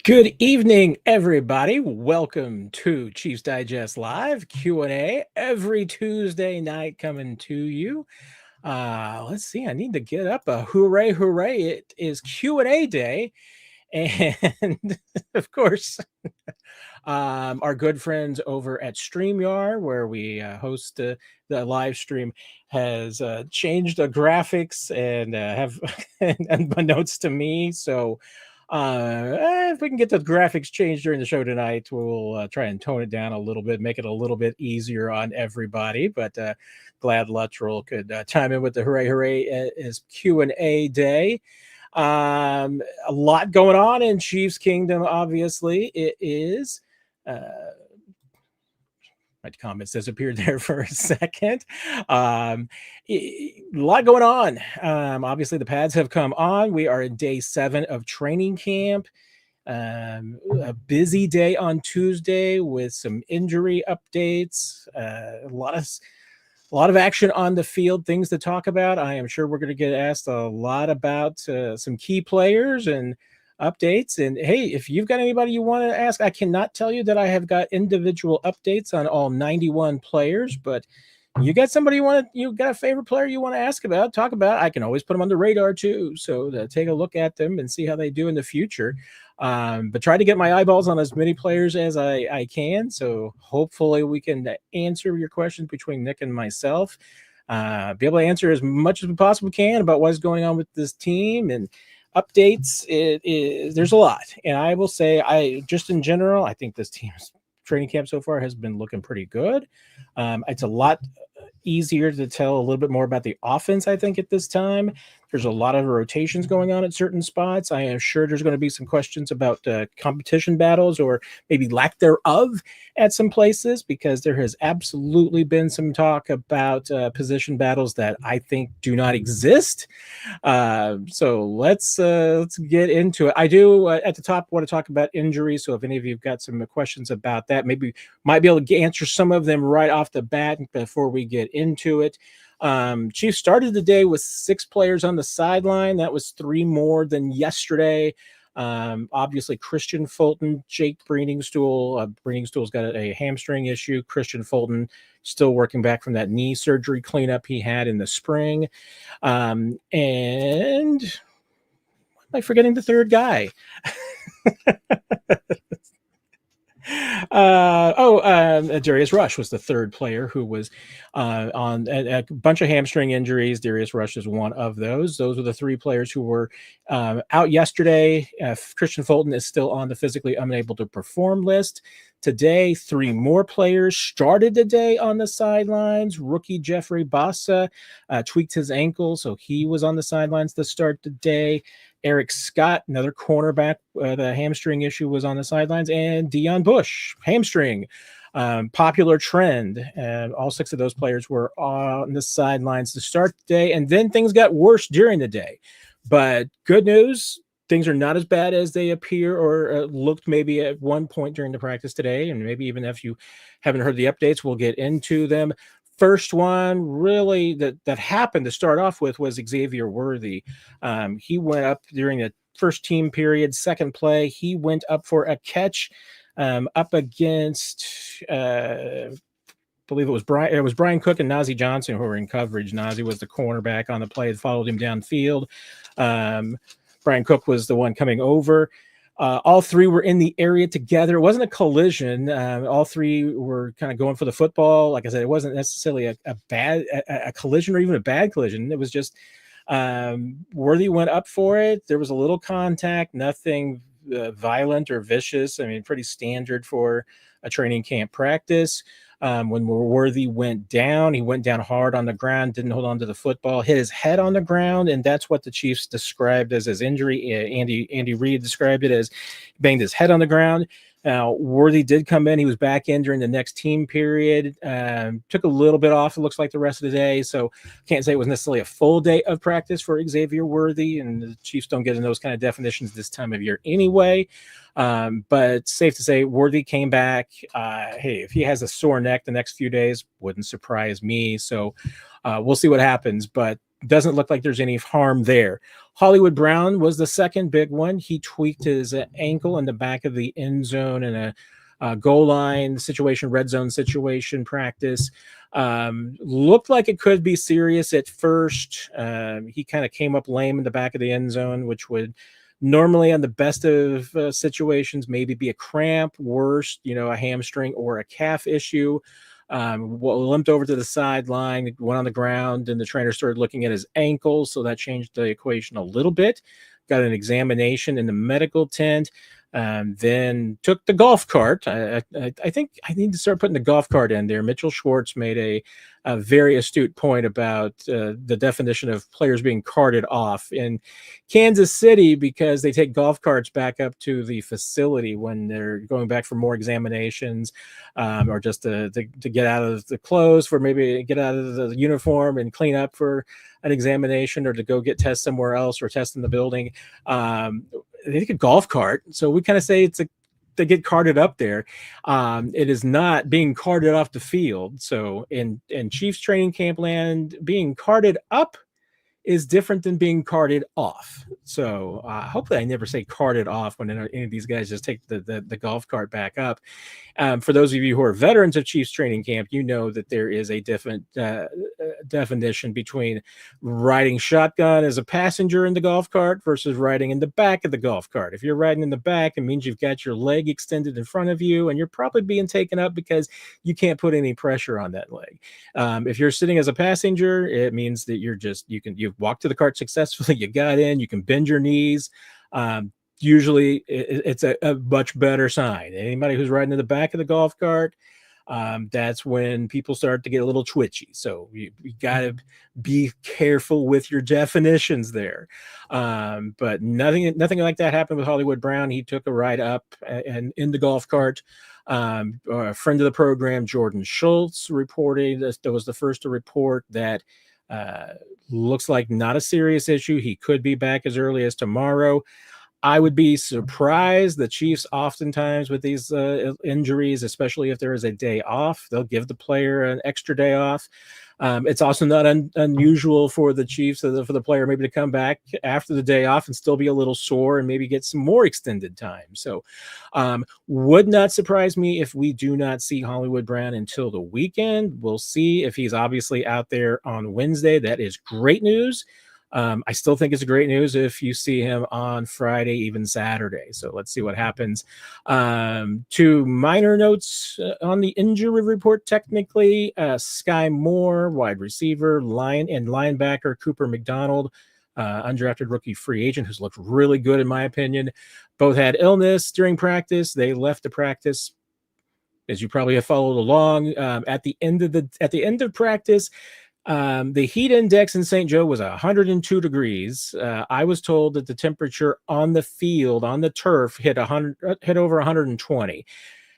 Good evening, everybody. Welcome to Chiefs Digest Live Q&A every Tuesday night coming to you. Let's see. I need to get up a hooray, hooray. It is Q&A day. And of course, our good friends over at StreamYard, where we host the live stream, has changed the graphics and have unbeknownst to me. So if we can get the graphics changed during the show tonight, we'll try and tone it down a little bit, make it a little bit easier on everybody. But glad Luttrell could chime in with the hooray, hooray is Q&A day. A lot going on in Chiefs Kingdom, obviously. It is. My comments disappeared there for a second. A lot going on. Obviously, the pads have come on. We are in day 7 of training camp. A busy day on Tuesday with some injury updates. A lot of action on the field, things to talk about. I am sure we're going to get asked a lot about some key players and updates. And hey, if you've got anybody you want to ask, I cannot tell you that I have got individual updates on all 91 players, but you got somebody you got a favorite player you want to ask about, talk about, I can always put them on the radar too. So to take a look at them and see how they do in the future. But try to get my eyeballs on as many players as I can. So hopefully we can answer your questions between Nick and myself. Be able to answer as much as we possibly can about what's going on with this team and updates. There's a lot. And I will say, just in general, I think this team's training camp so far has been looking pretty good. It's a lot easier to tell a little bit more about the offense, I think, at this time. There's a lot of rotations going on at certain spots. I am sure there's going to be some questions about competition battles or maybe lack thereof at some places, because there has absolutely been some talk about position battles that I think do not exist. So let's get into it. I do at the top want to talk about injuries. So if any of you've got some questions about that, maybe might be able to answer some of them right off the bat before we get into it. Chiefs started the day with 6 players on the sideline. That was 3 more than yesterday. Obviously, Christian Fulton, Jake Breeningstool. Breeningstool's got a hamstring issue. Christian Fulton still working back from that knee surgery cleanup he had in the spring. And am I forgetting the third guy? Darius Rush was the third player who was on a bunch of hamstring injuries. Darius Rush is one of those. Those were the 3 players who were out yesterday. Christian Fulton is still on the physically unable to perform list. Today, 3 more players started the day on the sidelines. Rookie Jeffrey Bassa tweaked his ankle, so he was on the sidelines to start the day. Eric Scott, another cornerback, the hamstring issue, was on the sidelines, and Deion Bush, hamstring, popular trend. And all 6 of those players were on the sidelines to start the day, and then things got worse during the day. But good news, things are not as bad as they appear or looked maybe at one point during the practice today. And maybe even if you haven't heard the updates, we'll get into them. First one really that happened to start off with was Xavier Worthy. He went up during the first team period, second play. He went up for a catch up against I believe it was Brian Cook and Najee Johnson who were in coverage. Najee was the cornerback on the play that followed him downfield. Brian Cook was the one coming over. All 3 were in the area together. It wasn't a collision. All 3 were kind of going for the football. Like I said, it wasn't necessarily a collision or even a bad collision. It was just Worthy went up for it. There was a little contact, nothing violent or vicious. I mean, pretty standard for a training camp practice. When Worthy went down, he went down hard on the ground, didn't hold on to the football, hit his head on the ground, and that's what the Chiefs described as his injury. Andy Reid described it as banged his head on the ground. Now, Worthy did come in. He was back in during the next team period. Took a little bit off, it looks like, the rest of the day. So can't say it was necessarily a full day of practice for Xavier Worthy, and the Chiefs don't get in those kind of definitions this time of year anyway. But safe to say, Worthy came back. Hey, if he has a sore neck the next few days, wouldn't surprise me. So we'll see what happens. But doesn't look like there's any harm there. Hollywood Brown was the second big one. He tweaked his ankle in the back of the end zone in a goal line situation, red zone situation practice. Looked like it could be serious at first. He kind of came up lame in the back of the end zone, which would normally, on the best of situations, maybe be a cramp, worst, a hamstring or a calf issue. Limped over to the sideline, went on the ground, and the trainer started looking at his ankle. So that changed the equation a little bit. Got an examination in the medical tent. Then took the golf cart. I think I need to start putting the golf cart in there. Mitchell Schwartz made a very astute point about the definition of players being carted off in Kansas City, because they take golf carts back up to the facility when they're going back for more examinations, or just to get out of the clothes, for maybe get out of the uniform and clean up for an examination, or to go get tests somewhere else or test in the building. They take a golf cart. So we kind of say they get carted up there. It is not being carted off the field. So in Chiefs training camp land, being carted up is different than being carted off. So hopefully I never say carted off when any of these guys just take the golf cart back up. For those of you who are veterans of Chiefs training camp, you know that there is a different definition between riding shotgun as a passenger in the golf cart versus riding in the back of the golf cart. If you're riding in the back, it means you've got your leg extended in front of you, and you're probably being taken up because you can't put any pressure on that leg. If you're sitting as a passenger, it means that you've walked to the cart successfully, you got in, you can bend your knees. Usually it's a much better sign. Anybody who's riding in the back of the golf cart, that's when people start to get a little twitchy. So you got to be careful with your definitions there. But nothing like that happened with Hollywood Brown. He took a ride up and in the golf cart. A friend of the program, Jordan Schultz, reported that was the first to report that looks like not a serious issue. He could be back as early as tomorrow. I would be surprised. The Chiefs oftentimes with these injuries, especially if there is a day off, they'll give the player an extra day off. It's also not unusual for the Chiefs, for the player maybe to come back after the day off and still be a little sore and maybe get some more extended time. So would not surprise me if we do not see Hollywood Brown until the weekend. We'll see if he's obviously out there on Wednesday. That is great news. I still think it's great news if you see him on Friday, even Saturday. So let's see what happens. Two minor notes on the injury report. Technically, Sky Moore, wide receiver, linebacker Cooper McDonald, undrafted rookie free agent, who's looked really good in my opinion. Both had illness during practice. They left the practice, as you probably have followed along. At the end of practice, the heat index in St. Joe was 102 degrees. I was told that the temperature on the field, on the turf, hit over 120.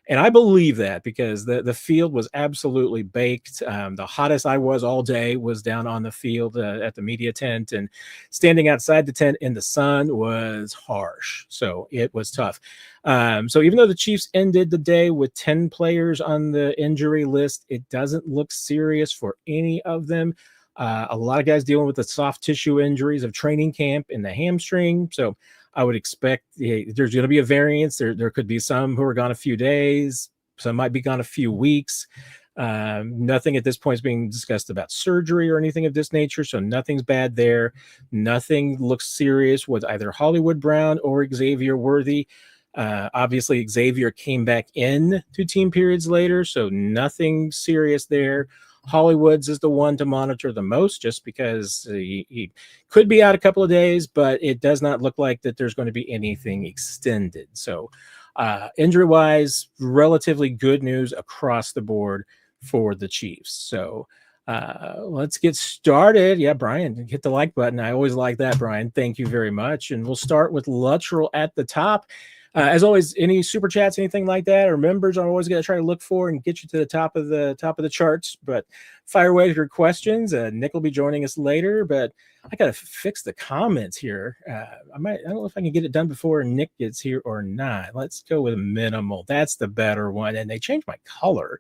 And I believe that because the field was absolutely baked. The hottest I was all day was down on the field at the media tent, and standing outside the tent in the sun was harsh. So it was tough. So even though the Chiefs ended the day with 10 players on the injury list, it doesn't look serious for any of them. A lot of guys dealing with the soft tissue injuries of training camp in the hamstring. So I would expect there's going to be a variance. There could be some who are gone a few days. Some might be gone a few weeks. Nothing at this point is being discussed about surgery or anything of this nature. So nothing's bad there. Nothing looks serious with either Hollywood Brown or Xavier Worthy. Obviously, Xavier came back in 2 team periods later, so nothing serious there. Hollywood's is the one to monitor the most, just because he could be out a couple of days, but it does not look like that there's going to be anything extended. So injury-wise, relatively good news across the board for the Chiefs. So let's get started. Yeah, Brian, hit the like button. I always like that, Brian. Thank you very much. And we'll start with Luttrell at the top. As always, any super chats, anything like that, or members, I'm always going to try to look for and get you to the top of the charts. But fire away with your questions. Nick will be joining us later, but I got to fix the comments here. I don't know if I can get it done before Nick gets here or not. Let's go with minimal. That's the better one. And they changed my color.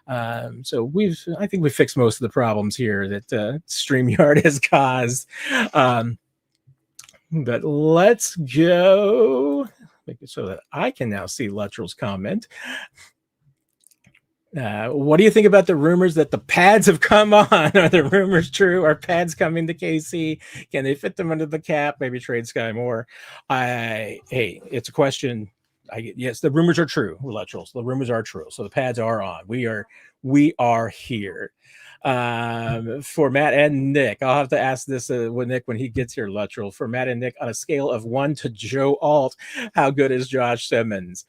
So I think we fixed most of the problems here that StreamYard has caused. But let's go make it so that I can now see Luttrell's comment. What do you think about the rumors that the pads have come on? Are the rumors true? Are pads coming to KC? Can they fit them under the cap? Maybe trade Sky Moore. Hey, it's a question. Yes, the rumors are true, Luttrells. The rumors are true. So the pads are on. We are here. For Matt and Nick, I'll have to ask this with Nick when he gets here, Luttrell. For Matt and Nick, on a scale of 1 to Joe Alt, how good is Josh Simmons?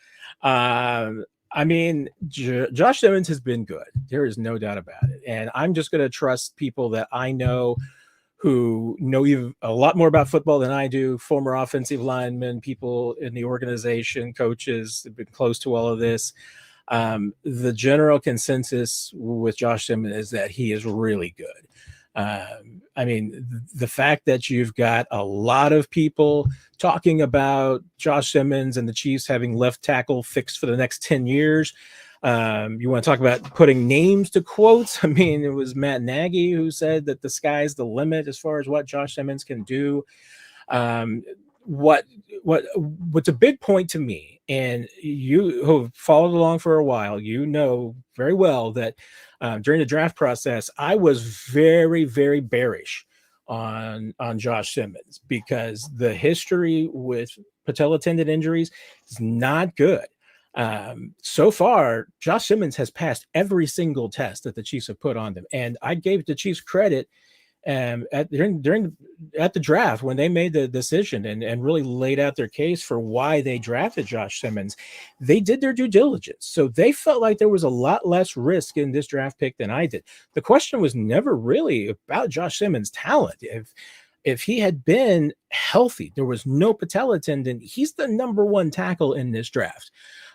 I mean, Josh Simmons has been good. There is no doubt about it. And I'm just going to trust people that I know who know even a lot more about football than I do, former offensive linemen, people in the organization, coaches have been close to all of this. The general consensus with Josh Simmons is that he is really good. I mean, the fact that you've got a lot of people talking about Josh Simmons and the Chiefs having left tackle fixed for the next 10 years. You want to talk about putting names to quotes? I mean, it was Matt Nagy who said that the sky's the limit as far as what Josh Simmons can do. What's a big point to me, and you who have followed along for a while, you know very well that during the draft process, I was very, very bearish on Josh Simmons because the history with patella tendon injuries is not good. So far, Josh Simmons has passed every single test that the Chiefs have put on them, and I gave the Chiefs credit at the draft when they made the decision and really laid out their case for why they drafted Josh Simmons. They did their due diligence, so they felt like there was a lot less risk in this draft pick than I did. The question was never really about Josh Simmons' talent. If he had been healthy, there was no patella tendon, he's the number one tackle in this draft.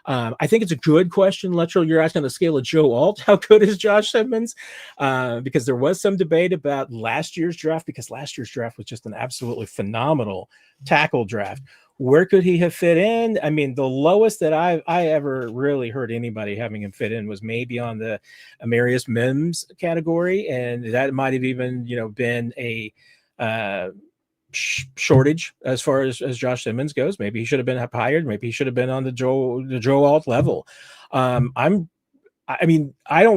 I think it's a good question, Luttrell. You're asking on the scale of Joe Alt, how good is Josh Simmons? Because there was some debate about last year's draft, because last year's draft was just an absolutely phenomenal tackle draft. Where could he have fit in? I mean, the lowest that I ever really heard anybody having him fit in was maybe on the Amarius Mims category, and that might have even been a shortage as far as Josh Simmons goes. Maybe he should have been hired. Maybe he should have been on the Joe Alt level. I don't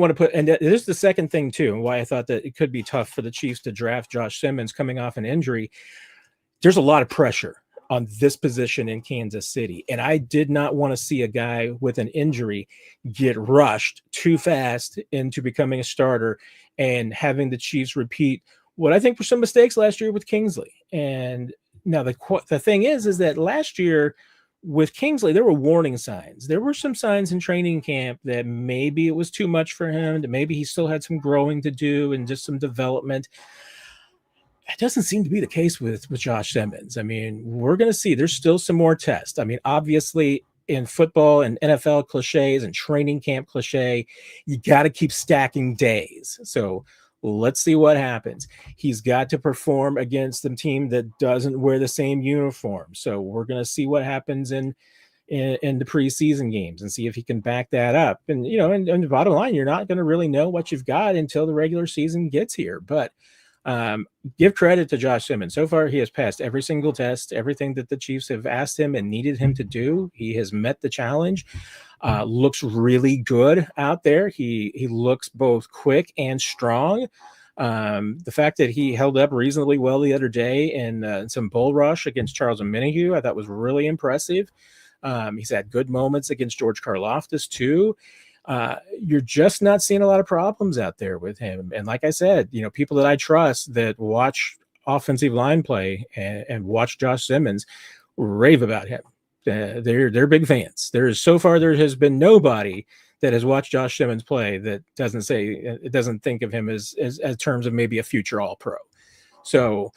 want to put, and this is the second thing too, and why I thought that it could be tough for the Chiefs to draft Josh Simmons coming off an injury. There's a lot of pressure on this position in Kansas City, and I did not want to see a guy with an injury get rushed too fast into becoming a starter and having the Chiefs repeat what I think were some mistakes last year with Kingsley. And now the thing is that last year with Kingsley, there were warning signs. There were some signs in training camp that maybe it was too much for him, that maybe he still had some growing to do and just some development. It doesn't seem to be the case with Josh Simmons. I mean, we're going to see. There's still some more tests. I mean, obviously, in football and NFL cliches and training camp cliche, you got to keep stacking days. So let's see what happens. He's got to perform against the team that doesn't wear the same uniform. So we're going to see what happens in the preseason games and see if he can back that up. And, and the bottom line, you're not going to really know what you've got until the regular season gets here. But give credit to Josh Simmons. So far, he has passed every single test, everything that the Chiefs have asked him and needed him to do. He has met the challenge. Looks really good out there. He looks both quick and strong. The fact that he held up reasonably well the other day in some bull rush against Charles Omenihu, I thought was really impressive. He's had good moments against George Karlaftis too. You're just not seeing a lot of problems out there with him. And like I said, people that I trust that watch offensive line play and watch Josh Simmons rave about him. They're big fans. There has been nobody that has watched Josh Simmons play that doesn't think of him as terms of maybe a future All-Pro. So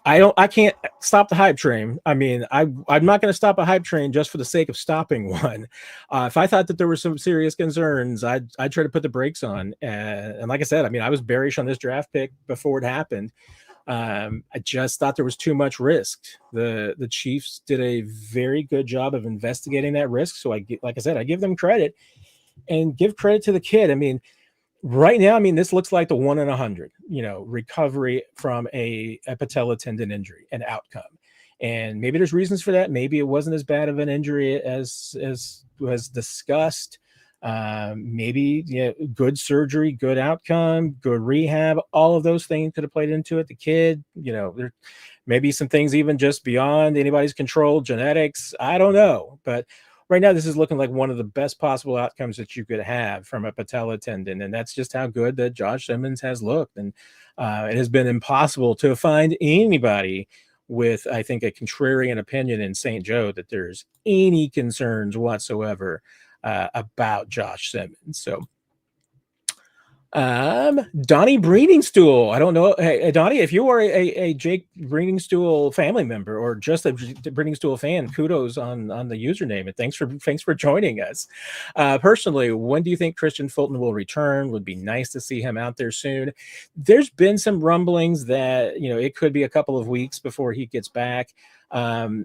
I can't stop the hype train. I mean, I'm not going to stop a hype train just for the sake of stopping one. If I thought that there were some serious concerns, I'd try to put the brakes on. And like I said, I mean, I was bearish on this draft pick before it happened. I just thought there was too much risk. The Chiefs did a very good job of investigating that risk. So like I said, I give them credit and give credit to the kid. I mean, Right now, I mean, this looks like the 1 in 100, recovery from a patella tendon injury and outcome. And maybe there's reasons for that. Maybe it wasn't as bad of an injury as was discussed. Maybe good surgery, good outcome, good rehab. All of those things could have played into it. The kid, there maybe some things even just beyond anybody's control, genetics. I don't know, but right now, this is looking like one of the best possible outcomes that you could have from a patella tendon. And that's just how good that Josh Simmons has looked. And it has been impossible to find anybody with, I think, a contrarian opinion in St. Joe that there's any concerns whatsoever about Josh Simmons. So, Donnie Breedingstool. I don't know. Hey, Donnie, if you are a Jake Breedingstool family member or just a Breedingstool fan, kudos on the username, and thanks for joining us. Personally, when do you think Christian Fulton will return? Would be nice to see him out there soon. There's been some rumblings that it could be a couple of weeks before he gets back. I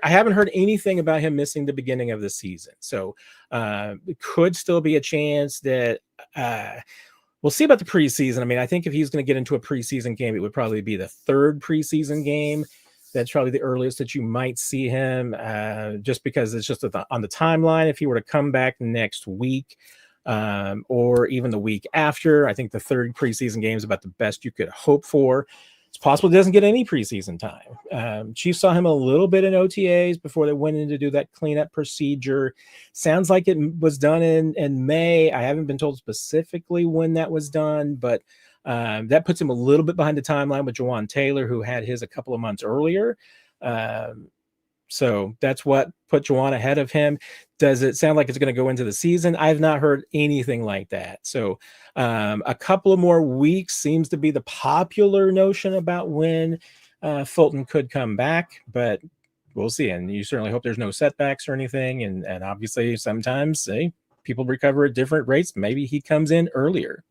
haven't heard anything about him missing the beginning of the season, so it could still be a chance that we'll see about the preseason. I mean, I think if he's going to get into a preseason game, it would probably be the third preseason game. That's probably the earliest that you might see him, just because it's just on the timeline. If he were to come back next week, or even the week after, I think the third preseason game is about the best you could hope for. It's possible he doesn't get any preseason time. Chiefs saw him a little bit in OTAs before they went in to do that cleanup procedure. Sounds like it was done in May. I haven't been told specifically when that was done, but that puts him a little bit behind the timeline with Jawan Taylor, who had his a couple of months earlier. So that's what put Jawan ahead of him. Does it sound like it's going to go into the season? I've not heard anything like that. So a couple of more weeks seems to be the popular notion about when Fulton could come back, but we'll see. And you certainly hope there's no setbacks or anything. And obviously sometimes people recover at different rates. Maybe he comes in earlier.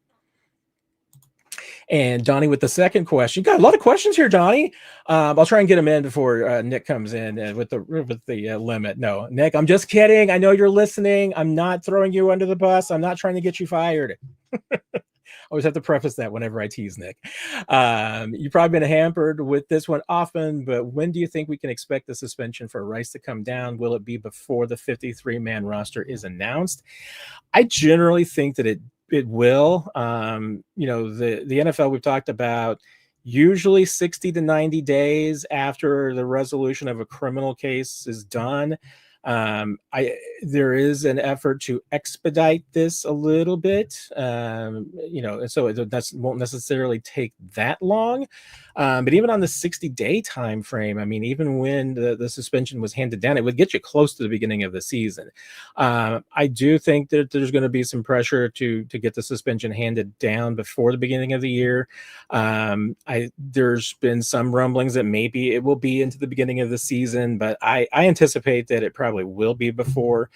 And Donnie with the second question. Got a lot of questions here, Donnie. I'll try and get them in before Nick comes in with the limit. No, Nick, I'm just kidding. I know you're listening. I'm not throwing you under the bus. I'm not trying to get you fired. Always have to preface that whenever I tease Nick. You've probably been hampered with this one often, but when do you think we can expect the suspension for Rice to come down? Will it be before the 53-man roster is announced? I generally think that it will. The NFL we've talked about usually 60 to 90 days after the resolution of a criminal case is done. There is an effort to expedite this a little bit, so that won't necessarily take that long. But even on the 60-day time frame, I mean, even when the suspension was handed down, it would get you close to the beginning of the season. I do think that there's going to be some pressure to get the suspension handed down before the beginning of the year. There's been some rumblings that maybe it will be into the beginning of the season, but I anticipate that it probably will be before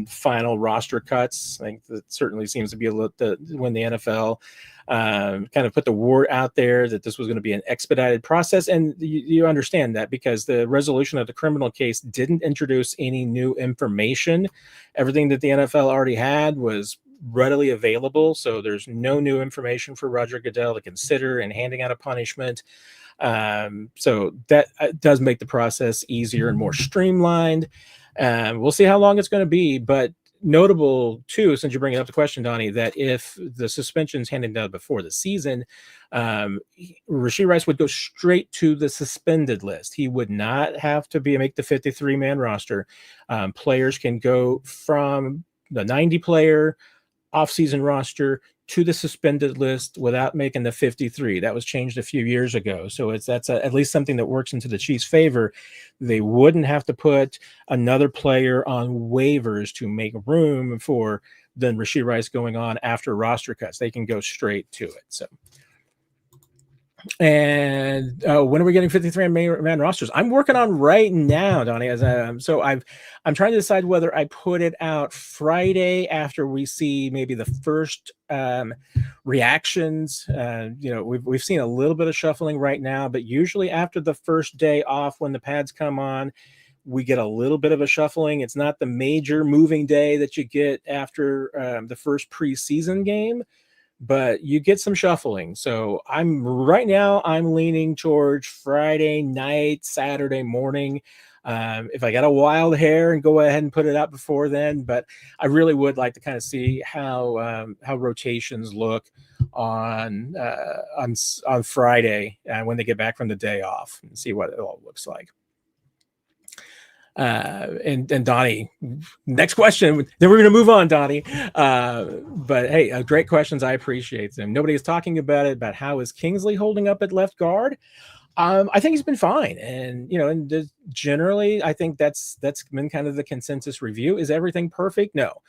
final roster cuts. I think that certainly seems to be when the NFL kind of put the word out there that this was going to be an expedited process. And you understand that because the resolution of the criminal case didn't introduce any new information. Everything that the NFL already had was readily available. So there's no new information for Roger Goodell to consider in handing out a punishment. So that does make the process easier and more streamlined. We'll see how long it's going to be, but notable too, since you're bringing up the question, Donnie, that if the suspension is handed down before the season, Rashee Rice would go straight to the suspended list. He would not have to make the 53-man roster. Players can go from the 90-player off-season roster to the suspended list without making the 53. That was changed a few years ago. So that's at least something that works into the Chiefs' favor. They wouldn't have to put another player on waivers to make room for then Rashee Rice going on after roster cuts. They can go straight to it. So. And when are we getting 53-man rosters? I'm working on right now, Donnie. I'm trying to decide whether I put it out Friday after we see maybe the first reactions. We've seen a little bit of shuffling right now, but usually after the first day off, when the pads come on, we get a little bit of a shuffling. It's not the major moving day that you get after the first preseason game, but you get some shuffling. So right now I'm leaning towards Friday night, Saturday morning. If I got a wild hair and go ahead and put it out before then, but I really would like to kind of see how rotations look on Friday when they get back from the day off and see what it all looks like. And Donnie, next question. Then we're going to move on, Donnie. But hey, great questions. I appreciate them. Nobody is talking about how is Kingsley holding up at left guard. I think he's been fine, and and generally, I think that's been kind of the consensus review. Is everything perfect? No.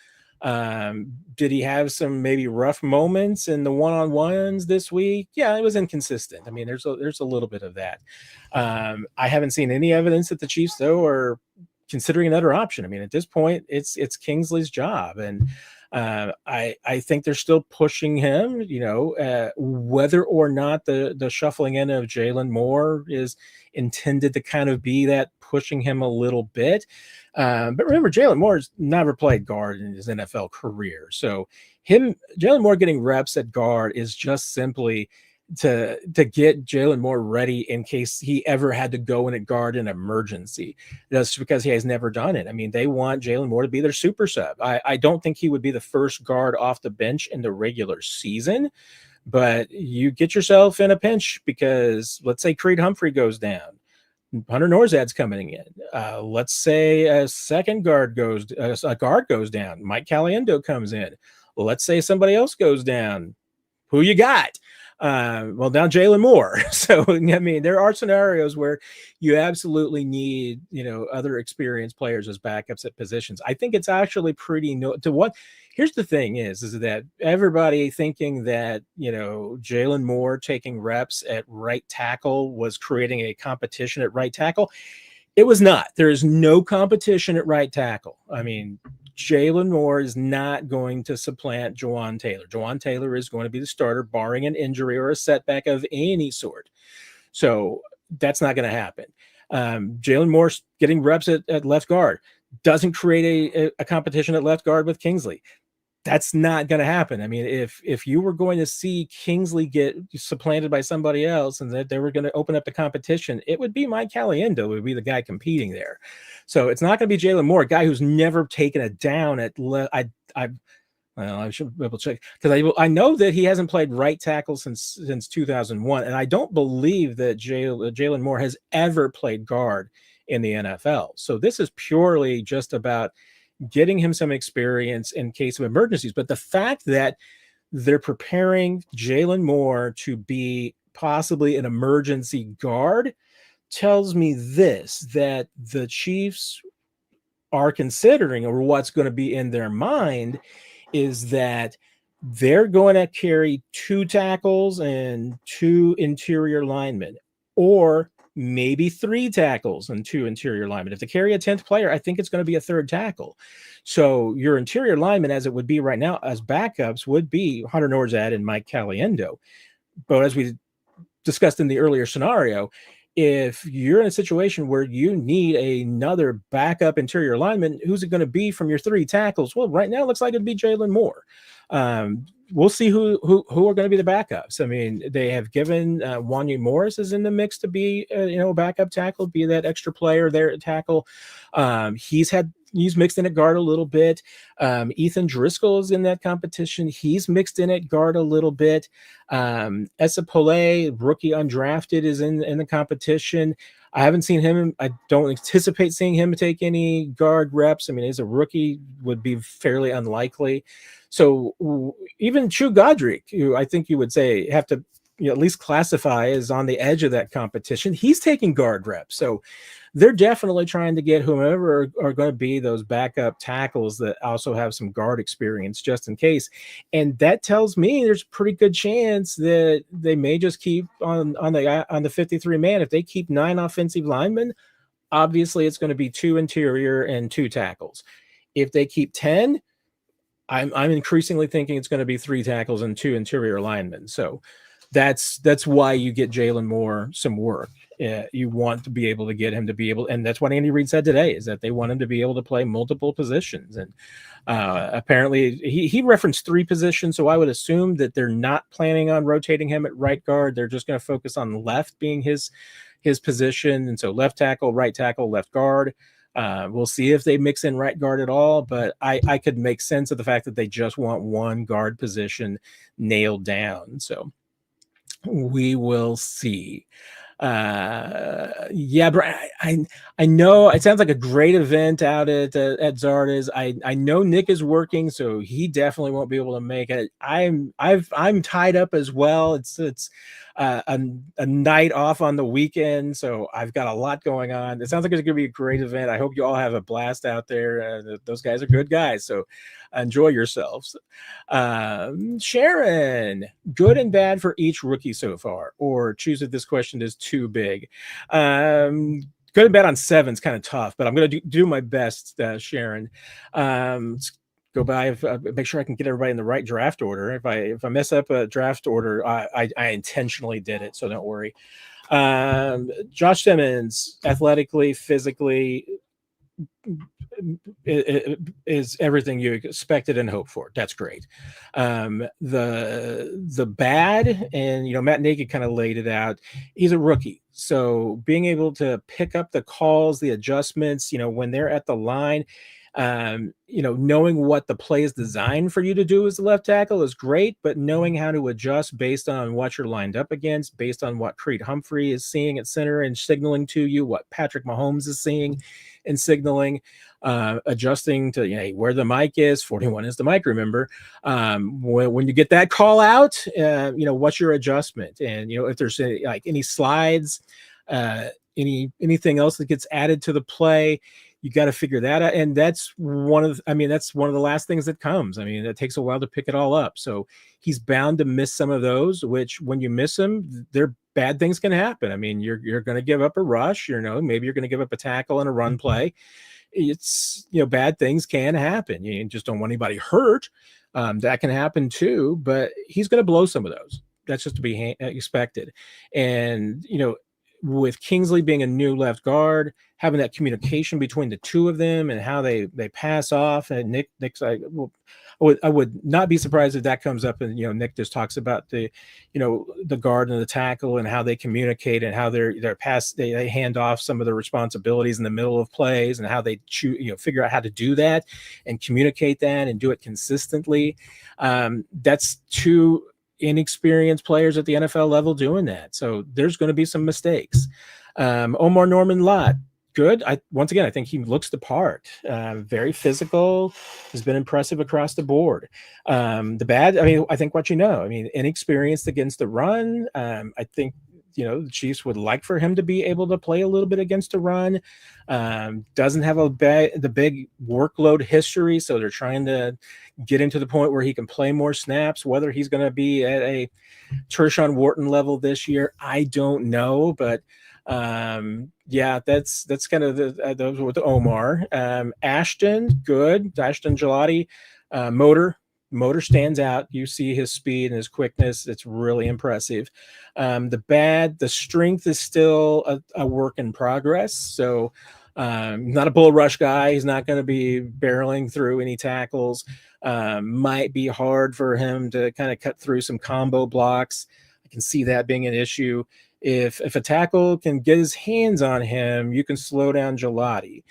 Did he have some maybe rough moments in the one-on-ones this week? Yeah, it was inconsistent. I mean, there's a little bit of that. I haven't seen any evidence that the Chiefs, though, are considering another option. I mean, at this point, it's Kingsley's job, and I think they're still pushing him. Whether or not the shuffling in of Jalen Moore is intended to kind of be that pushing him a little bit. But remember, Jalen Moore's never played guard in his NFL career. So Jalen Moore getting reps at guard is just simply to get Jalen Moore ready in case he ever had to go in at guard in emergency. That's because he has never done it. I mean, they want Jalen Moore to be their super sub. I don't think he would be the first guard off the bench in the regular season, but you get yourself in a pinch because let's say Creed Humphrey goes down. Hunter Norzad's coming in. Let's say a guard goes down. Mike Caliendo comes in. Let's say somebody else goes down. Who you got? Well, now Jalen Moore. So, I mean, there are scenarios where you absolutely need, other experienced players as backups at positions. I think it's actually pretty here's the thing is that everybody thinking that, Jalen Moore taking reps at right tackle was creating a competition at right tackle. It was not. There is no competition at right tackle. I mean, Jalen Moore is not going to supplant Jawan Taylor. Jawan Taylor is going to be the starter, barring an injury or a setback of any sort. So that's not going to happen. Jalen Moore getting reps at left guard doesn't create a competition at left guard with Kingsley. That's not going to happen. I mean, if you were going to see Kingsley get supplanted by somebody else and that they were going to open up the competition, it would be Mike Caliendo would be the guy competing there. So it's not going to be Jalen Moore, a guy who's never taken a down at I should be able to check because I know that he hasn't played right tackle since 2001, and I don't believe that Jalen Moore has ever played guard in the NFL. So this is purely just about getting him some experience in case of emergencies. But the fact that they're preparing Jalen Moore to be possibly an emergency guard tells me that the Chiefs are considering, or what's going to be in their mind, is that they're going to carry 2 tackles and 2 interior linemen, or maybe 3 tackles and 2 interior linemen. If they carry a 10th player, I think it's going to be a 3rd tackle. So your interior linemen, as it would be right now, as backups, would be Hunter Norzad and Mike Caliendo. But as we discussed in the earlier scenario, if you're in a situation where you need another backup interior lineman, who's it going to be from your 3 tackles? Well, right now it looks like it'd be Jalen Moore. We'll see who are going to be the backups. I mean, they have given Wanya Morris is in the mix to be a backup tackle, be that extra player there at tackle. He's mixed in at guard a little bit. Ethan Driscoll is in that competition. He's mixed in at guard a little bit. Esapole, rookie undrafted, is in the competition. I haven't seen him. I don't anticipate seeing him take any guard reps. I mean, as a rookie, would be fairly unlikely. So even Chu Godric, who I think you would say have to at least classify as on the edge of that competition, he's taking guard reps. So they're definitely trying to get whomever are going to be those backup tackles that also have some guard experience just in case. And that tells me there's a pretty good chance that they may just keep on the 53 man. If they keep 9 offensive linemen, obviously it's going to be 2 interior and 2 tackles. If they keep 10, I'm increasingly thinking it's going to be 3 tackles and 2 interior linemen. So that's why you get Jalen Moore some work. You want to be able to get him to be able, and that's what Andy Reid said today, is that they want him to be able to play multiple positions. And apparently he referenced 3 positions, so I would assume that they're not planning on rotating him at right guard. They're just going to focus on left being his position, and so left tackle, left guard. We'll see if they mix in right guard at all, but I could make sense of the fact that they just want one guard position nailed down. So we will see. Yeah, but I know it sounds like a great event out at Zarda's. I know Nick is working, so he definitely won't be able to make it. I'm tied up as well. It's a night off on the weekend, so I've got a lot going on. It sounds like it's going to be a great event. I hope you all have a blast out there. Those guys are good guys, so enjoy yourselves. Sharon, good and bad for each rookie so far, or choose if this question is too big. Good and bad on 7 is kind of tough, but I'm going to do my best, Sharon. Go by, make sure I can get everybody in the right draft order. If I mess up a draft order, I intentionally did it, so don't worry. Josh Simmons, athletically, physically, is everything you expected and hoped for. That's great. The bad, and Matt Nagy kind of laid it out. He's a rookie, so being able to pick up the calls, the adjustments, when they're at the line, knowing what the play is designed for you to do as the left tackle is great, but knowing how to adjust based on what you're lined up against, based on what Creed Humphrey is seeing at center and signaling to you, what Patrick Mahomes is seeing and signaling, adjusting to where the mic is. 41 is the mic, remember. When you get that call out, what's your adjustment? And if there's any slides, anything else that gets added to the play, you got to figure that out. And that's one of the last things that comes. It takes a while to pick it all up. So he's bound to miss some of those, which when you miss them, bad things can happen. You're going to give up a rush, maybe you're going to give up a tackle and a run play. It's, bad things can happen. You just don't want anybody hurt. That can happen too, but he's going to blow some of those. That's just to be expected. And, with Kingsley being a new left guard, having that communication between the two of them and how they pass off, and Nick's like, well, I would not be surprised if that comes up, and Nick just talks about the guard and the tackle and how they communicate and how they hand off some of the responsibilities in the middle of plays and how they figure out how to do that and communicate that and do it consistently. That's two inexperienced players at the NFL level doing that. So there's going to be some mistakes. Omar Norman Lott, good. Once again, I think he looks the part. Very physical, has been impressive across the board. The bad, I think what inexperienced against the run. I think the Chiefs would like for him to be able to play a little bit against the run. Doesn't have the big workload history, so they're trying to get him to the point where he can play more snaps. Whether he's going to be at a Tershawn Wharton level this year, I don't know, but yeah, that's kind of those with Omar. Ashton, good. Ashton Gelati, motor stands out. You see his speed and his quickness. It's really impressive. The strength is still a work in progress. So not a bull rush guy. He's not going to be barreling through any tackles. Might be hard for him to kind of cut through some combo blocks. I can see that being an issue. If a tackle can get his hands on him, you can slow down Gelati.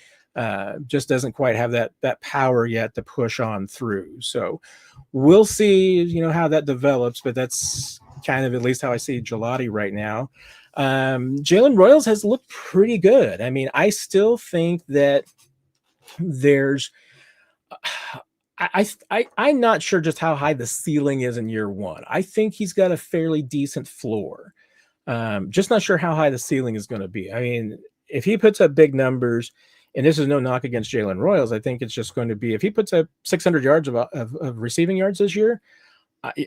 Just doesn't quite have that power yet to push on through. So we'll see, how that develops, but that's kind of at least how I see Gelati right now. Jalen Royals has looked pretty good. I still think that there's I'm not sure just how high the ceiling is in year one. I think he's got a fairly decent floor. Just not sure how high the ceiling is going to be. If he puts up big numbers, and this is no knock against Jalen Royals, I think it's just going to be, if he puts up 600 yards of receiving yards this year,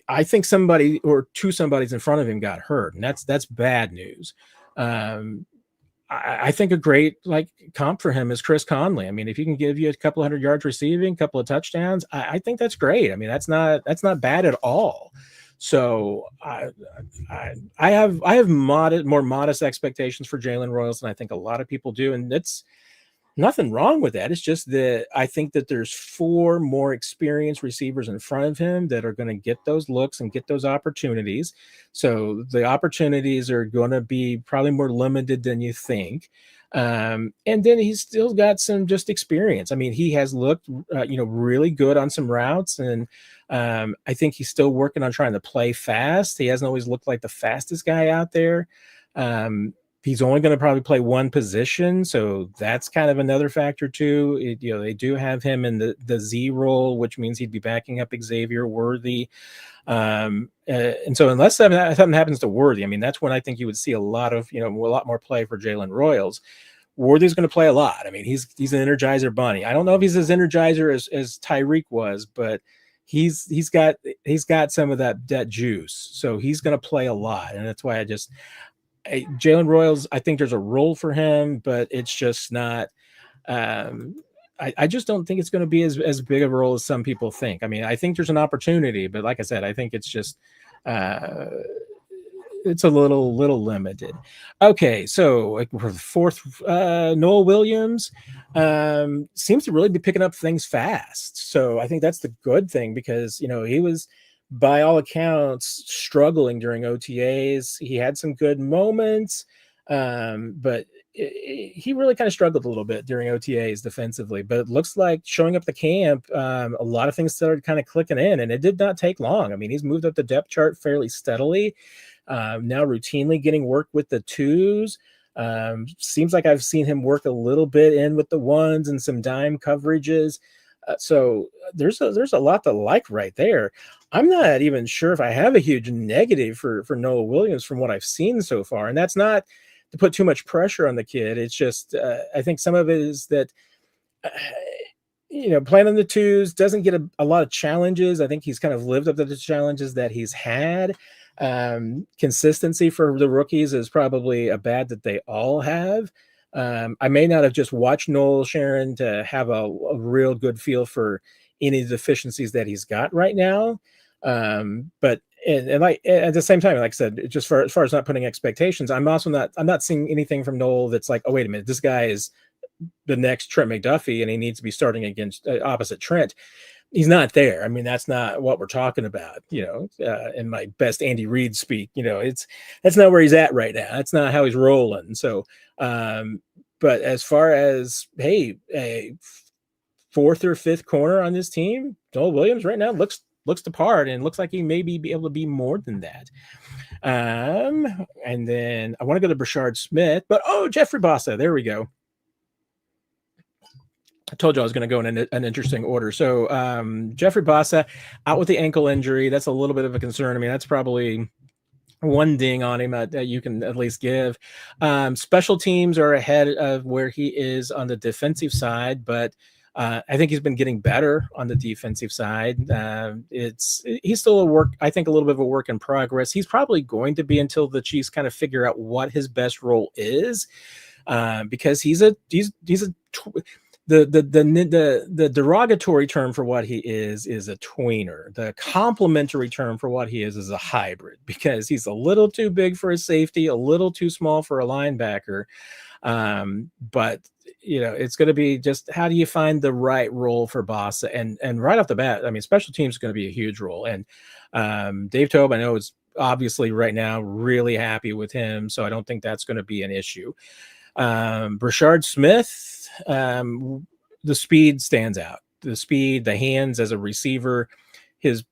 I think somebody or somebody's in front of him got hurt, and that's bad news. I think a great comp for him is Chris Conley. If he can give you a couple 100 yards receiving, couple of touchdowns, I think that's great. That's not bad at all. So I have more modest expectations for Jalen Royals than I think a lot of people do, and it's nothing wrong with that. It's just that I think that there's 4 more experienced receivers in front of him that are going to get those looks and get those opportunities. So the opportunities are going to be probably more limited than you think. And then he's still got some just experience. I mean, he has looked, really good on some routes, and I think he's still working on trying to play fast. He hasn't always looked like the fastest guy out there. He's only going to probably play one position, so that's kind of another factor too. They do have him in the Z role, which means he'd be backing up Xavier Worthy. And so unless something happens to Worthy, I mean, that's when I think you would see a lot more play for Jalen Royals. Worthy's going to play a lot. I mean, he's an Energizer bunny. I don't know if he's as Energizer as Tyreek was, but he's got some of that juice. So he's going to play a lot, and that's why Jalen Royals, I think there's a role for him, but it's just not. I just don't think it's going to be as big of a role as some people think. I mean, I think there's an opportunity, but like I said, I think it's just it's a little limited. Okay, so for the fourth, Noel Williams seems to really be picking up things fast. So I think that's the good thing, because he was, by all accounts, struggling during OTAs. He had some good moments, but he really kind of struggled a little bit during OTAs defensively. But it looks like showing up the camp, a lot of things started kind of clicking in, and it did not take long. I mean, he's moved up the depth chart fairly steadily, now routinely getting work with the twos. Seems like I've seen him work a little bit in with the ones and some dime coverages. So there's a lot to like right there. I'm not even sure if I have a huge negative for Noah Williams from what I've seen so far. And that's not to put too much pressure on the kid. It's just, I think some of it is that, playing on the twos doesn't get a lot of challenges. I think he's kind of lived up to the challenges that he's had. Consistency for the rookies is probably a bad that they all have. I may not have just watched Noel Sharon to have a real good feel for any deficiencies that he's got right now. But like at the same time, like I said, just as far as not putting expectations, I'm not seeing anything from Noel that's like, oh, wait a minute, this guy is the next Trent McDuffie and he needs to be starting against opposite Trent. He's not there. I mean, that's not what we're talking about, in my best Andy Reid speak, that's not where he's at right now. That's not how he's rolling. So, but as far as, hey, a fourth or fifth corner on this team, Noel Williams right now looks the part, and looks like he may be able to be more than that. And then I want to go to Brashard Smith, but Jeffrey Bossa, there we go. I told you I was going to go in an interesting order. So Jeffrey Bossa out with the ankle injury. That's a little bit of a concern. I mean, that's probably one ding on him that you can at least give. Special teams are ahead of where he is on the defensive side, but I think he's been getting better on the defensive side. He's still a little bit of a work in progress. He's probably going to be until the Chiefs kind of figure out what his best role is, because the derogatory term for what he is a tweener. The complimentary term for what he is a hybrid, because he's a little too big for a safety, a little too small for a linebacker. But it's going to be just, how do you find the right role for Bossa? And right off the bat, I mean, special teams is going to be a huge role. And Dave Toub, I know, is obviously right now really happy with him, so I don't think that's going to be an issue. Brashard Smith, the speed stands out. The speed, the hands as a receiver, his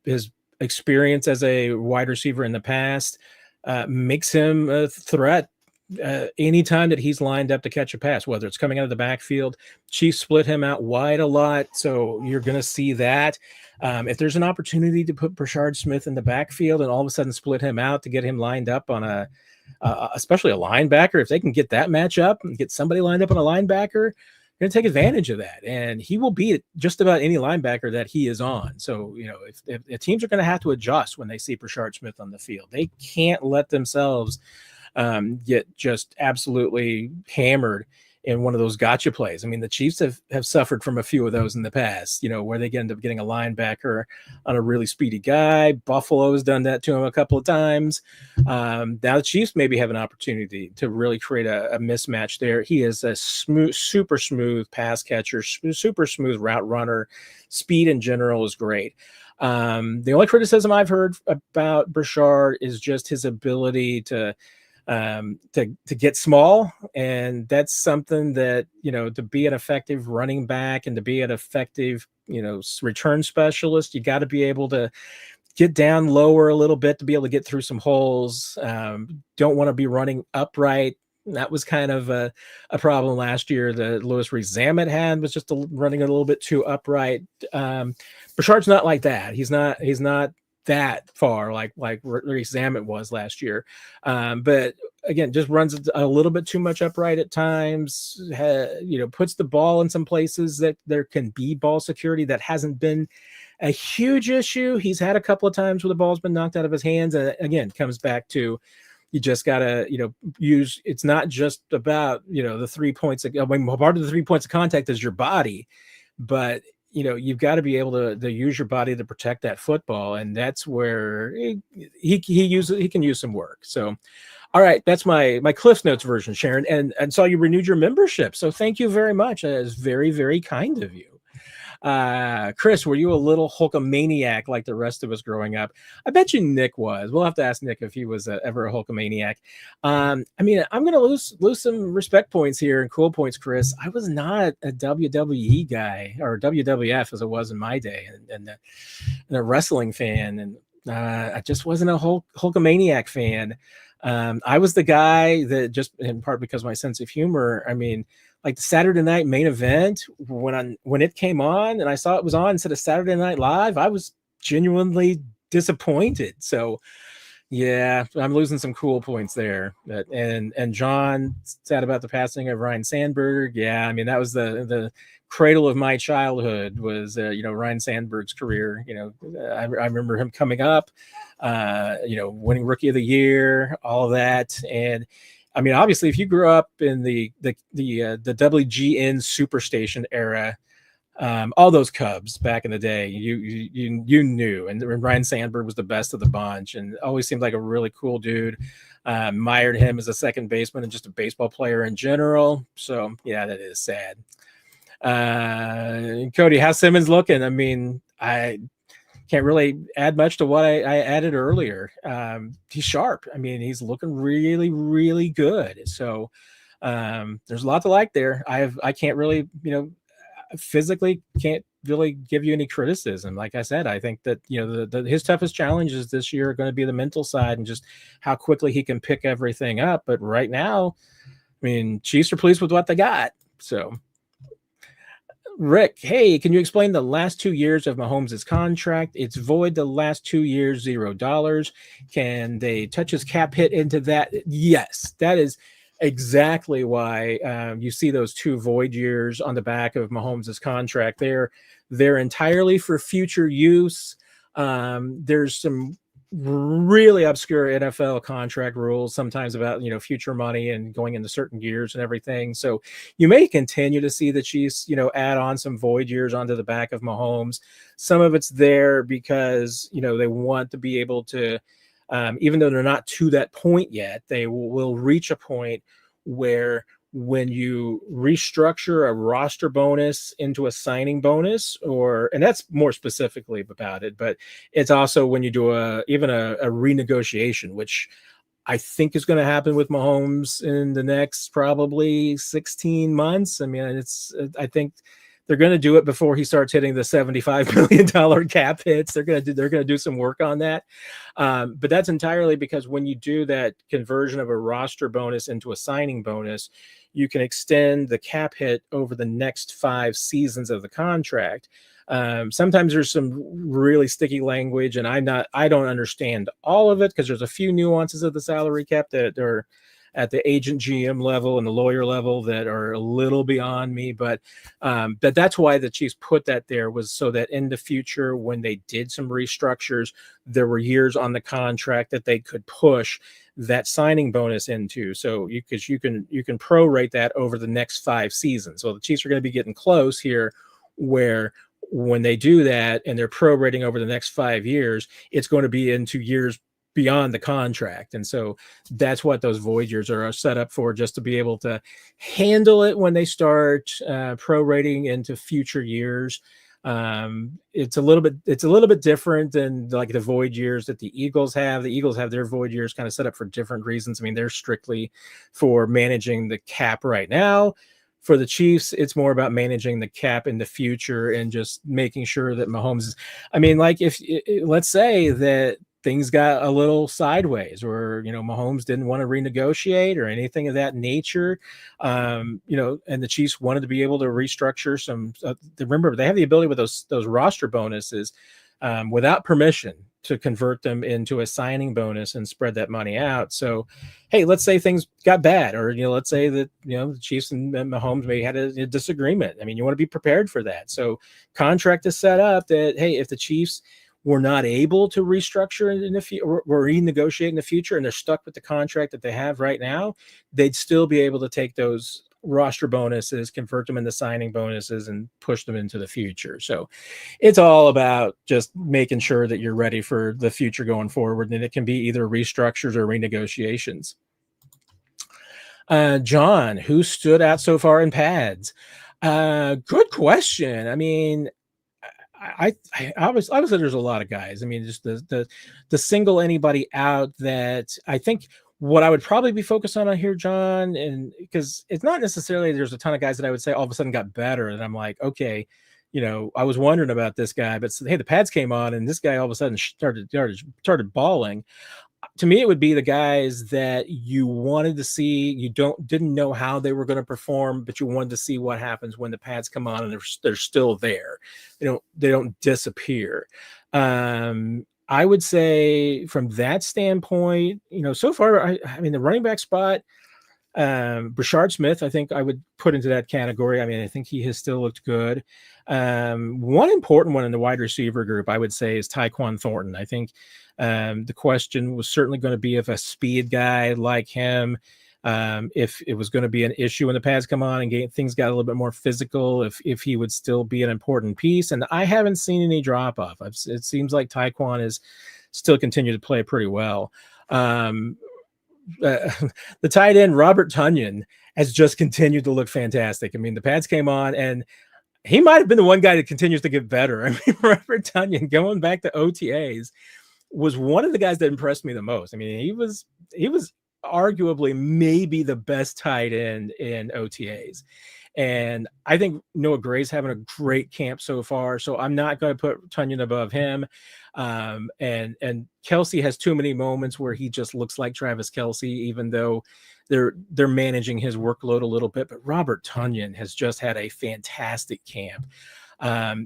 experience as a wide receiver in the past makes him a threat anytime that he's lined up to catch a pass, whether it's coming out of the backfield. Chiefs split him out wide a lot, so you're going to see that. If there's an opportunity to put Brashard Smith in the backfield and all of a sudden split him out to get him lined up on especially a linebacker, if they can get that matchup and get somebody lined up on a linebacker, going to take advantage of that, and he will beat just about any linebacker that he is on. So, if teams are going to have to adjust when they see Brashard Smith on the field, they can't let themselves get just absolutely hammered in one of those gotcha plays. I mean, the Chiefs have suffered from a few of those in the past, where they end up getting a linebacker on a really speedy guy. Buffalo has done that to him a couple of times. Now the Chiefs maybe have an opportunity to really create a mismatch there. He is a super smooth pass catcher, super smooth route runner. Speed in general is great. The only criticism I've heard about Brashard is just his ability to get small, and that's something that to be an effective running back and to be an effective return specialist, you got to be able to get down lower a little bit to be able to get through some holes. Don't want to be running upright. That was kind of a problem last year that Louis Rees-Zammit had, was just running a little bit too upright. Brashard's not like that. He's not that far like Rees-Zammit was last year. But again, just runs a little bit too much upright at times, puts the ball in some places that there can be ball security. That hasn't been a huge issue. He's had a couple of times where the ball's been knocked out of his hands. And again, comes back to, you just gotta, use. It's not just about the 3 points. Part of the 3 points of contact is your body, but you've got to be able to use your body to protect that football, and that's where he can use some work. So, all right, that's my Cliff Notes version, Sharon, and saw you renewed your membership. So thank you very much. That is very, very kind of you. Chris, were you a little Hulkamaniac like the rest of us growing up? I bet you Nick was. We'll have to ask Nick if he was ever a Hulkamaniac. I'm going to lose some respect points here and cool points, Chris. I was not a WWE guy, or WWF as it was in my day, and a wrestling fan, and I just wasn't a Hulkamaniac fan. I was the guy that, just in part because of my sense of humor, like the Saturday Night Main Event, when it came on and I saw it was on instead of Saturday Night Live, I was genuinely disappointed. So yeah, I'm losing some cool points there. And John said about the passing of Ryan Sandberg. Yeah, that was the cradle of my childhood, was Ryan Sandberg's career. I remember him coming up, winning Rookie of the Year, all of that. And obviously, if you grew up in the WGN Superstation era, all those Cubs back in the day, you knew, and Ryan Sandberg was the best of the bunch, and always seemed like a really cool dude. Admired him as a second baseman and just a baseball player in general. So yeah, that is sad. Cody, how's Simmons looking? I can't really add much to what I added earlier. He's sharp. He's looking really, really good. So there's a lot to like there. I can't really, physically can't really give you any criticism. Like I said, I think that, his toughest challenges this year are going to be the mental side and just how quickly he can pick everything up. But right now, Chiefs are pleased with what they got. So Rick, hey, can you explain the last 2 years of Mahomes' contract? It's void the last 2 years, $0. Can they touch his cap hit into that? Yes, that is exactly why you see those 2 void years on the back of Mahomes' contract. They're entirely for future use. There's some really obscure NFL contract rules sometimes about future money and going into certain years and everything. So you may continue to see the Chiefs add on some void years onto the back of Mahomes. Some of it's there because they want to be able to, even though they're not to that point yet, they will reach a point where when you restructure a roster bonus into a signing bonus, and that's more specifically about it, but it's also when you do even a renegotiation, which I think is going to happen with Mahomes in the next probably 16 months. I think they're going to do it before he starts hitting the $75 million cap hits. They're going to do some work on that. But that's entirely because when you do that conversion of a roster bonus into a signing bonus, you can extend the cap hit over the next 5 seasons of the contract. Sometimes there's some really sticky language, and I don't understand all of it because there's a few nuances of the salary cap that are at the agent GM level and the lawyer level that are a little beyond me, but that's why the Chiefs put that there, was so that in the future, when they did some restructures, there were years on the contract that they could push that signing bonus into. So you can prorate that over the next 5 seasons. So the Chiefs are going to be getting close here, where when they do that and they're prorating over the next 5 years, it's going to be into years beyond the contract. And so that's what those void years are set up for, just to be able to handle it when they start prorating into future years. It's a little bit different than like the void years that the Eagles have. The Eagles have their void years kind of set up for different reasons. I mean, they're strictly for managing the cap right now. For the Chiefs, it's more about managing the cap in the future and just making sure that Mahomes I mean, like if let's say that things got a little sideways, or Mahomes didn't want to renegotiate or anything of that nature, and the Chiefs wanted to be able to restructure some. Remember, they have the ability with those roster bonuses, without permission, to convert them into a signing bonus and spread that money out. So, hey, let's say things got bad, or let's say that the Chiefs and Mahomes may had a disagreement. I mean, you want to be prepared for that. So, contract is set up that, hey, if the Chiefs were not able to restructure in the future or renegotiate in the future, and they're stuck with the contract that they have right now, they'd still be able to take those roster bonuses, convert them into signing bonuses, and push them into the future. So it's all about just making sure that you're ready for the future going forward, and it can be either restructures or renegotiations. John, who stood out so far in pads? Good question. I mean, I obviously there's a lot of guys. I mean, just the single anybody out that I think what I would probably be focused on here, John, and because it's not necessarily there's a ton of guys that I would say all of a sudden got better, and I'm like, okay, I was wondering about this guy, but hey, the pads came on, and this guy all of a sudden started balling. To me, it would be the guys that you wanted to see. You didn't know how they were going to perform, but you wanted to see what happens when the pads come on and they're still there. They don't disappear. I would say from that standpoint, so far, I mean, the running back spot, Brashard Smith, I think I would put into that category. I mean, I think he has still looked good. One important one in the wide receiver group, I would say, is Tyquan Thornton. I think the question was certainly going to be if a speed guy like him, if it was going to be an issue when the pads come on and things got a little bit more physical, if he would still be an important piece. And I haven't seen any drop off. It seems like Tyquan is still continue to play pretty well. The tight end Robert Tonyan has just continued to look fantastic. I mean, the pads came on, and he might have been the one guy that continues to get better. I mean, Robert Tonyan, going back to OTAs, was one of the guys that impressed me the most. I mean, he was arguably maybe the best tight end in OTAs. And I think Noah Gray's having a great camp so far, so I'm not going to put Tonyan above him. And Kelsey has too many moments where he just looks like Travis Kelsey, even though they're managing his workload a little bit. But Robert Tonyan has just had a fantastic camp.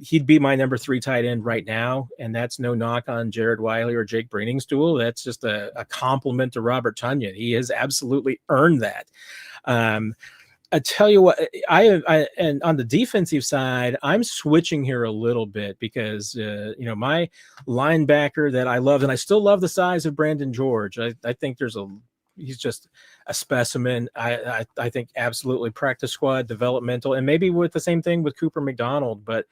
He'd be my number 3 tight end right now, and that's no knock on Jared Wiley or Jake Brainingstool. That's just a compliment to Robert Tonyan. He has absolutely earned that. I tell you what, and on the defensive side, I'm switching here a little bit because, my linebacker that I love, and I still love the size of Brandon George. I think he's just a specimen. I think absolutely practice squad, developmental, and maybe with the same thing with Cooper McDonald. But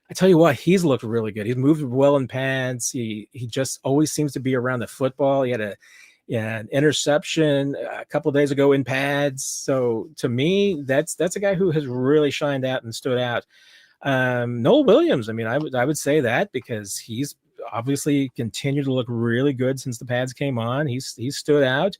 I tell you what, he's looked really good. He's moved well in pads. He just always seems to be around the football. He had an interception a couple of days ago in pads. So to me, that's a guy who has really shined out and stood out. Noel Williams, I mean, I would say that because he's obviously continued to look really good since the pads came on. He's stood out.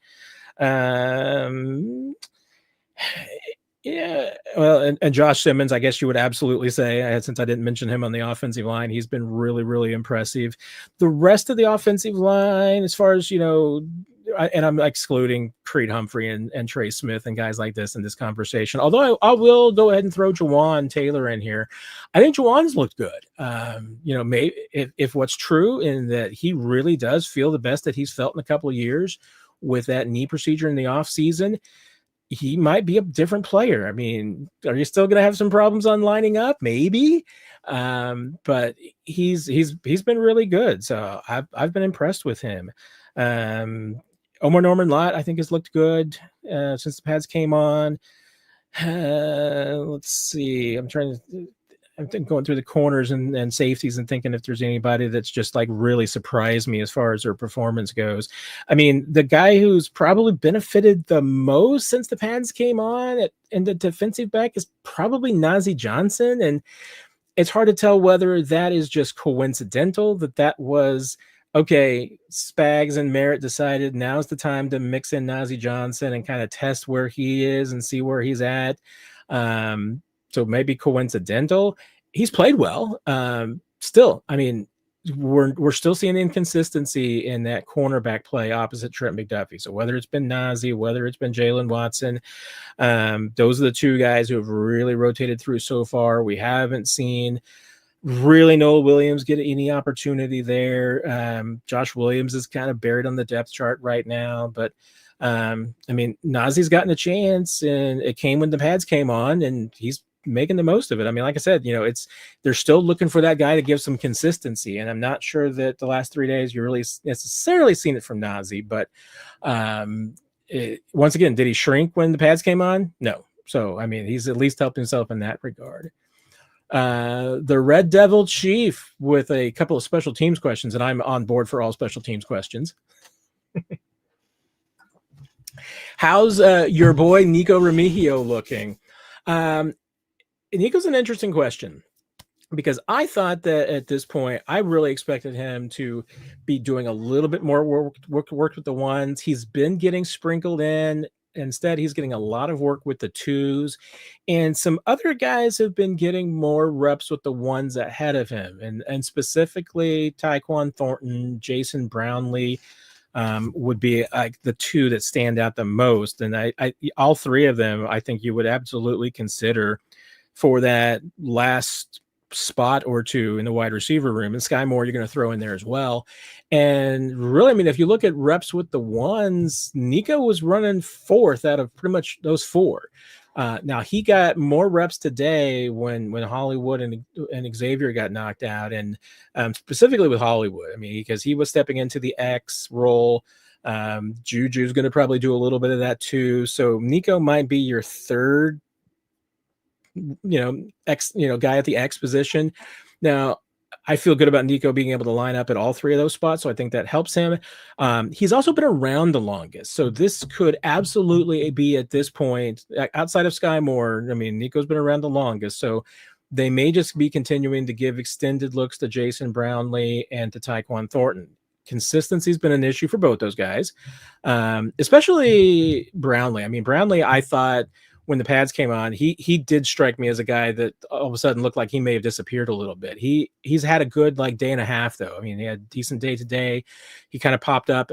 Yeah, well, and Josh Simmons, I guess you would absolutely say, since I didn't mention him on the offensive line, he's been really, really impressive. The rest of the offensive line, as far as, and I'm excluding Creed Humphrey and Trey Smith and guys like this in this conversation, although I will go ahead and throw Jawan Taylor in here. I think Jawan's looked good. Maybe if what's true in that he really does feel the best that he's felt in a couple of years with that knee procedure in the off season, he might be a different player. I mean, are you still going to have some problems on lining up? Maybe. But he's been really good. So I've been impressed with him. Omar Norman Lott, I think, has looked good since the pads came on. Let's see. I'm going through the corners and safeties and thinking if there's anybody that's just like really surprised me as far as their performance goes. I mean, the guy who's probably benefited the most since the pads came on in the defensive back is probably Najee Johnson. And it's hard to tell whether that is just coincidental that was okay. Spags and Merritt decided now's the time to mix in Najee Johnson and kind of test where he is and see where he's at. So maybe coincidental. He's played well. Still, I mean, we're still seeing inconsistency in that cornerback play opposite Trent McDuffie. So whether it's been Najee, whether it's been Jalen Watson, those are the two guys who have really rotated through so far. We haven't seen really Noel Williams get any opportunity there. Josh Williams is kind of buried on the depth chart right now, but I mean, Nazee's gotten a chance, and it came when the pads came on, and he's making the most of it. I mean, like I said, they're still looking for that guy to give some consistency, and I'm not sure that the last 3 days you really necessarily seen it from Najee, but once again, did he shrink when the pads came on? No. So, I mean, he's at least helped himself in that regard. The Red Devil Chief with a couple of special teams questions, and I'm on board for all special teams questions. How's your boy Nico Remigio looking? Nico's an interesting question, because I thought that at this point, I really expected him to be doing a little bit more work with the ones. He's been getting sprinkled in. Instead, he's getting a lot of work with the twos, and some other guys have been getting more reps with the ones ahead of him, and specifically Tyquan Thornton, Jason Brownlee would be like the two that stand out the most. And I all three of them, I think you would absolutely consider for that last spot or two in the wide receiver room. And Sky Moore, you're going to throw in there as well. And really, I mean, if you look at reps with the ones, Nico was running fourth out of pretty much those four. Now he got more reps today when Hollywood and Xavier got knocked out, and specifically with Hollywood. I mean, because he was stepping into the X role. Juju's going to probably do a little bit of that too. So Nico might be your third, X, guy at the X position. Now, I feel good about Nico being able to line up at all three of those spots, so I think that helps him. He's also been around the longest, so this could absolutely be at this point, outside of Sky Moore, I mean, Nico's been around the longest, so they may just be continuing to give extended looks to Jason Brownlee and to Tyquan Thornton. Consistency has been an issue for both those guys, especially Brownlee. I mean, Brownlee, I thought when the pads came on, he did strike me as a guy that all of a sudden looked like he may have disappeared a little bit. He's had a good day and a half though. I mean, he had a decent day today. He kind of popped up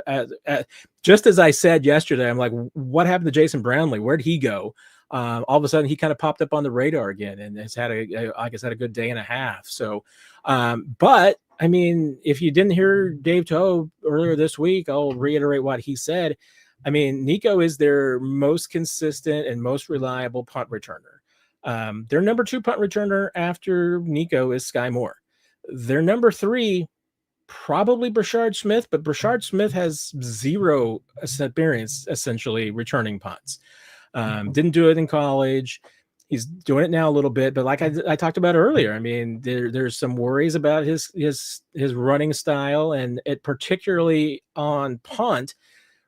just as I said yesterday. I'm like, what happened to Jason Brownlee? Where'd he go? All of a sudden he kind of popped up on the radar again, and has had a good day and a half. So, but I mean, if you didn't hear Dave Toub earlier this week, I'll reiterate what he said. I mean, Nico is their most consistent and most reliable punt returner. Their number 2 punt returner after Nico is Sky Moore. Their number 3, probably Brashard Smith, but Brashard Smith has zero experience essentially returning punts. Didn't do it in college. He's doing it now a little bit, but like I talked about earlier, I mean, there's some worries about his running style, and it particularly on punt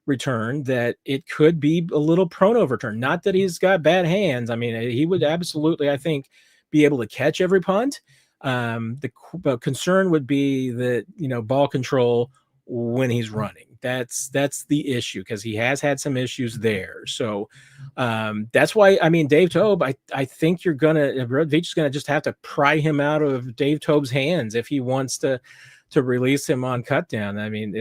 return that it could be a little prone overturn. Not that he's got bad hands. I mean, he would absolutely, I think, be able to catch every punt. The concern would be that, ball control when he's running. That's the issue, because he has had some issues there. So that's why, I mean, Dave Toub, I think Veach's gonna just have to pry him out of Dave Toub's hands if he wants to release him on cut down. I mean,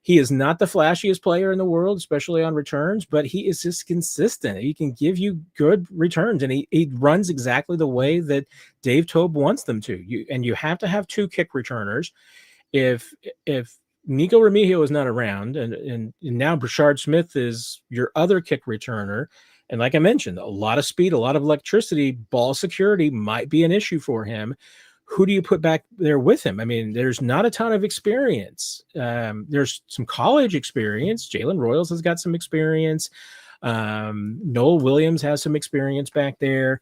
he is not the flashiest player in the world, especially on returns, but he is just consistent. He can give you good returns, and he runs exactly the way that Dave Toub wants them to. You have to have 2 kick returners. If Nico Remigio is not around, and now Brashard Smith is your other kick returner, and like I mentioned, a lot of speed, a lot of electricity, ball security might be an issue for him. who do you put back there with him? I mean, there's not a ton of experience. There's some college experience. Jalen Royals has got some experience. Noel Williams has some experience back there.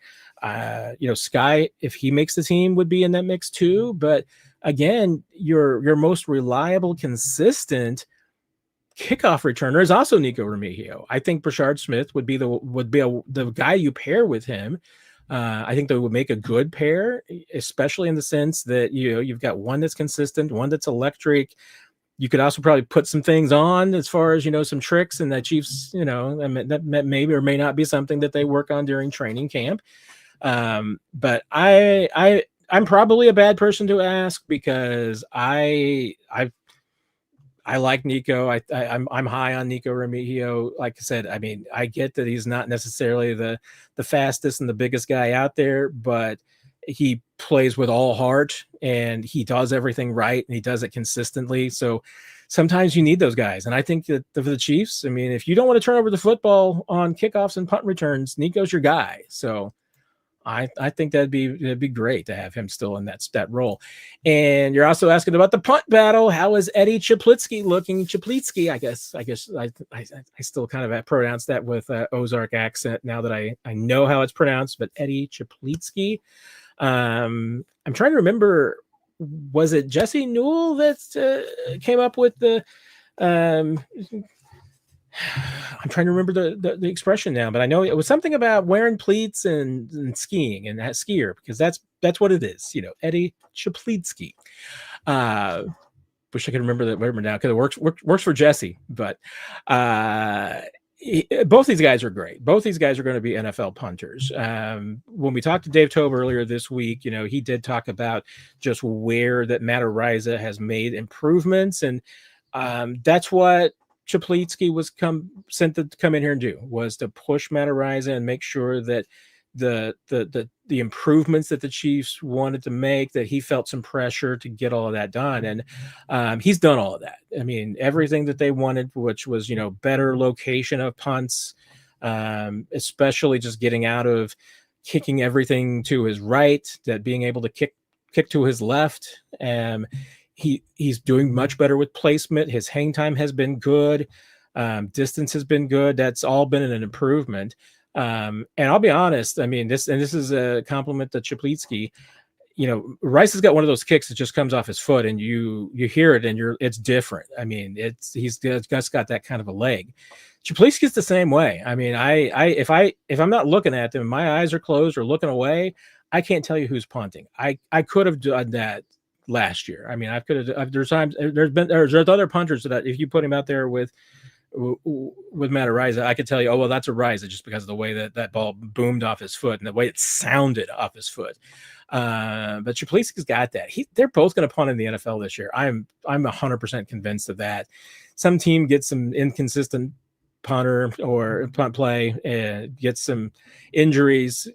Sky, if he makes the team, would be in that mix too. But again, your most reliable, consistent kickoff returner is also Nico Remigio. I think Brashard Smith would be the guy you pair with him. I think they would make a good pair, especially in the sense that you've got one that's consistent, one that's electric. You could also probably put some things on as far as some tricks, and that Chiefs, that maybe or may not be something that they work on during training camp. But I'm probably a bad person to ask because I like Nico. I'm high on Nico Remigio. Like I said, I mean, I get that he's not necessarily the fastest and the biggest guy out there, but he plays with all heart and he does everything right and he does it consistently. So sometimes you need those guys. And I think that for the Chiefs, I mean, if you don't want to turn over the football on kickoffs and punt returns, Nico's your guy. So I think that'd be great to have him still in that role. And you're also asking about the punt battle. How is Eddie Chaplitsky looking? Chaplitsky, I guess I still kind of pronounce that with Ozark accent now that I know how it's pronounced, but Eddie Chaplitsky. I'm trying to remember, was it Jesse Newell that came up with the I'm trying to remember the expression now, but I know it was something about wearing pleats and skiing and that skier, because that's what it is. Eddie Chaplitsky. Wish I could remember now because it works for Jesse. But both these guys are great. Both these guys are going to be NFL punters. When we talked to Dave Tobe earlier this week, he did talk about just where that Matt Araiza has made improvements, and that's what Chaplitsky was sent to come in here and do, was to push Matt Araiza and make sure that the improvements that the Chiefs wanted to make, that he felt some pressure to get all of that done. And he's done all of that. I mean, everything that they wanted, which was, better location of punts, especially just getting out of kicking everything to his right, that being able to kick to his left. He's doing much better with placement. His hang time has been good. Distance has been good. That's all been an improvement. And I'll be honest, I mean, this is a compliment to Chaplitsky. Rice has got one of those kicks that just comes off his foot and you hear it and it's different. I mean, he's just got that kind of a leg. Chaplitsky's the same way. I mean, if I'm not looking at them, my eyes are closed or looking away, I can't tell you who's punting. I could have done that last year. I mean, there's other punters that if you put him out there with Matt Araiza, I could tell you, oh, well, that's Araiza, just because of the way that ball boomed off his foot and the way it sounded off his foot. But Chaplitsky's got that. They're both going to punt in the NFL this year. I'm 100% convinced of that. Some team gets some inconsistent punter or punt play and gets some injuries.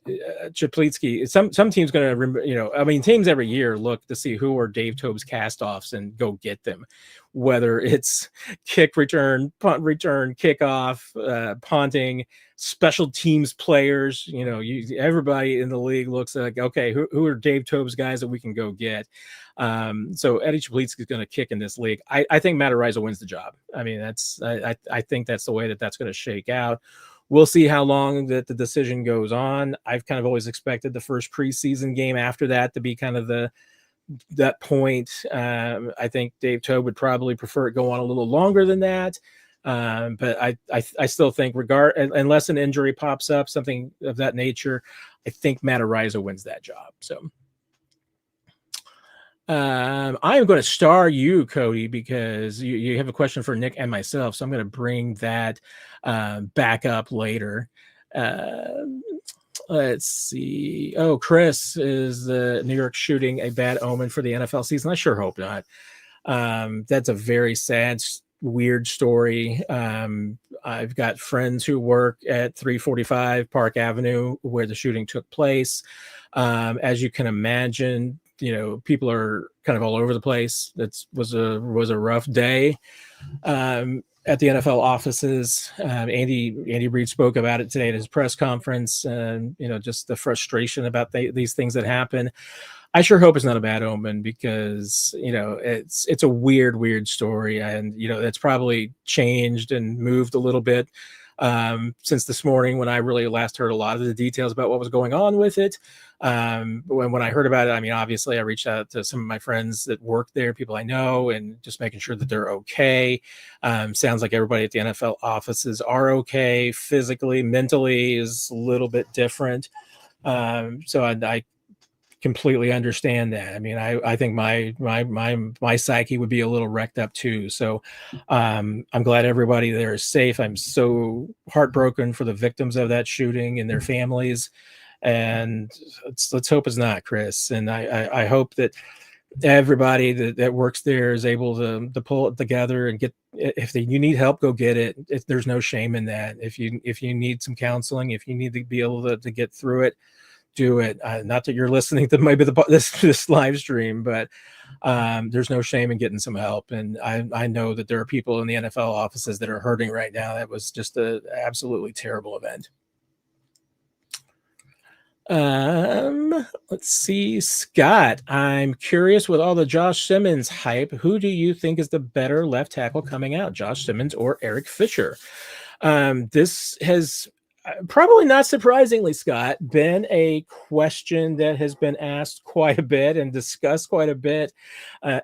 Chaplitsky, some teams going to remember, I mean, teams every year look to see who are Dave Tobe's cast-offs and go get them, whether it's kick return, punt return, kickoff, punting, special teams players. Everybody in the league looks like, okay, who are Dave Tobe's guys that we can go get? So Eddie Chaplitsky is going to kick in this league. I think Matt Araiza wins the job. I mean, I think that's the way that's going to shake out. We'll see how long that the decision goes on. I've kind of always expected the first preseason game after that to be kind of that point. I think Dave Tobe would probably prefer it go on a little longer than that. But I still think, unless an injury pops up, something of that nature, I think Matt Araiza wins that job. So I am going to star you, Cody, because you have a question for Nick and myself. So I'm going to bring that back up later. Let's see. Oh, Chris, is the New York shooting a bad omen for the NFL season? I sure hope not. That's a very sad, weird story. I've got friends who work at 345 Park Avenue where the shooting took place. As you can imagine, people are kind of all over the place. That was a rough day at the NFL offices. Andy Reid spoke about it today at his press conference, and just the frustration about these things that happen. I sure hope it's not a bad omen, because it's a weird story, and it's probably changed and moved a little bit since this morning, when I really last heard a lot of the details about what was going on with it. When I heard about it, I mean, obviously I reached out to some of my friends that work there, people I know, and just making sure that they're okay. Sounds like everybody at the NFL offices are okay. Physically, mentally is a little bit different. So I completely understand that. I mean, I think my psyche would be a little wrecked up too. So I'm glad everybody there is safe. I'm so heartbroken for the victims of that shooting and their families. And let's hope it's not, Chris. And I hope that everybody that works there is able to pull it together and get, if you need help, go get it. There's no shame in that. If you need some counseling, if you need to be able to get through it, do it. Not that you're listening to maybe this live stream, but there's no shame in getting some help. And I know that there are people in the NFL offices that are hurting right now. That was just an absolutely terrible event. Let's see, Scott. I'm curious, with all the Josh Simmons hype, who do you think is the better left tackle coming out, Josh Simmons or Eric Fisher? This has, probably not surprisingly, Scott, been a question that has been asked quite a bit and discussed quite a bit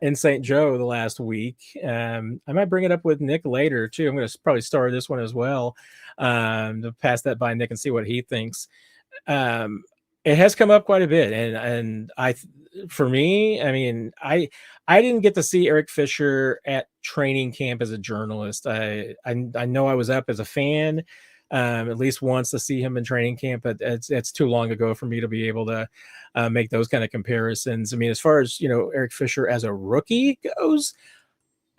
in St. Joe the last week. I might bring it up with Nick later too. I'm going to probably start this one as well, to pass that by Nick and see what he thinks. It has come up quite a bit, and for me, I mean, I didn't get to see Eric Fisher at training camp as a journalist. I know I was up as a fan at least once to see him in training camp, but it's too long ago for me to be able to make those kind of comparisons. I mean, as far as Eric Fisher as a rookie goes,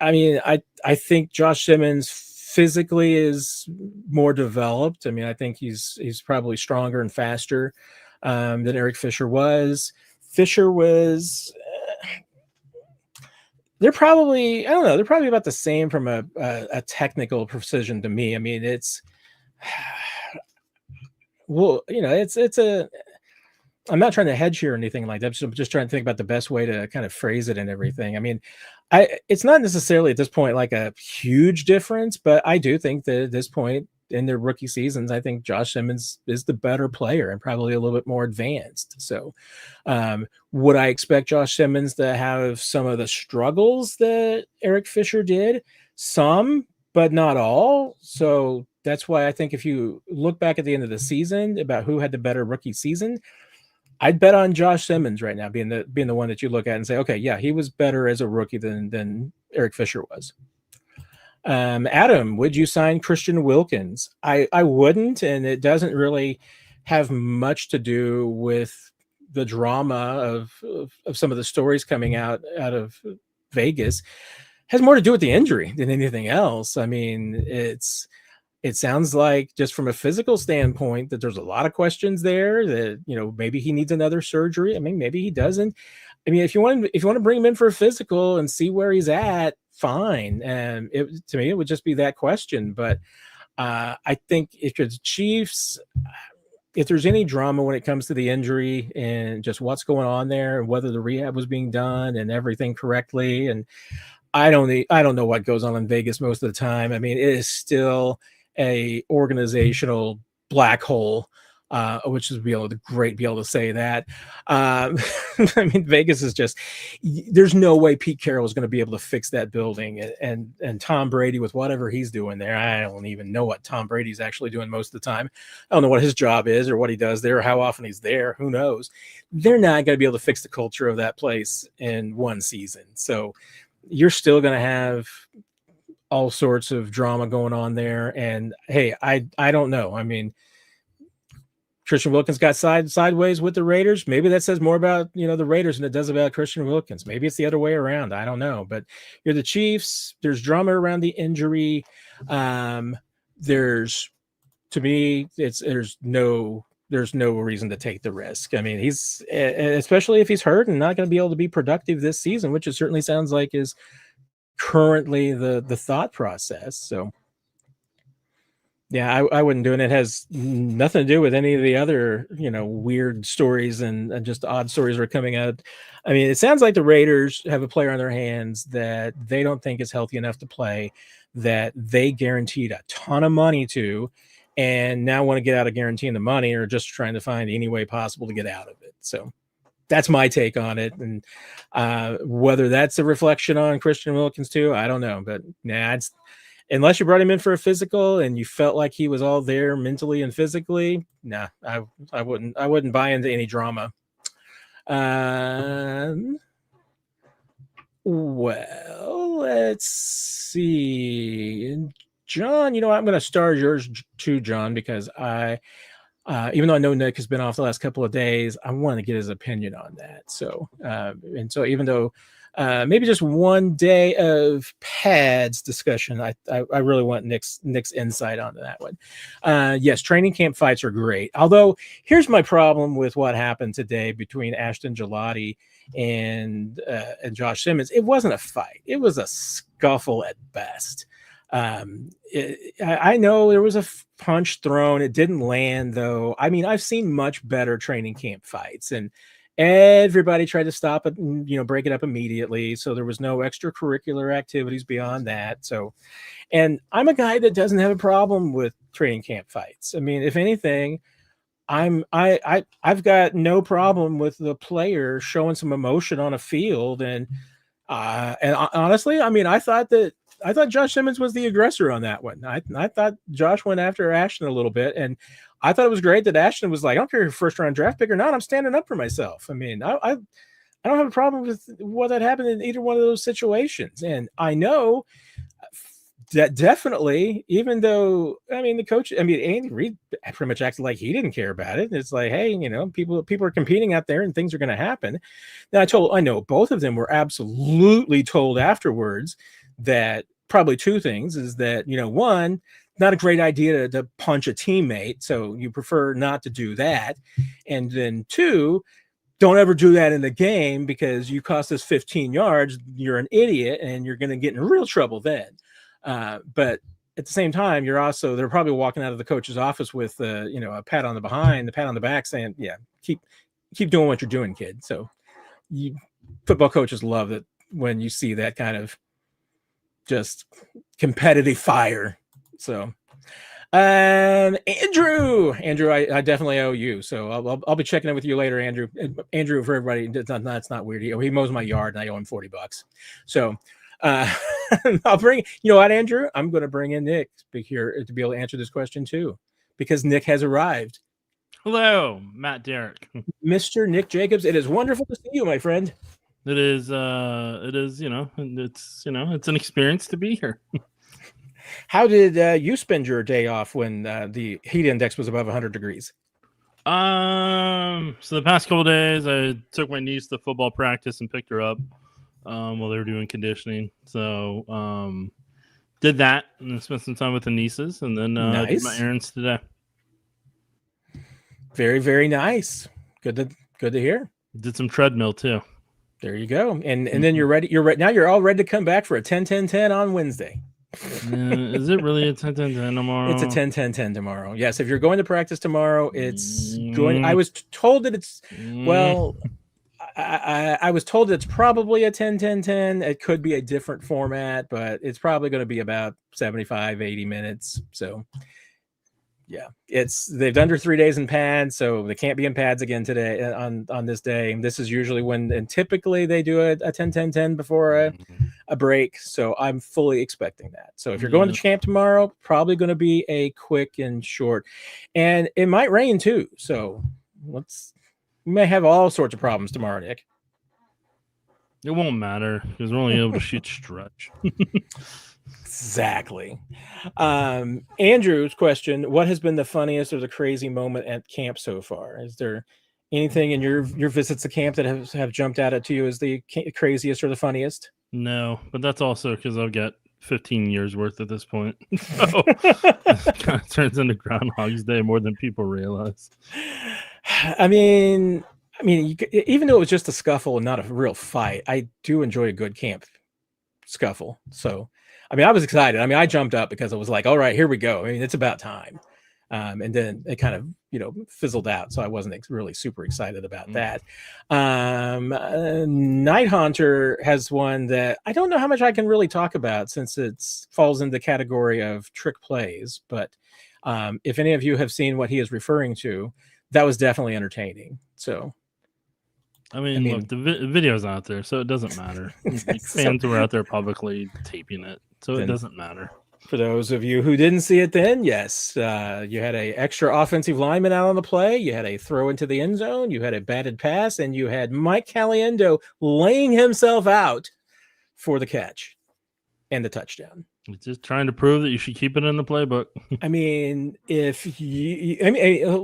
I mean, I think Josh Simmons physically is more developed. I mean, I think he's probably stronger and faster than Eric Fisher was. Fisher was, they're probably, I don't know, they're probably about the same from a technical precision to me. I mean, it's, well, I'm not trying to hedge here or anything like that. I'm just trying to think about the best way to kind of phrase it and everything. I mean, it's not necessarily at this point like a huge difference, but I do think that at this point in their rookie seasons, I think Josh Simmons is the better player and probably a little bit more advanced. So would I expect Josh Simmons to have some of the struggles that Eric Fisher did? Some, but not all. So that's why I think if you look back at the end of the season about who had the better rookie season, I'd bet on Josh Simmons right now being the one that you look at and say, okay, yeah, he was better as a rookie than Eric Fisher was. Adam, would you sign Christian Wilkins? I wouldn't, and it doesn't really have much to do with the drama of some of the stories coming out of Vegas. It has more to do with the injury than anything else. I mean, it sounds like, just from a physical standpoint, that there's a lot of questions there, that maybe he needs another surgery. I mean, maybe he doesn't. I mean, if you want to bring him in for a physical and see where he's at, fine. And to me, it would just be that question. But I think if it's Chiefs, if there's any drama when it comes to the injury and just what's going on there, and whether the rehab was being done and everything correctly, and I don't know what goes on in Vegas most of the time. I mean, it is still a organizational black hole, which is be able to say that. I mean, Vegas is just, there's no way Pete Carroll is going to be able to fix that building, and Tom Brady with whatever he's doing there. I don't even know what Tom Brady's actually doing most of the time. I don't know what his job is or what he does there or how often he's there. Who knows? They're not going to be able to fix the culture of that place in one season. So you're still going to have all sorts of drama going on there. And hey, I don't know. I mean, Christian Wilkins got sideways with the Raiders. Maybe that says more about the Raiders than it does about Christian Wilkins. Maybe it's the other way around. I don't know. But you're the Chiefs. There's drama around the injury. There's no reason to take the risk. I mean, he's, especially if he's hurt and not going to be able to be productive this season, which it certainly sounds like is currently the thought process. So Yeah, I wouldn't do it. It has nothing to do with any of the other, weird stories and just odd stories are coming out. I mean, it sounds like the Raiders have a player on their hands that they don't think is healthy enough to play, that they guaranteed a ton of money to, and now want to get out of guaranteeing the money or just trying to find any way possible to get out of it. So that's my take on it. And whether that's a reflection on Christian Wilkins too, I don't know. But it's unless you brought him in for a physical and you felt like he was all there mentally and physically, I wouldn't buy into any drama. Well, let's see. John, I'm going to start yours too, John, because even though I know Nick has been off the last couple of days, I want to get his opinion on that. So, even though maybe just one day of pads discussion, I really want Nick's insight onto that one. Yes, training camp fights are great. Although here's my problem with what happened today between Ashton Gelati and Josh Simmons. It wasn't a fight. It was a scuffle at best. I know there was a punch thrown. It didn't land, though. I mean, I've seen much better training camp fights, and everybody tried to stop it and, break it up immediately. So there was no extracurricular activities beyond that. So, and I'm a guy that doesn't have a problem with training camp fights. I mean, if anything, I've got no problem with the player showing some emotion on a field. And honestly, I mean, I thought Josh Simmons was the aggressor on that one. I thought Josh went after Ashton a little bit, and I thought it was great that Ashton was like, I don't care if you're first round draft pick or not, I'm standing up for myself. I mean, I don't have a problem with what that happened in either one of those situations. And I know that definitely, even though, I mean, Andy Reid pretty much acted like he didn't care about it. It's like, hey, people are competing out there and things are going to happen. Now I know both of them were absolutely told afterwards that probably two things is that, one, not a great idea to punch a teammate. So you prefer not to do that. And then two, don't ever do that in the game because you cost us 15 yards. You're an idiot and you're going to get in real trouble then. But at the same time, they're probably walking out of the coach's office with, a pat on the behind, the pat on the back saying, yeah, keep doing what you're doing, kid. So football coaches love it when you see that kind of just competitive fire. So, Andrew, I definitely owe you. So I'll be checking in with you later, Andrew. Andrew, for everybody, that's not weird. He mows my yard and I owe him $40. So, I'll bring, what, Andrew, I'm going to bring in Nick here to be able to answer this question too, because Nick has arrived. Hello, Matt Derrick. Mr. Nick Jacobs. It is wonderful to see you, my friend. It is, it's an experience to be here. How did you spend your day off when the heat index was above 100 degrees? So the past couple of days, I took my niece to football practice and picked her up while they were doing conditioning. So did that and spent some time with the nieces, and then nice. Did my errands today. Very, very nice. Good to hear. Did some treadmill too. There you go. And then you're ready. Now you're all ready to come back for a 10-10-10 on Wednesday. Is it really a 10-10-10 tomorrow? It's a 10-10-10 tomorrow. Yes, if you're going to practice tomorrow, it's going. I was told that it's well. I was told it's probably a 10-10-10. It could be a different format, but it's probably going to be about 75-80 minutes. So, yeah, they've done their 3 days in pads, so they can't be in pads again today on this day. And this is usually and typically they do a 10-10-10 before a break. So I'm fully expecting that. So if you're going to camp tomorrow, probably going to be a quick and short, and it might rain too. So we may have all sorts of problems tomorrow, Nick. It won't matter because we're only able to shoot stretch. Exactly. Andrew's question: what has been the funniest or the crazy moment at camp so far? Is there anything in your visits to camp that have jumped out at you as the craziest or the funniest? No, but that's also because I've got 15 years worth at this point. So it kind of turns into Groundhog's Day more than people realize. I mean, even though it was just a scuffle and not a real fight, I do enjoy a good camp scuffle. So I mean, I was excited. I mean, I jumped up because I was like, all right, here we go. I mean, it's about time. And then it kind of, fizzled out. So I wasn't really super excited about that. Night Haunter has one that I don't know how much I can really talk about since it falls in the category of trick plays. But if any of you have seen what he is referring to, that was definitely entertaining. So, I mean look, the video's out there, so it doesn't matter. Fans were out there publicly taping it, so it doesn't matter. For those of you who didn't see it then, yes, you had a extra offensive lineman out on the play. You had a throw into the end zone. You had a batted pass, and you had Mike Caliendo laying himself out for the catch and the touchdown. He's just trying to prove that you should keep it in the playbook. I mean,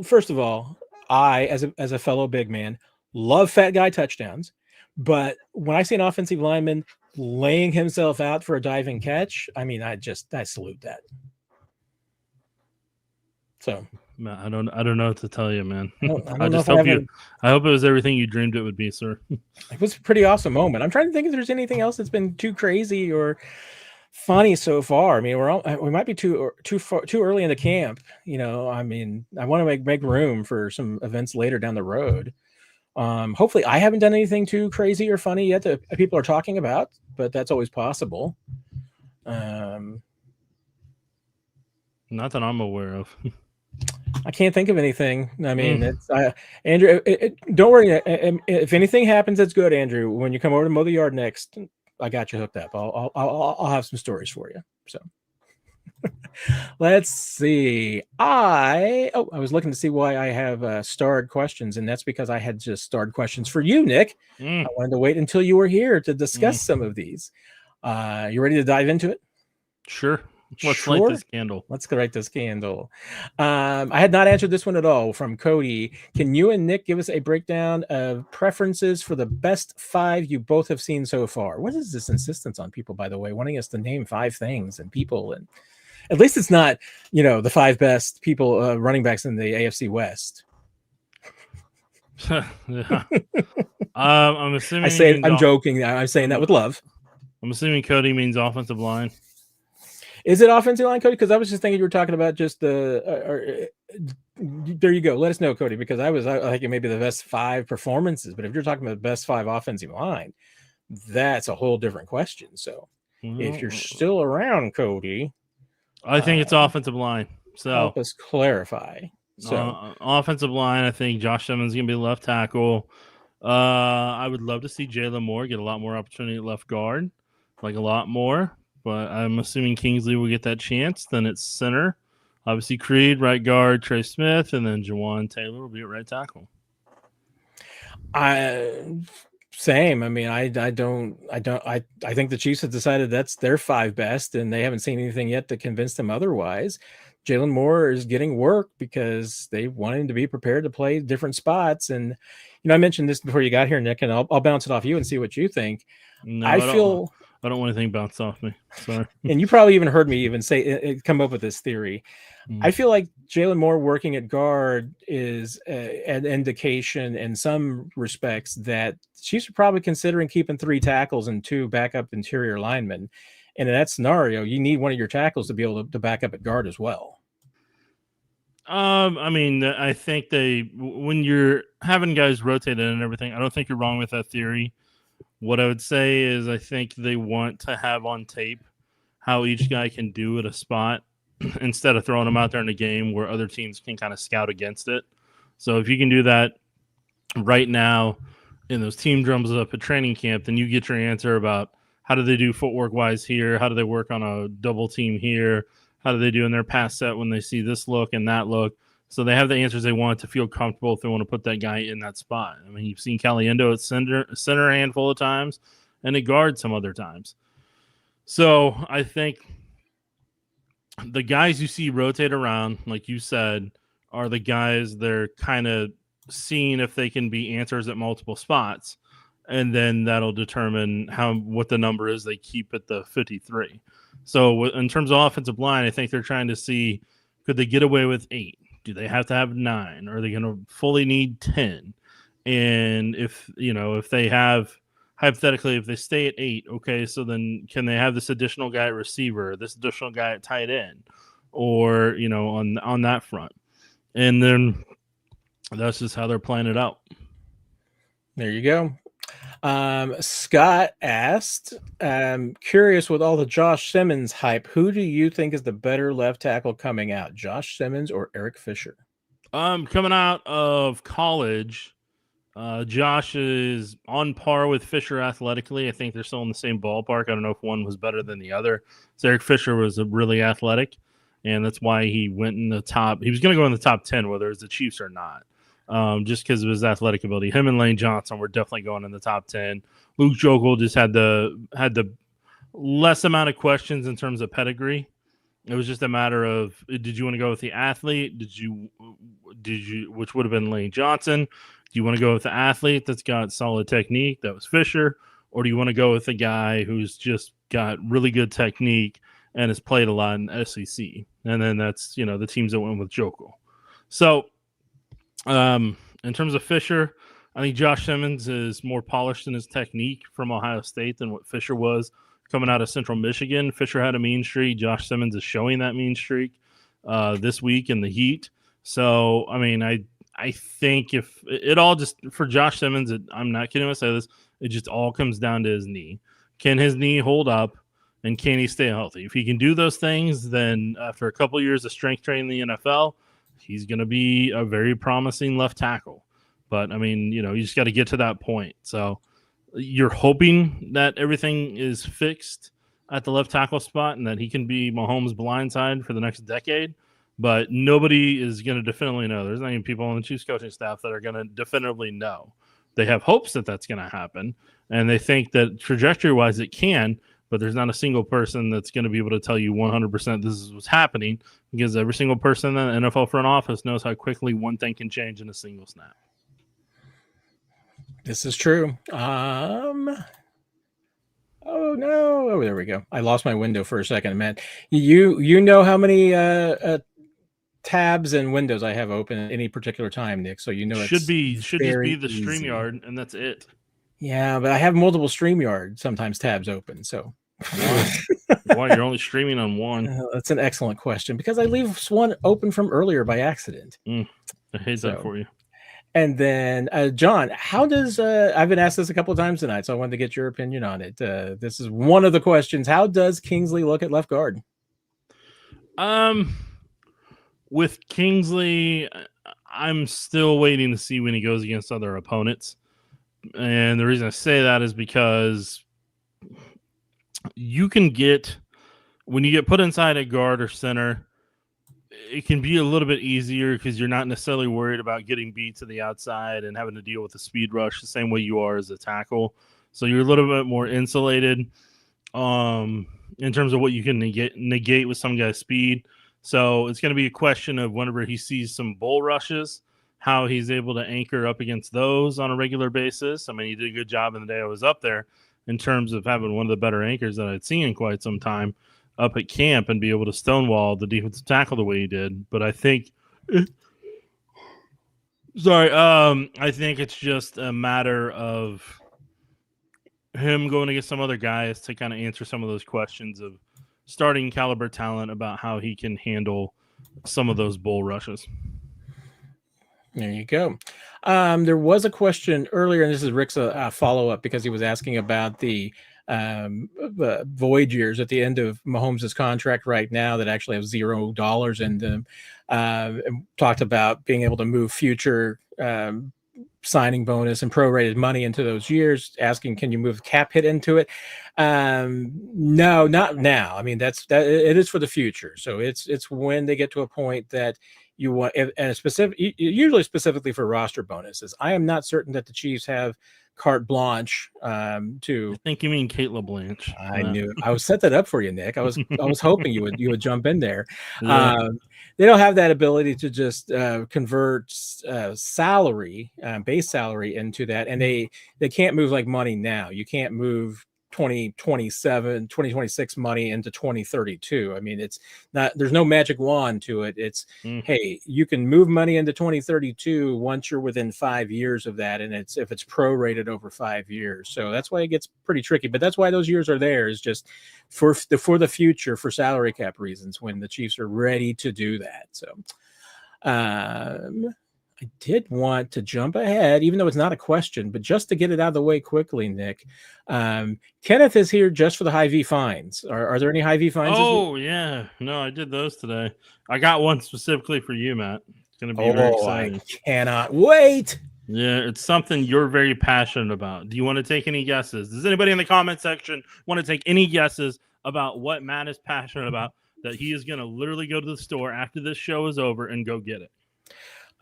first of all, I, as a fellow big man, love fat guy touchdowns. But when I see an offensive lineman laying himself out for a diving catch, I mean, I salute that. So I don't know what to tell you, man. I just hope I hope it was everything you dreamed it would be, sir. It was a pretty awesome moment. I'm trying to think if there's anything else that's been too crazy or funny so far. I mean, we might be too early in the camp. I mean, I want to make room for some events later down the road. Hopefully I haven't done anything too crazy or funny yet that people are talking about, but that's always possible. Not that I'm aware of. I can't think of anything. I mean, Andrew, don't worry. If anything happens, that's good, Andrew. When you come over to mow the yard next, I got you hooked up. I'll have some stories for you. So let's see. I was looking to see why I have starred questions, and that's because I had just starred questions for you, Nick. I wanted to wait until you were here to discuss some of these. You ready to dive into it? Sure. Let's light this candle. Let's light this candle. I had not answered this one at all from Cody. Can you and Nick give us a breakdown of preferences for the best 5 you both have seen so far? What is this insistence on people, by the way, wanting us to name 5 things and people? And at least it's not, the 5 best people running backs in the AFC West. I'm assuming. I'm joking. I'm saying that with love. I'm assuming Cody means offensive line. Is it offensive line, Cody? Because I was just thinking you were talking about just the. There you go. Let us know, Cody, because I thinking maybe the best 5 performances. But if you're talking about the best 5 offensive line, that's a whole different question. So if you're still around, Cody, I think it's offensive line. So help us clarify. So offensive line, I think Josh Simmons is going to be left tackle. I would love to see Jalen Moore get a lot more opportunity at left guard, like a lot more. But I'm assuming Kingsley will get that chance. Then it's center. Obviously, Creed, right guard, Trey Smith, and then Jawan Taylor will be at right tackle. Same. I mean, I think the Chiefs have decided that's their 5 best, and they haven't seen anything yet to convince them otherwise. Jalen Moore is getting work because they want him to be prepared to play different spots. And, I mentioned this before you got here, Nick, and I'll bounce it off you and see what you think. No, I don't want anything bounced off me. Sorry. And you probably even heard me even say come up with this theory. I feel like Jalen Moore working at guard is an indication in some respects that Chiefs are probably considering keeping 3 tackles and 2 backup interior linemen. And in that scenario, you need one of your tackles to be able to back up at guard as well. I mean, I think when you're having guys rotate in and everything, I don't think you're wrong with that theory. What I would say is I think they want to have on tape how each guy can do at a spot instead of throwing them out there in a game where other teams can kind of scout against it. So if you can do that right now in those team drums up at training camp, then you get your answer about how do they do footwork-wise here, how do they work on a double team here, how do they do in their pass set when they see this look and that look. So they have the answers they want to feel comfortable if they want to put that guy in that spot. I mean, you've seen Caliendo at center a handful of times and at guard some other times. So I think the guys you see rotate around, like you said, are the guys they're kind of seeing if they can be answers at multiple spots. And then that'll determine what the number is they keep at the 53. So in terms of offensive line, I think they're trying to see, could they get away with 8? Do they have to have 9? Are they going to fully need 10? And if they have, hypothetically, if they stay at 8, okay, so then can they have this additional guy at receiver, this additional guy at tight end, or on that front? And then that's just how they're playing it out. There you go. Scott asked, curious with all the Josh Simmons hype, who do you think is the better left tackle coming out, Josh Simmons or Eric Fisher? Coming out of college, Josh is on par with Fisher athletically. I think they're still in the same ballpark. I don't know if one was better than the other. So Eric Fisher was really athletic, and that's why he went in the top. He was going to go in the top 10, whether it's the Chiefs or not, just because of his athletic ability. Him and Lane Johnson were definitely going in the top 10. Luke Jokel just had the less amount of questions in terms of pedigree. It was just a matter of, did you want to go with the athlete? Did you, which would have been Lane Johnson? Do you want to go with the athlete that's got solid technique? That was Fisher. Or do you want to go with a guy who's just got really good technique and has played a lot in SEC? And then that's, the teams that went with Jokel. So in terms of Fisher, I think Josh Simmons is more polished in his technique from Ohio State than what Fisher was coming out of Central Michigan. Fisher had a mean streak. Josh Simmons is showing that mean streak this week in the Heat. So, I mean, I think if it all just for Josh Simmons, I'm not kidding when I say this, it just all comes down to his knee. Can his knee hold up, and can he stay healthy? If he can do those things, then after a couple of years of strength training in the NFL, he's going to be a very promising left tackle. But, I mean, you just got to get to that point. So you're hoping that everything is fixed at the left tackle spot and that he can be Mahomes' blindside for the next decade. But nobody is going to definitively know. There's not even people on the Chiefs coaching staff that are going to definitively know. They have hopes that that's going to happen, and they think that trajectory-wise it can, but there's not a single person that's going to be able to tell you 100% this is what's happening, because every single person in the NFL front office knows how quickly one thing can change in a single snap. This is true. Oh, no. Oh, there we go. I lost my window for a second, man. You know how many tabs and windows I have open at any particular time, Nick. So it should just be the StreamYard, and that's it. Yeah, but I have multiple StreamYard sometimes tabs open. So why you're only streaming on one? That's an excellent question, because I leave one open from earlier by accident. I hate that for you. And then John, how does I've been asked this a couple of times tonight, so I wanted to get your opinion on it. This is one of the questions. How does Kingsley look at left guard? With Kingsley, I'm still waiting to see when he goes against other opponents. And the reason I say that is because when you get put inside a guard or center, it can be a little bit easier because you're not necessarily worried about getting beat to the outside and having to deal with the speed rush the same way you are as a tackle. So you're a little bit more insulated in terms of what you can negate with some guy's speed. So it's going to be a question of whenever he sees some bull rushes, how he's able to anchor up against those on a regular basis. I mean, he did a good job in the day I was up there in terms of having one of the better anchors that I'd seen in quite some time up at camp and be able to stonewall the defensive tackle the way he did. But I think I think it's just a matter of him going against some other guys to kind of answer some of those questions of starting caliber talent about how he can handle some of those bull rushes. There you go. There was a question earlier, and this is Rick's follow-up, because he was asking about the void years at the end of Mahomes' contract right now that actually have $0 in them. And talked about being able to move future signing bonus and prorated money into those years, asking, can you move cap hit into it? No, not now. I mean, it is for the future. So it's when they get to a point that you want, and usually specifically for roster bonuses. I am not certain that the Chiefs have carte blanche to. I think you mean Kate LeBlanche. I knew I would set that up for you, Nick. I was hoping you would jump in there. Yeah. They don't have that ability to just convert salary, base salary into that, and they can't move like money now. You can't move 2026 money into 2032. I mean, it's not, there's no magic wand to it. It's, hey, you can move money into 2032 once you're within 5 years of that. And it's, if it's prorated over 5 years. So that's why it gets pretty tricky, but that's why those years are there, is just for the future, for salary cap reasons, when the Chiefs are ready to do that. So, I did want to jump ahead, even though it's not a question, but just to get it out of the way quickly, Nick. Kenneth is here just for the high V fines. Are there any high V fines? Oh, yeah. No, I did those today. I got one specifically for you, Matt. It's going to be very exciting. I cannot wait. Yeah, it's something you're very passionate about. Do you want to take any guesses? Does anybody in the comment section want to take any guesses about what Matt is passionate about, that he is going to literally go to the store after this show is over and go get it?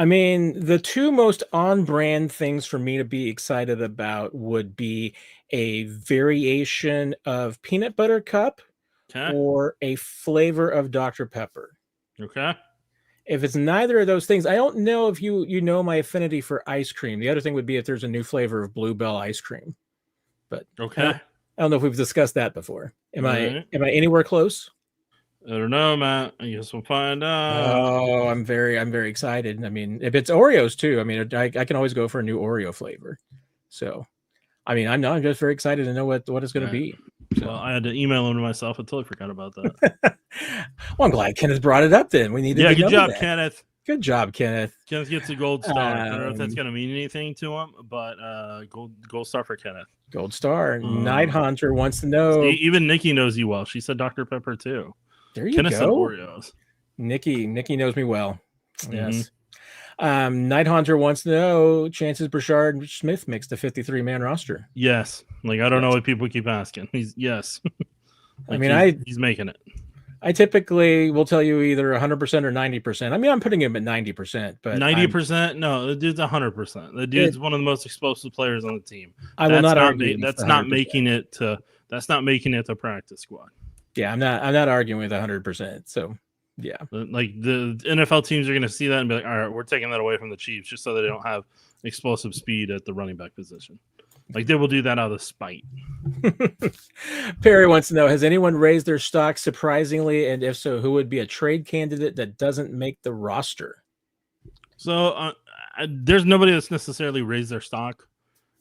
I mean, the two most on-brand things for me to be excited about would be a variation of peanut butter cup or a flavor of Dr. Pepper. Okay. If it's neither of those things, I don't know if you know my affinity for ice cream. The other thing would be if there's a new flavor of Bluebell ice cream. But okay, I don't know if we've discussed that before. Am I anywhere close? I don't know, Matt. I guess we'll find out. Oh, I'm very excited. I mean, if it's Oreos too, I mean, I can always go for a new Oreo flavor. So, I mean, I'm just very excited to know what it's going to be. So. Well, I had to email them to myself. I totally forgot about that. Well, I'm glad Kenneth brought it up. Then we need to. Yeah, good job, Kenneth. Good job, Kenneth. Kenneth gets a gold star. I don't know if that's going to mean anything to him, but gold star for Kenneth. Gold star. Night Hunter wants to know. See, even Nikki knows you well. She said Dr. Pepper too. There you Kenneth go. said Oreos. Nikki knows me well. Yes. Night Hunter wants to know chances Brashard Smith makes the 53-man roster. Yes. Like, I don't know what people keep asking. Yes. Like, I mean, he's making it. I typically will tell you either 100% or 90%. I mean, I'm putting him at 90%, but 90%. No, the dude's 100%. The dude's one of the most explosive players on the team. I will not argue. That's not making it to. That's not making it the practice squad. Yeah, I'm not arguing with 100%. So, yeah, like the NFL teams are going to see that and be like, all right, we're taking that away from the Chiefs just so they don't have explosive speed at the running back position. Like, they will do that out of spite. Perry wants to know, has anyone raised their stock surprisingly? And if so, who would be a trade candidate that doesn't make the roster? So there's nobody that's necessarily raised their stock.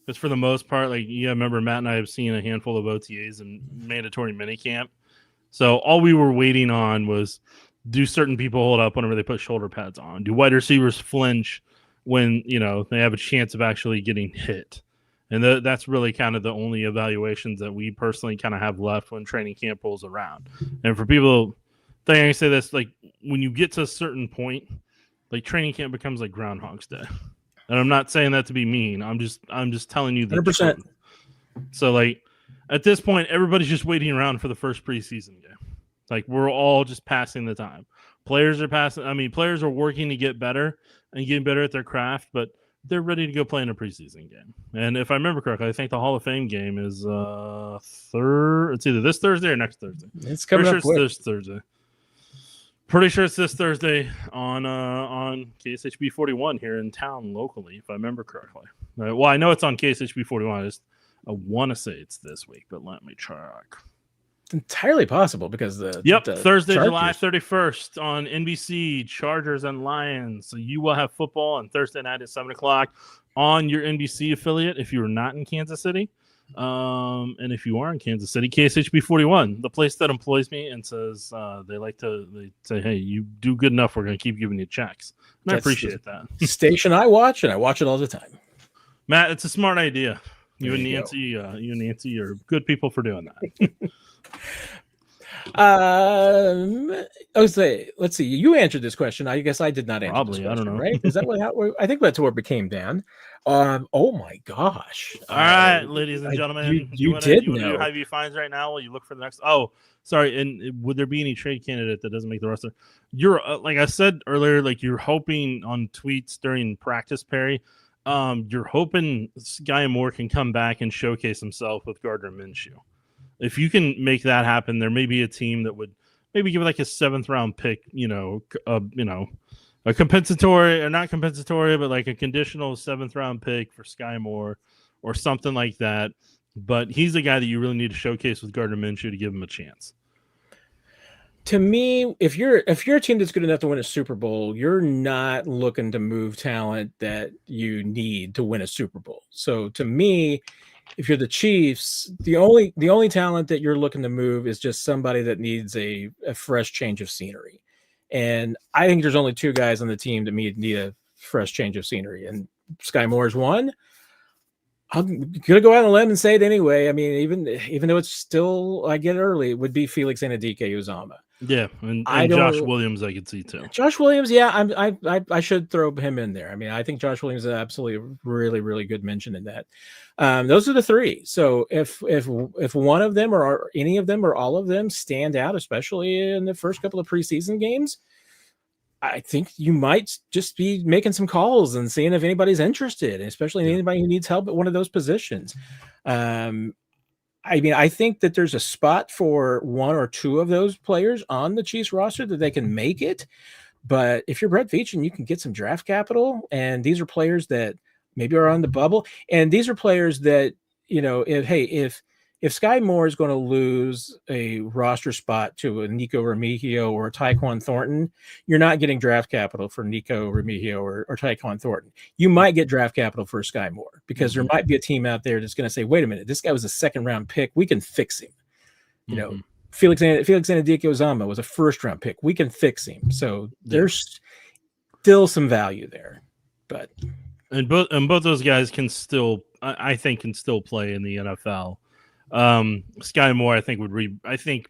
Because for the most part, like, yeah, I remember Matt and I have seen a handful of OTAs and mandatory minicamp. So all we were waiting on was, do certain people hold up whenever they put shoulder pads on? Do wide receivers flinch when, they have a chance of actually getting hit? And that's really kind of the only evaluations that we personally kind of have left when training camp rolls around. And for people, I say this, like, when you get to a certain point, like, training camp becomes like Groundhog's Day. And I'm not saying that to be mean. I'm just telling you the 100%. truth. So, like, at this point, everybody's just waiting around for the first preseason game. Like, we're all just passing the time. Players are working to get better and getting better at their craft, but they're ready to go play in a preseason game. And if I remember correctly, I think the Hall of Fame game is it's either this Thursday or next Thursday. It's coming up quick. This Thursday. Pretty sure it's this Thursday on KSHB 41 here in town locally, if I remember correctly. Well, I know it's on KSHB 41. I want to say it's this week, but let me check. It's entirely possible because the Thursday, Chargers. July 31st on NBC, Chargers and Lions. So you will have football on Thursday night at 7:00 on your NBC affiliate if you're not in Kansas City. And if you are in Kansas City, KSHB 41, the place that employs me and says they say, hey, you do good enough, we're going to keep giving you checks. And I appreciate that. Station I watch, and I watch it all the time. Matt, it's a smart idea. You and Nancy are good people for doing that. Let's see. You answered this question. I guess I did not answer. Probably, this question, I don't know. Right? Is that I think that's where it came down. Oh my gosh! All right, ladies and gentlemen, you did know. Do high view finds right now while you look for the next. Oh, sorry. And would there be any trade candidate that doesn't make the roster? You're like I said earlier, like you're hoping on tweets during practice, Perry. You're hoping Sky Moore can come back and showcase himself with Gardner Minshew. If you can make that happen, there may be a team that would maybe give like a 7th round pick, a compensatory or not compensatory, but like a conditional 7th round pick for Sky Moore or something like that. but he's the guy that you really need to showcase with Gardner Minshew to give him a chance. To me, if you're a team that's good enough to win a Super Bowl, you're not looking to move talent that you need to win a Super Bowl. So to me, if you're the Chiefs, the only talent that you're looking to move is just somebody that needs a fresh change of scenery. And I think there's only two guys on the team that need a fresh change of scenery, and Sky Moore is one. I'm gonna go out on a limb and say it anyway. I mean, even though it's still, I get early, it would be Felix Anudike-Uzomah. Yeah, and Josh Williams, I could see too. Josh Williams, yeah, I should throw him in there. I mean, I think Josh Williams is absolutely really, really good mention in that. Those are the three. So if one of them or any of them or all of them stand out, especially in the first couple of preseason games, I think you might just be making some calls and seeing if anybody's interested, especially anybody who needs help at one of those positions. I mean, I think that there's a spot for one or two of those players on the Chiefs roster that they can make it. But if you're Brett Veach and you can get some draft capital, and these are players that maybe are on the bubble, and these are players that, if Sky Moore is going to lose a roster spot to a Nico Remigio or a Tyquan Thornton, you're not getting draft capital for Nico Remigio or Tyquan Thornton. You might get draft capital for Sky Moore because there might be a team out there that's going to say, wait a minute, this guy was a second-round pick. We can fix him. Felix Anudike-Uzomah was a first-round pick. We can fix him. So there's still some value there. But both those guys can still, I think, can still play in the NFL. Sky Moore, I think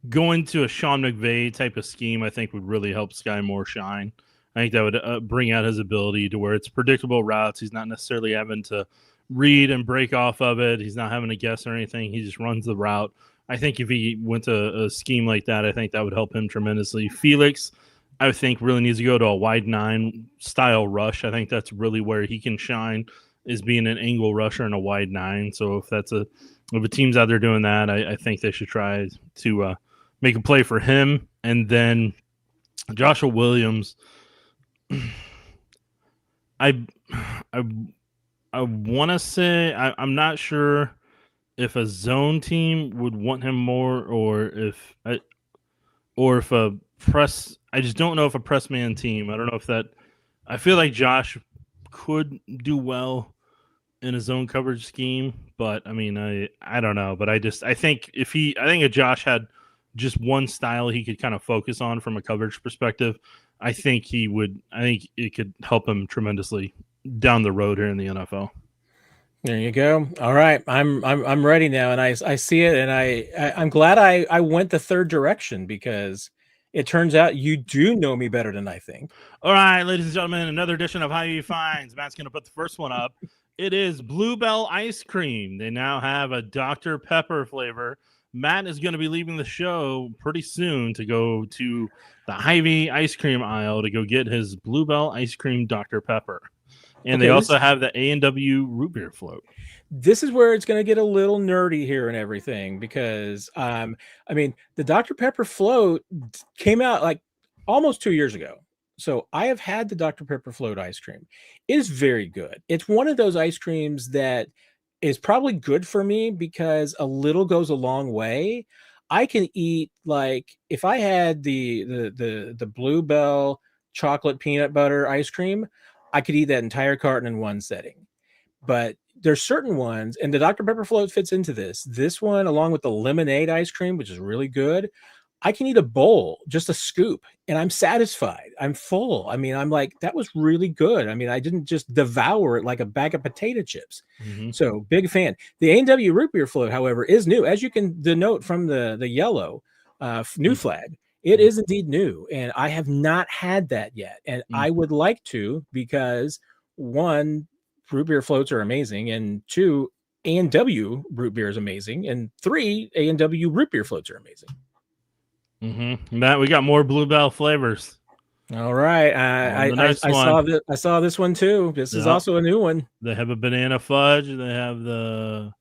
going to a Sean McVay type of scheme, I think would really help Sky Moore shine. I think that would bring out his ability to where it's predictable routes. He's not necessarily having to read and break off of it. He's not having to guess or anything. He just runs the route. I think if he went to a scheme like that, I think that would help him tremendously. Felix, I think, really needs to go to a wide 9 style rush. I think that's really where he can shine, is being an angle rusher and a wide 9. So if a team's out there doing that, I think they should try to make a play for him. And then Joshua Williams, I want to say I'm not sure if a zone team would want him more, or if a press. I just don't know if a press man team. I don't know if that. I feel like Josh could do well in a zone coverage scheme, but I mean, I don't know. But I think if Josh had just one style he could kind of focus on from a coverage perspective, I think it could help him tremendously down the road here in the NFL. There you go. All right, I'm ready now, and I see it, and I'm glad I went the third direction, because it turns out you do know me better than I think. All right, ladies and gentlemen, another edition of How You Finds. Matt's going to put the first one up. It is Bluebell ice cream. They now have a Dr. Pepper flavor. Matt is going to be leaving the show pretty soon to go to the Hy-Vee ice cream aisle to go get his Bluebell ice cream Dr. Pepper. And they also have the A&W root beer float. This is where it's going to get a little nerdy here and everything, because I mean, the Dr. Pepper float came out like almost 2 years ago. So I have had the Dr. Pepper float ice cream. It is very good. It's one of those ice creams that is probably good for me because a little goes a long way. I can eat, like, if I had the Bluebell chocolate peanut butter ice cream, I could eat that entire carton in one setting. But there's certain ones, and the Dr. Pepper float fits into this. This one, along with the lemonade ice cream, which is really good, I can eat a bowl, just a scoop, and I'm satisfied. I'm full. I mean, I'm like, that was really good. I mean, I didn't just devour it like a bag of potato chips. Mm-hmm. So big fan. The A&W root beer float, however, is new, as you can denote from the yellow new flag. It is indeed new, and I have not had that yet, and I would like to, because one, root beer floats are amazing, and two, A&W root beer is amazing, and three, A&W root beer floats are amazing. Mm-hmm. Matt, we got more Bluebell flavors. All right, I saw this one too. This is also a new one. They have a banana fudge. They have the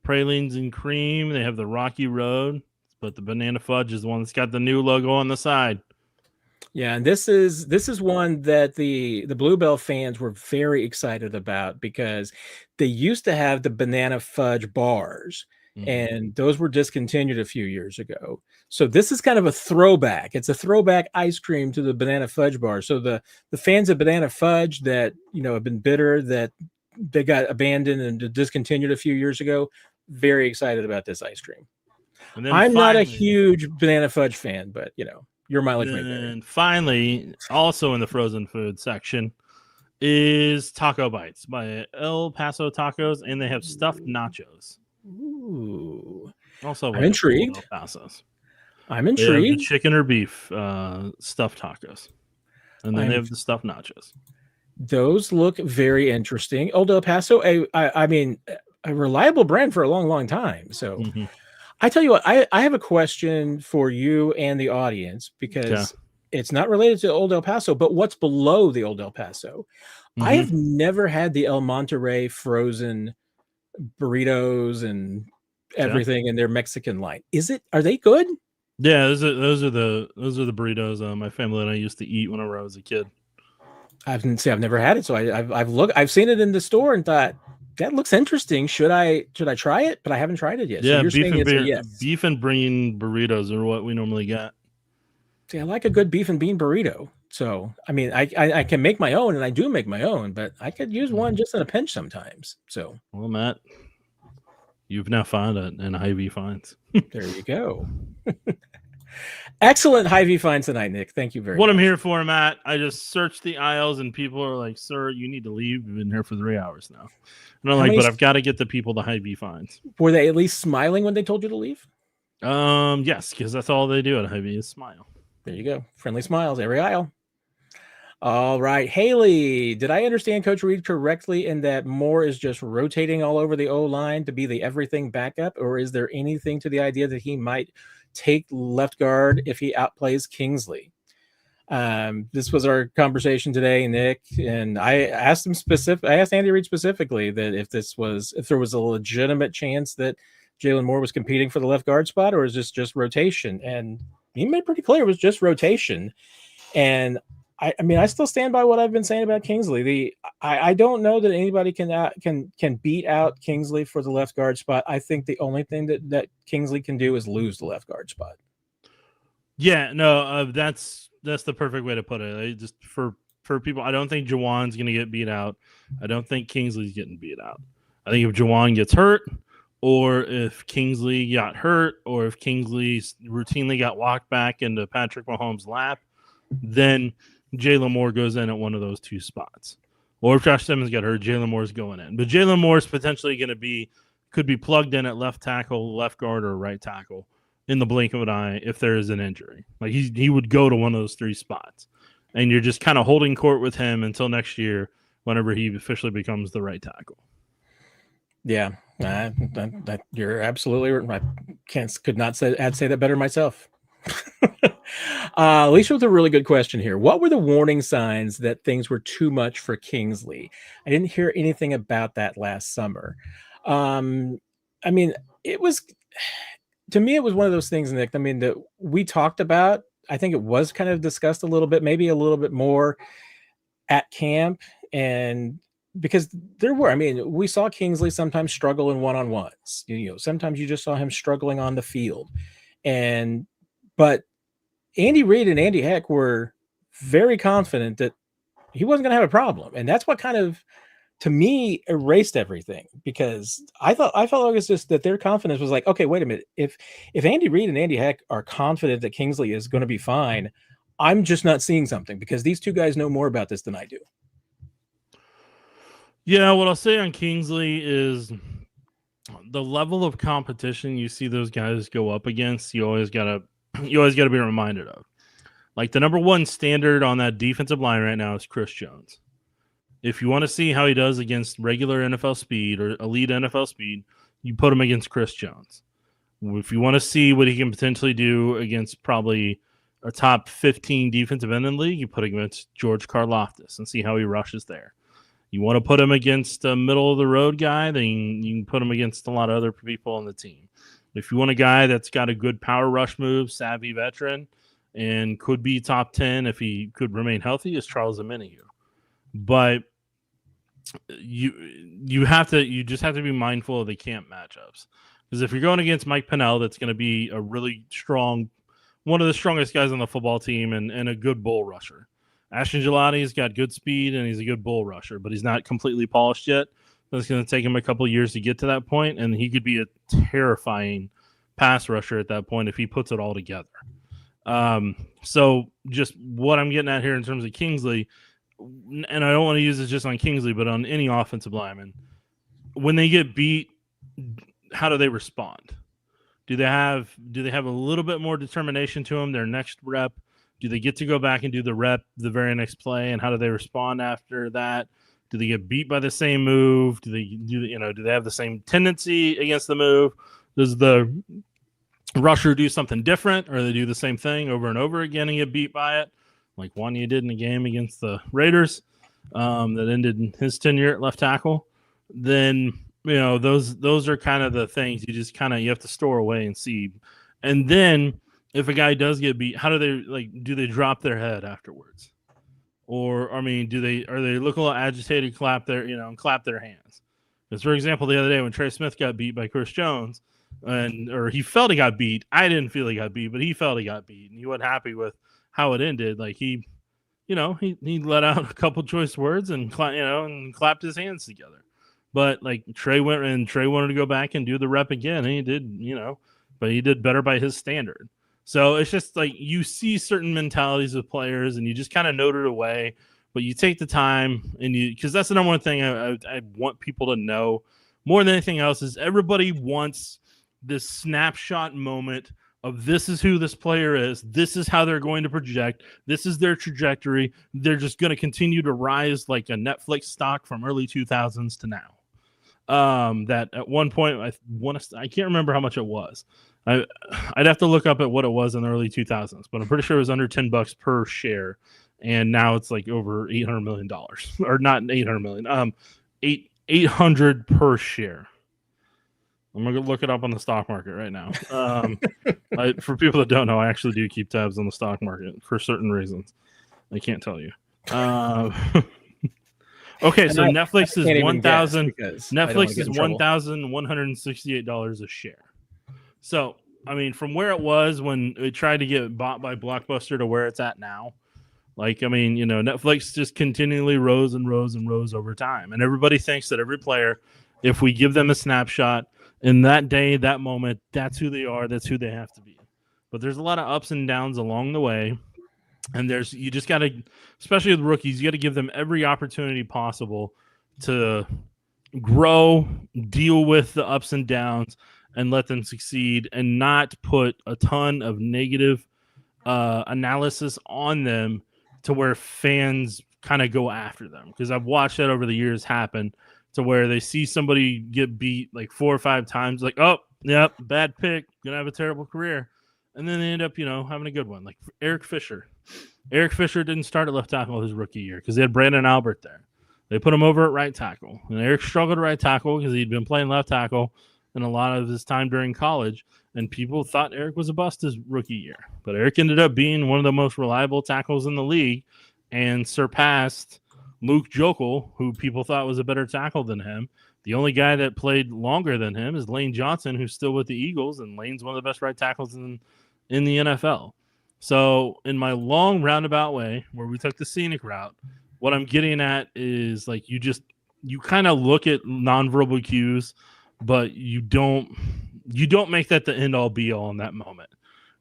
pralines and cream. They have the Rocky Road. But the banana fudge is the one that's got the new logo on the side. Yeah, and this is one that the Bluebell fans were very excited about because they used to have the banana fudge bars, and those were discontinued a few years ago. So this is kind of a throwback. It's a throwback ice cream to the banana fudge bar. So the fans of banana fudge that have been bitter that they got abandoned and discontinued a few years ago, very excited about this ice cream. And then I'm not a finally, huge banana fudge fan, but your mileage may vary. then finally, also in the frozen food section is Taco Bites by El Paso Tacos, and they have stuffed nachos. Ooh, Also, I'm like a couple of intrigued. El Pasos. I'm They have the intrigued. chicken or beef stuffed tacos, and then they I'm have the stuffed nachos. Those look very interesting. Old El Paso, I mean, a reliable brand for a long, long time. So Mm-hmm. I tell you what, I have a question for you and the audience Okay. because it's not related to Old El Paso, but what's below the Old El Paso? I Mm-hmm. have never had the El Monterey frozen burritos and Okay. everything in their Mexican line. Are they good? Yeah, those are the burritos my family and I used to eat whenever I was a kid. I've never had it, so I've seen it in the store and thought that looks interesting. Should I try it? But I haven't tried it yet. So Yeah, you're saying it's a yes. beef and bean burritos are what we normally get. See, I like a good beef and bean burrito. So I mean, I can make my own, and I do make my own, but I could use one just in a pinch sometimes. So Well, Matt, you've now found it in Hy-Vee Finds. there you go. Excellent Hy-Vee finds tonight, Nick. Thank you very What much. I'm here for, Matt, I just searched the aisles and people are like, "Sir, you need to leave. You've been here for 3 hours now." And I'm like, "But I've got to get the people to Hy-Vee Finds." Were they at least smiling when they told you to leave? Yes, because that's all they do at Hy-Vee is smile. There you go. Friendly smiles every aisle. All right. Haley, did I understand Coach Reed correctly in that Moore is just rotating all over the O-line to be the everything backup, or is there anything to the idea that he might take left guard if he outplays Kingsley? This was our conversation today, Nick, and I asked Andy Reid specifically that if there was a legitimate chance that Jalen Moore was competing for the left guard spot, or is this just rotation? And he made pretty clear it was just rotation. And I mean, I still stand by what I've been saying about Kingsley. I don't know that anybody can beat out Kingsley for the left guard spot. I think the only thing that Kingsley can do is lose the left guard spot. Yeah, no, that's the perfect way to put it. Just for people, I don't think Jawan's going to get beat out. I don't think Kingsley's getting beat out. I think if Jawan gets hurt, or if Kingsley got hurt, or if Kingsley routinely got walked back into Patrick Mahomes' lap, then Jalen Moore goes in at one of those two spots. Or if Josh Simmons got hurt, Jalen Moore's going in. But Jalen Moore's potentially could be plugged in at left tackle, left guard, or right tackle in the blink of an eye if there is an injury. Like he would go to one of those three spots. And you're just kind of holding court with him until next year whenever he officially becomes the right tackle. Yeah, that you're absolutely right. I could not say that better myself. Alicia with a really good question here. What were the warning signs that things were too much for Kingsley? I didn't hear anything about that last summer. I mean, it was, to me, it was one of those things, Nick, I mean, that we talked about. I think it was kind of discussed a little bit, maybe a little bit more at camp. And because we saw Kingsley sometimes struggle in one-on-ones. Sometimes you just saw him struggling on the field. But Andy Reid and Andy Heck were very confident that he wasn't going to have a problem. And that's what kind of, to me, erased everything, because I felt like it's just that their confidence was like, okay, wait a minute. If Andy Reid and Andy Heck are confident that Kingsley is going to be fine, I'm just not seeing something, because these two guys know more about this than I do. Yeah, what I'll say on Kingsley is the level of competition you see those guys go up against, you always gotta be reminded of. Like, the number one standard on that defensive line right now is Chris Jones. If you want to see how he does against regular NFL speed or elite NFL speed, you put him against Chris Jones. If you want to see what he can potentially do against probably a top 15 defensive end in the league, you put him against George Karlaftis and see how he rushes there. You want to put him against a middle-of-the-road guy, then you can put him against a lot of other people on the team. If you want a guy that's got a good power rush move, savvy veteran, and could be top 10 if he could remain healthy is Charles Omenihu. But you just have to be mindful of the camp matchups, because if you're going against Mike Pennell, that's going to be a really strong, one of the strongest guys on the football team, and a good bull rusher. Ashton Gelati's got good speed and he's a good bull rusher, but he's not completely polished yet. It's going to take him a couple of years to get to that point, and he could be a terrifying pass rusher at that point if he puts it all together. So just what I'm getting at here in terms of Kingsley, and I don't want to use this just on Kingsley, but on any offensive lineman, when they get beat, how do they respond? Do they have a little bit more determination to them their next rep? Do they get to go back and do the rep the very next play, and how do they respond after that? Do they get beat by the same move? Do they have the same tendency against the move? Does the rusher do something different, or they do the same thing over and over again and get beat by it, like Wanya did in the game against the Raiders that ended in his tenure at left tackle? Then those are kind of the things you just you have to store away and see. And then if a guy does get beat, how do they drop their head afterwards? Or are they look a little agitated, clap their hands? Because for example, the other day when Trey Smith got beat by Chris Jones, or he felt he got beat. I didn't feel he got beat, but he felt he got beat, and he wasn't happy with how it ended. Like he let out a couple choice words and clapped his hands together. But like Trey wanted to go back and do the rep again, and he did, but he did better by his standard. So it's just like you see certain mentalities of players, and you just kind of note it away. But you take the time, because that's the number one thing I want people to know more than anything else is everybody wants this snapshot moment of this is who this player is. This is how they're going to project. This is their trajectory. They're just going to continue to rise like a Netflix stock from early 2000s to now. That at one point, I can't remember how much it was. I'd have to look up at what it was in the early 2000s, but I'm pretty sure it was under $10 per share. And now it's like over $800 million, or not 800 million, 800 per share. I'm going to look it up on the stock market right now. For people that don't know, I actually do keep tabs on the stock market for certain reasons. I can't tell you. Okay, so Netflix is $1,168 a share. So, from where it was when it tried to get bought by Blockbuster to where it's at now, Netflix just continually rose and rose and rose over time. And everybody thinks that every player, if we give them a snapshot in that day, that moment, that's who they are, that's who they have to be. But there's a lot of ups and downs along the way. And you just got to, especially with rookies, you got to give them every opportunity possible to grow, deal with the ups and downs, and let them succeed, and not put a ton of negative analysis on them to where fans kind of go after them. Because I've watched that over the years happen to where they see somebody get beat like 4 or 5 times, like, oh, yep, bad pick, gonna have a terrible career. And then they end up, having a good one. Like Eric Fisher. Eric Fisher didn't start at left tackle his rookie year because they had Brandon Albert there. They put him over at right tackle. And Eric struggled at right tackle because he'd been playing left tackle in a lot of his time during college. And people thought Eric was a bust his rookie year. But Eric ended up being one of the most reliable tackles in the league and surpassed Luke Jokel, who people thought was a better tackle than him. The only guy that played longer than him is Lane Johnson, who's still with the Eagles, and Lane's one of the best right tackles in the NFL. So in my long roundabout way, where we took the scenic route, what I'm getting at is like you kind of look at nonverbal cues, but you don't make that the end all be all in that moment.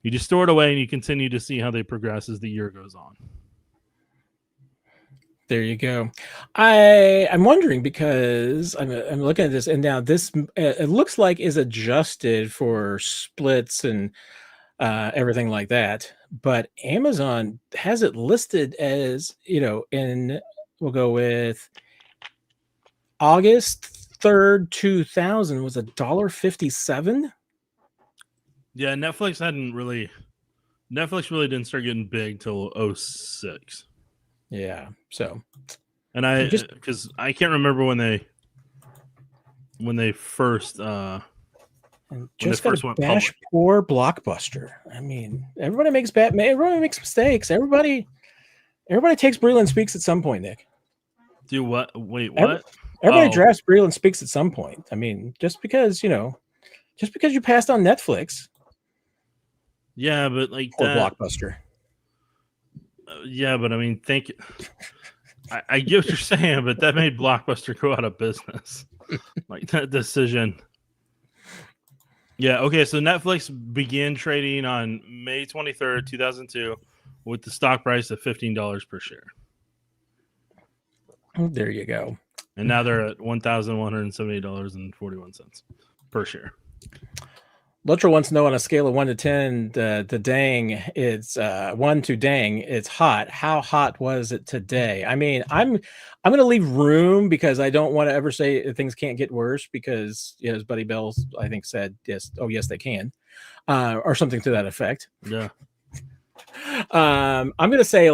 You just store it away and you continue to see how they progress as the year goes on. There you go. I'm wondering because I'm looking at this, and now this it looks like is adjusted for splits and everything like that. But Amazon has it listed as, we'll go with August 3rd, 2000 was $1.57. Yeah, Netflix really didn't start getting big till 2006. Yeah. So, and because I can't remember when they first And just got to bash public. poor Blockbuster. I mean, everybody makes everybody makes mistakes. Everybody takes Breland Speaks at some point, Nick. Do what? Wait, what? Everybody drafts Breland Speaks at some point. I mean, just because you passed on Netflix. Yeah, but like poor that. Blockbuster. Yeah, but I mean, I get what you're saying, but that made Blockbuster go out of business. Like that decision. Yeah, okay, so Netflix began trading on May 23rd, 2002 with the stock price of $15 per share. There you go. And now they're at $1,170.41 per share. Luttrell wants to know on a scale of 1 to 10, the dang, it's 1 to dang, it's hot. How hot was it today? I mean, I'm going to leave room because I don't want to ever say things can't get worse because, as Buddy Bell, I think, said, yes, they can, or something to that effect. Yeah. I'm going to say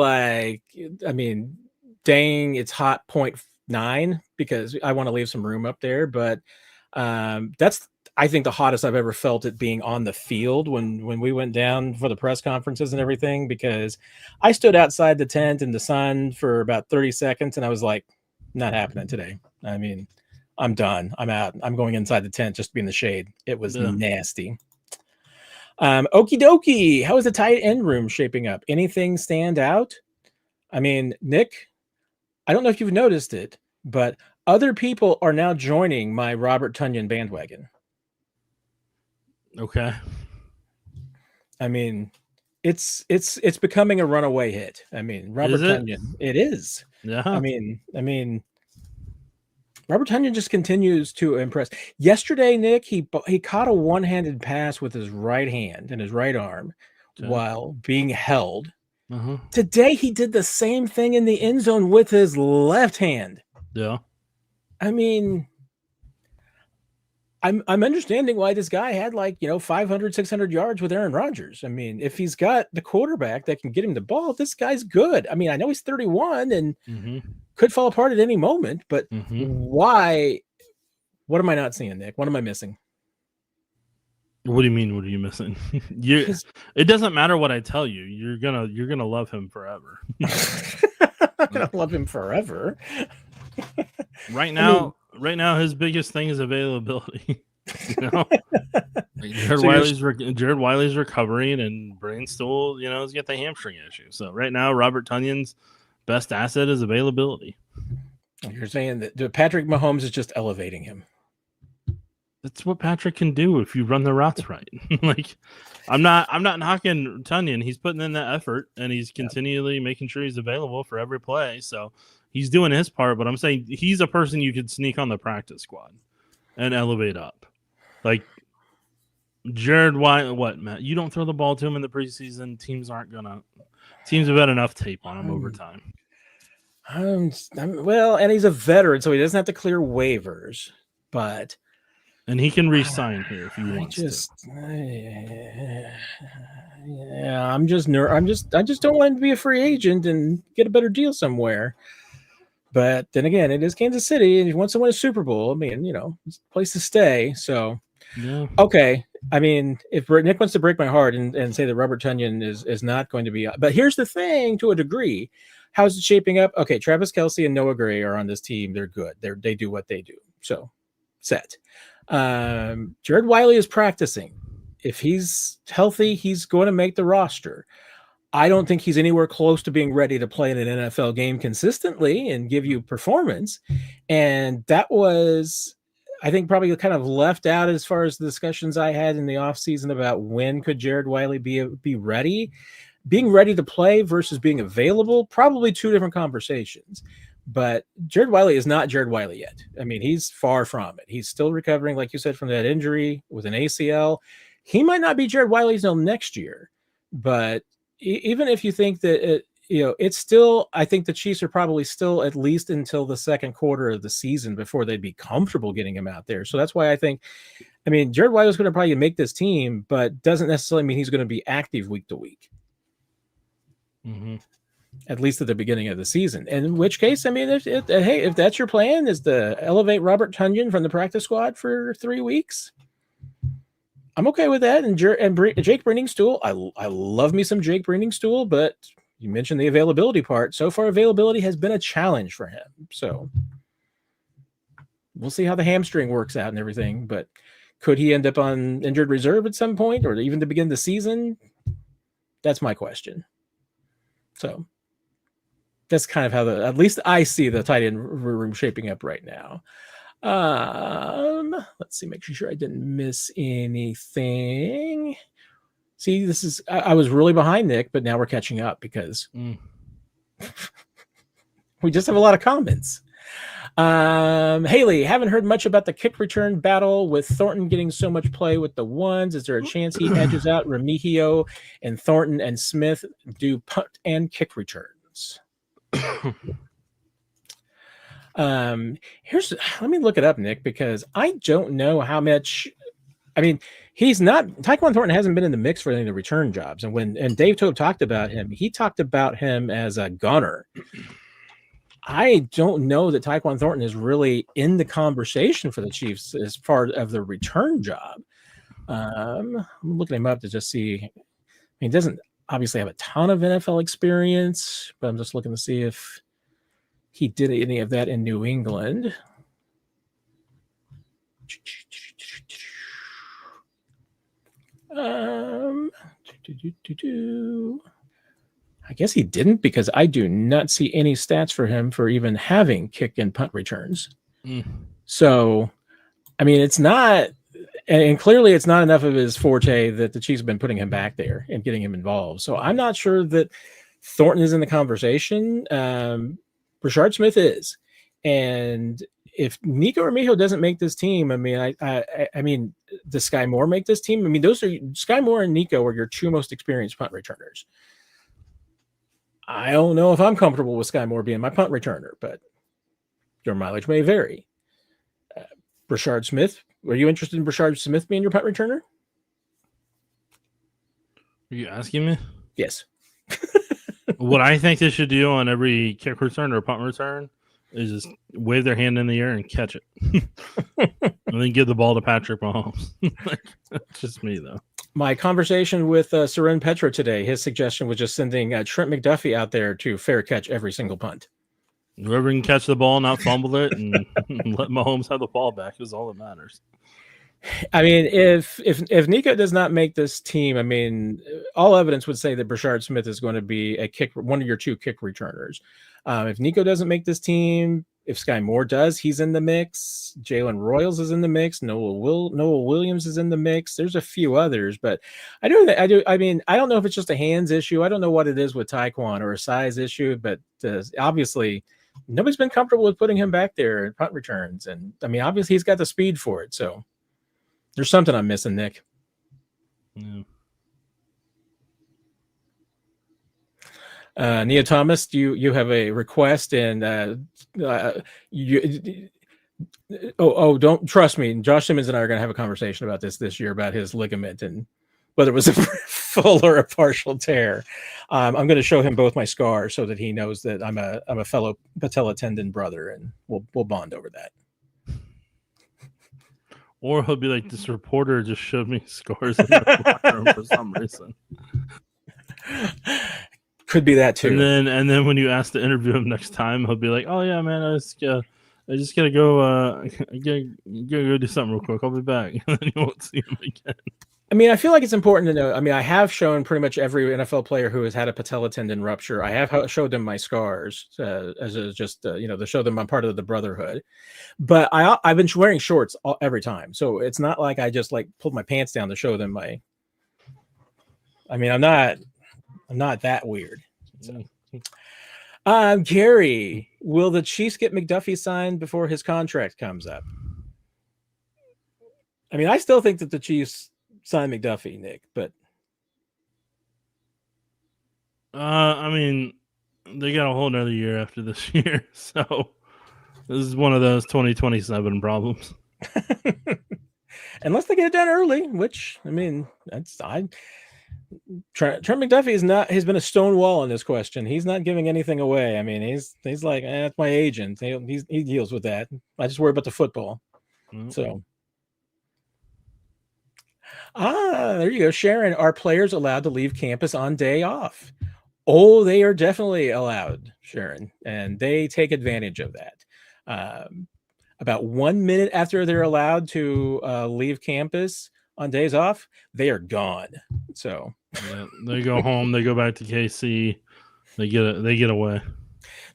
dang, it's hot 0.9 because I want to leave some room up there, but that's, I think, the hottest I've ever felt it being on the field when we went down for the press conferences and everything, because I stood outside the tent in the sun for about 30 seconds and I was like, not happening today. I mean, I'm done. I'm out. I'm going inside the tent just to be in the shade. It was nasty. Okie dokie. How is the tight end room shaping up? Anything stand out? I mean, Nick, I don't know if you've noticed it, but other people are now joining my Robert Tonyan bandwagon. Okay. I mean, it's becoming a runaway hit. I mean, Robert Tonyan. It is. Yeah. I mean, Robert Tonyan just continues to impress. Yesterday, Nick, he caught a one-handed pass with his right hand and his right arm while being held. Uh-huh. Today, he did the same thing in the end zone with his left hand. Yeah. I mean, I'm understanding why this guy had 500, 600 yards with Aaron Rodgers. I mean, if he's got the quarterback that can get him the ball, this guy's good. I mean, I know he's 31 and could fall apart at any moment, but why? What am I not seeing, Nick? What am I missing? What do you mean? What are you missing? It doesn't matter what I tell you. You're gonna love him forever. I'm gonna love him forever. Right now, his biggest thing is availability. Jared Wiley's recovering, and Brain still, has got the hamstring issue. So right now, Robert Tonyan's best asset is availability. You're saying that Patrick Mahomes is just elevating him. That's what Patrick can do if you run the routes right. I'm not knocking Tonyan. He's putting in that effort, and he's continually making sure he's available for every play. So he's doing his part, but I'm saying he's a person you could sneak on the practice squad and elevate up. Like Jared Wiley, what, Matt? You don't throw the ball to him in the preseason. Teams have had enough tape on him over time. Well, and he's a veteran, so he doesn't have to clear waivers, but. And he can re-sign here if he wants to. Yeah, I just don't want him to be a free agent and get a better deal somewhere. But then again, it is Kansas City, and he wants to win a Super Bowl. I mean, it's a place to stay. So, okay. I mean, if Nick wants to break my heart and say that Robert Tonyan is not going to be, but here's the thing, to a degree, how's it shaping up? Okay, Travis Kelce and Noah Gray are on this team. They're good. They do what they do. So, set. Jared Wiley is practicing. If he's healthy, he's going to make the roster. I don't think he's anywhere close to being ready to play in an NFL game consistently and give you performance. And that was, I think, probably kind of left out as far as the discussions I had in the offseason about when could Jared Wiley be ready. Being ready to play versus being available, probably two different conversations. But Jared Wiley is not Jared Wiley yet. I mean, he's far from it. He's still recovering, like you said, from that injury with an ACL. He might not be Jared Wiley until next year. But even if you think that, it's still, I think the Chiefs are probably still at least until the second quarter of the season before they'd be comfortable getting him out there. So that's why I think, Jared Wiley is going to probably make this team, but doesn't necessarily mean he's going to be active week to week. Mm-hmm. At least at the beginning of the season. And in which case, if that's your plan, is to elevate Robert Tonyan from the practice squad for 3 weeks, I'm okay with that. And Jake Brenningstool, I love me some Jake Brenningstool, but you mentioned the availability part. So far, availability has been a challenge for him. So we'll see how the hamstring works out and everything. But could he end up on injured reserve at some point, or even to begin the season? That's my question. So that's kind of how at least I see the tight end room shaping up right now. Let's see, make sure I didn't miss anything. See, I was really behind Nick, but now we're catching up because we just have a lot of comments. Haley, haven't heard much about the kick return battle with Thornton getting so much play with the ones. Is there a chance he edges out Remigio and Thornton and Smith do punt and kick returns? Let me look it up, Nick, because I don't know how much. I mean, Tyquan Thornton hasn't been in the mix for any of the return jobs. And Dave Tobe talked about him, he talked about him as a gunner. I don't know that Tyquan Thornton is really in the conversation for the Chiefs as part of the return job. I'm looking him up to just see. I mean, he doesn't obviously have a ton of NFL experience, but I'm just looking to see if he did any of that in New England. I guess he didn't, because I do not see any stats for him for even having kick and punt returns. So, I mean, it's not, and clearly it's not enough of his forte that the Chiefs have been putting him back there and getting him involved. So I'm not sure that Thornton is in the conversation. Rashard Smith is. And if Nico Remigio doesn't make this team, I mean, I mean, does Sky Moore make this team? I mean, Sky Moore and Nico are your two most experienced punt returners. I don't know if I'm comfortable with Sky Moore being my punt returner, but your mileage may vary. Rashard Smith, are you interested in Rashard Smith being your punt returner? Are you asking me? Yes. What I think they should do on every kick return or punt return is just wave their hand in the air and catch it. And then give the ball to Patrick Mahomes. That's just me, though. My conversation with Seren Petra today, his suggestion was just sending Trent McDuffie out there to fair catch every single punt. Whoever can catch the ball, not fumble it, and let Mahomes have the ball back is all that matters. I mean, if Nico does not make this team, I mean, all evidence would say that Rashard Smith is going to be one of your two kick returners. If Nico doesn't make this team, if Sky Moore does, he's in the mix. Jalen Royals is in the mix. Noah Williams is in the mix. There's a few others, but I mean, I don't know if it's just a hands issue. I don't know what it is with Tyquan or a size issue, but obviously nobody's been comfortable with putting him back there in punt returns. And I mean, obviously he's got the speed for it. So there's something I'm missing, Nick. Yeah. Nia Thomas, you have a request, and don't trust me. Josh Simmons and I are going to have a conversation about this year about his ligament and whether it was a full or a partial tear. I'm going to show him both my scars so that he knows that I'm a fellow patella tendon brother, and we'll bond over that. Or he'll be like, this reporter just showed me scars in the locker room for some reason. Could be that too. And then when you ask to interview him next time, he'll be like, "Oh yeah, man, I just gotta go. Go do something real quick. I'll be back." And then you won't see him again. I mean, I feel like it's important to know. I mean, I have shown pretty much every NFL player who has had a patella tendon rupture. I have showed them my scars as just to show them I'm part of the brotherhood. But I've been wearing shorts every time, so it's not like I just pulled my pants down to show them my. I mean, I'm not that weird. So. Gary, will the Chiefs get McDuffie signed before his contract comes up? I mean, I still think that the Chiefs sign McDuffie, Nick, but I mean, they got a whole nother year after this year, so this is one of those 2027 problems. Unless they get it done early, which I mean, Trent McDuffie has been a stone wall in this question. He's not giving anything away. I mean, he's like, that's my agent. He deals with that. I just worry about the football. Mm-hmm. So, There you go. Sharon, are players allowed to leave campus on day off? Oh, they are definitely allowed, Sharon, and they take advantage of that. About 1 minute after they're allowed to leave campus on days off, they are gone. So yeah, they go home, they go back to KC, they get away.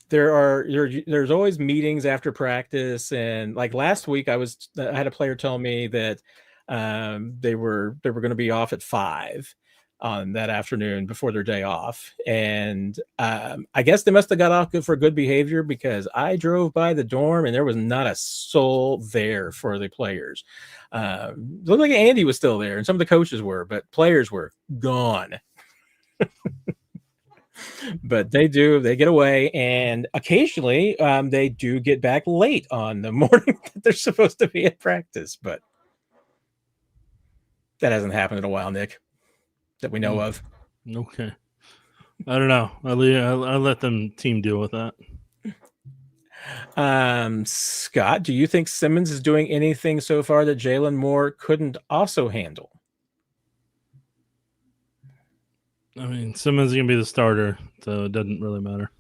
there's always meetings after practice, and like last week, I had a player tell me that they were going to be off at 5 on that afternoon before their day off, and I guess they must have got off for good behavior, because I drove by the dorm and there was not a soul there for the players. Looked like Andy was still there and some of the coaches were, but players were gone. But they get away, and occasionally they do get back late on the morning that they're supposed to be at practice, but that hasn't happened in a while, Nick, that we know of. Okay. I don't know. I let them team deal with that. Scott, do you think Simmons is doing anything so far that Jalen Moore couldn't also handle? I mean, Simmons is going to be the starter, so it doesn't really matter.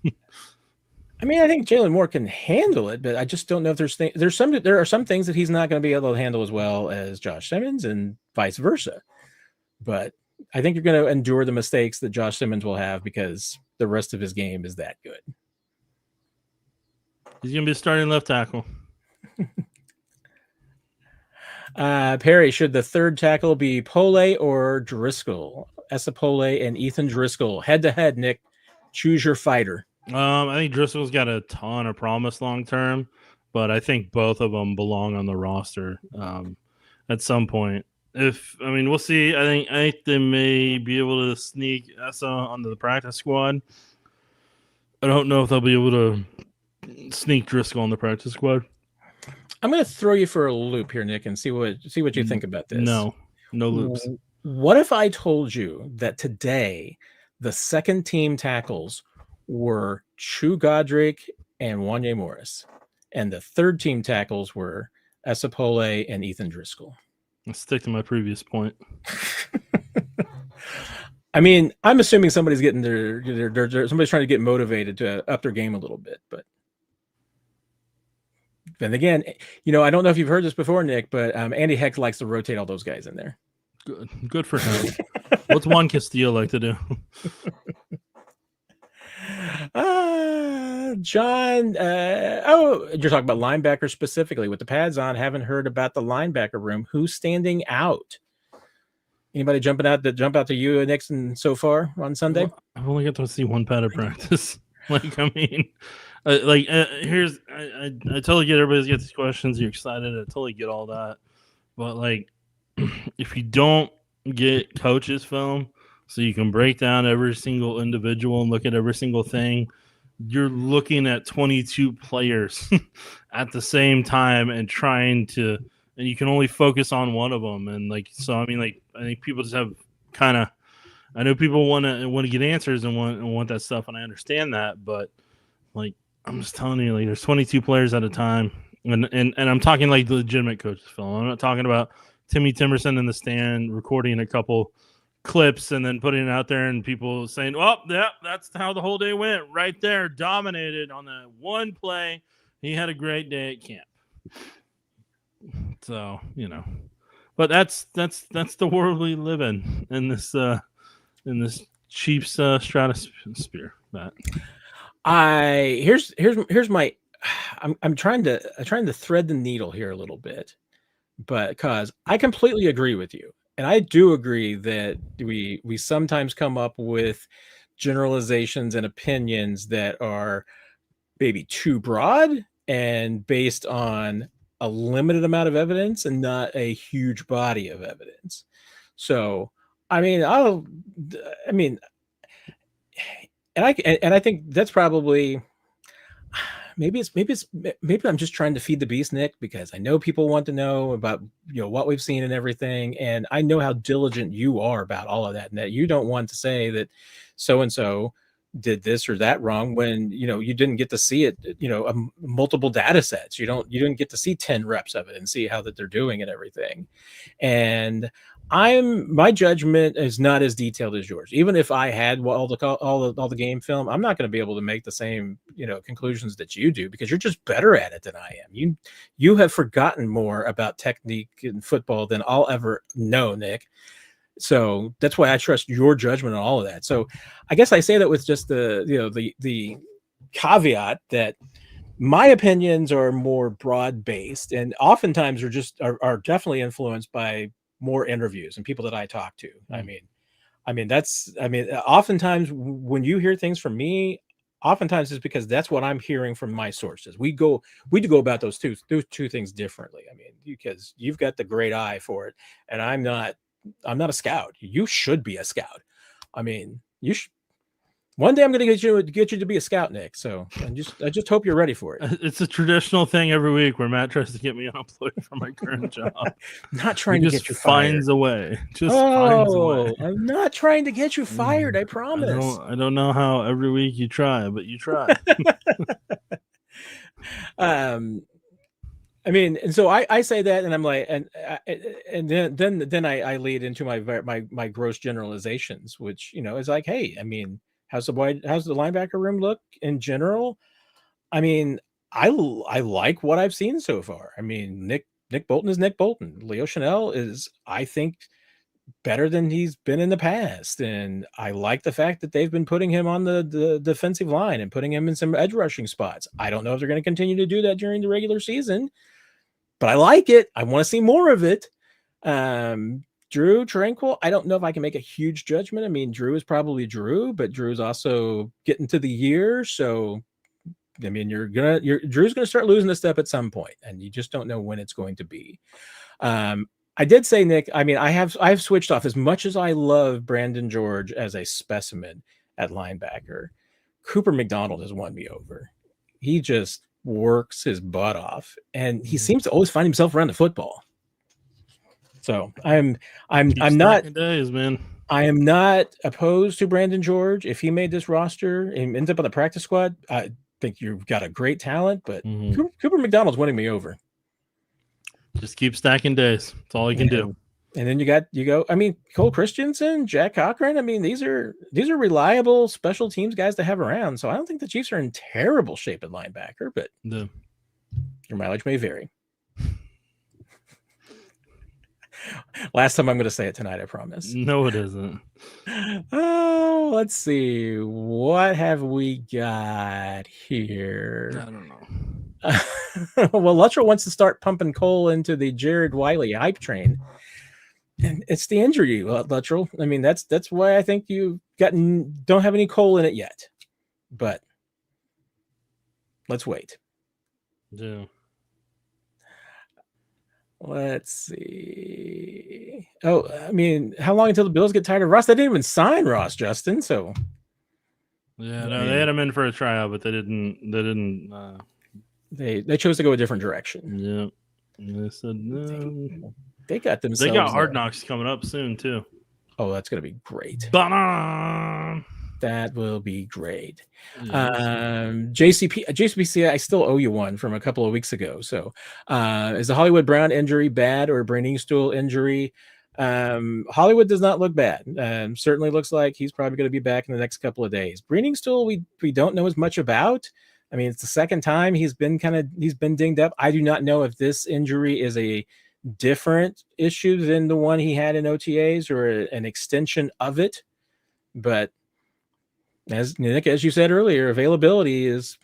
I mean, I think Jalen Moore can handle it, but I just don't know if there are some things that he's not going to be able to handle as well as Josh Simmons, and vice versa. But I think you're going to endure the mistakes that Josh Simmons will have, because the rest of his game is that good. He's going to be starting left tackle. Perry, should the third tackle be Pole or Driscoll? Esapole and Ethan Driscoll. Head to head, Nick. Choose your fighter. I think Driscoll's got a ton of promise long term, but I think both of them belong on the roster at some point. We'll see. I think they may be able to sneak Essa onto the practice squad. I don't know if they'll be able to sneak Driscoll on the practice squad. I'm going to throw you for a loop here, Nick, and see what you think about this. No loops. What if I told you that today the second team tackles were Chu Godric and Wanye Morris, and the third team tackles were Esapole and Ethan Driscoll? I'll stick to my previous point. I mean, I'm assuming somebody's getting somebody's trying to get motivated to up their game a little bit, but then again, I don't know if you've heard this before, Nick, but Andy Heck likes to rotate all those guys in there. Good for him. What's Juan Castillo like to do? John, you're talking about linebacker specifically with the pads on. Haven't heard about the linebacker room. Who's standing out? Anybody jump out to you, Nixon, so far on Sunday? Well, I've only got to see one padded practice. I totally get everybody gets these questions. You're excited. I totally get all that. But if you don't get coaches film so you can break down every single individual and look at every single thing, you're looking at 22 players at the same time and and you can only focus on one of them. And I think people just have I know people want to get answers and want that stuff. And I understand that, but I'm just telling you, there's 22 players at a time. And I'm talking the legitimate coaches film. I'm not talking about Timmy Timerson in the stand recording a couple clips and then putting it out there and people saying, "Oh, yeah, that's how the whole day went. Right there, dominated on that one play. He had a great day at camp." So but that's the world we live in this Chiefs stratosphere. Matt, here's my. I'm trying to thread the needle here a little bit, but because I completely agree with you. And I do agree that we sometimes come up with generalizations and opinions that are maybe too broad and based on a limited amount of evidence and not a huge body of evidence. So, I think that's probably maybe I'm just trying to feed the beast, Nick, because I know people want to know about what we've seen and everything, and I know how diligent you are about all of that, and that you don't want to say that so and so did this or that wrong when you didn't get to see it, multiple data sets. You didn't get to see 10 reps of it and see how that they're doing and everything. And My judgment is not as detailed as yours. Even if I had all the game film, I'm not going to be able to make the same conclusions that you do, because you're just better at it than I am. You have forgotten more about technique in football than I'll ever know, Nick. So that's why I trust your judgment on all of that. So I guess I say that with just the caveat that my opinions are more broad based, and oftentimes are definitely influenced by more interviews and people that I talk to. Oftentimes when you hear things from me, oftentimes it's because that's what I'm hearing from my sources. We do go about those two things differently. Because you've got the great eye for it, and I'm not a scout. You should be a scout. You should. One day I'm going to get you to be a scout, Nick. So I just hope you're ready for it. It's a traditional thing every week where Matt tries to get me unemployed from my current job. Not trying to get you finds fired. a way. Finds a way. I'm not trying to get you fired. I promise. I don't know how every week you try, but you try. And so I say that, and I'm like, and then I lead into my gross generalizations, which is like, hey, how's the linebacker room look in general? I like what I've seen so far. Nick Bolton is Nick Bolton. Leo Chanel is, I think, better than he's been in the past, and I like the fact that they've been putting him on the defensive line and putting him in some edge rushing spots. I don't know if they're going to continue to do that during the regular season, but I like it. I want to see more of it. Drew Tranquil, I don't know if I can make a huge judgment. Drew is probably Drew, but Drew's also getting to the year, so Drew's gonna start losing a step at some point, and you just don't know when it's going to be. I did say, Nick, I've switched off. As much as I love Brandon George as a specimen at linebacker, Cooper McDonald has won me over. He just works his butt off, and he seems to always find himself around the football. So I'm not days, man. I am not opposed to Brandon George. If he made this roster and ends up on the practice squad, I think you've got a great talent, but Cooper McDonald's winning me over. Just keep stacking days. That's all you can do. And then you go. Cole Christensen, Jack Cochran. These are reliable special teams guys to have around. So I don't think the Chiefs are in terrible shape at linebacker, but your mileage may vary. Last time I'm going to say it tonight, I promise. No, it isn't. Oh, let's see. What have we got here? I don't know. Well, Luttrell wants to start pumping coal into the Jared Wiley hype train. And it's the injury, Luttrell. That's why I think you don't have any coal in it yet. But let's wait. Yeah. Let's see. Oh, how long until the Bills get tired of Ross? They didn't even sign Ross, Justin. So yeah, no, they had him in for a tryout, but they didn't. They chose to go a different direction. Yeah, they said no. They got themselves. They got Hard Knocks coming up soon too. Oh, that's gonna be great. Ba-da! That will be great. JCPC, I still owe you one from a couple of weeks ago. So is the Hollywood Brown injury bad, or Branding Stool injury? Hollywood does not look bad. Certainly looks like he's probably going to be back in the next couple of days. Branding Stool, we don't know as much about. It's the second time he's been dinged up. I do not know if this injury is a different issue than the one he had in OTAs or an extension of it. But as you said earlier, availability is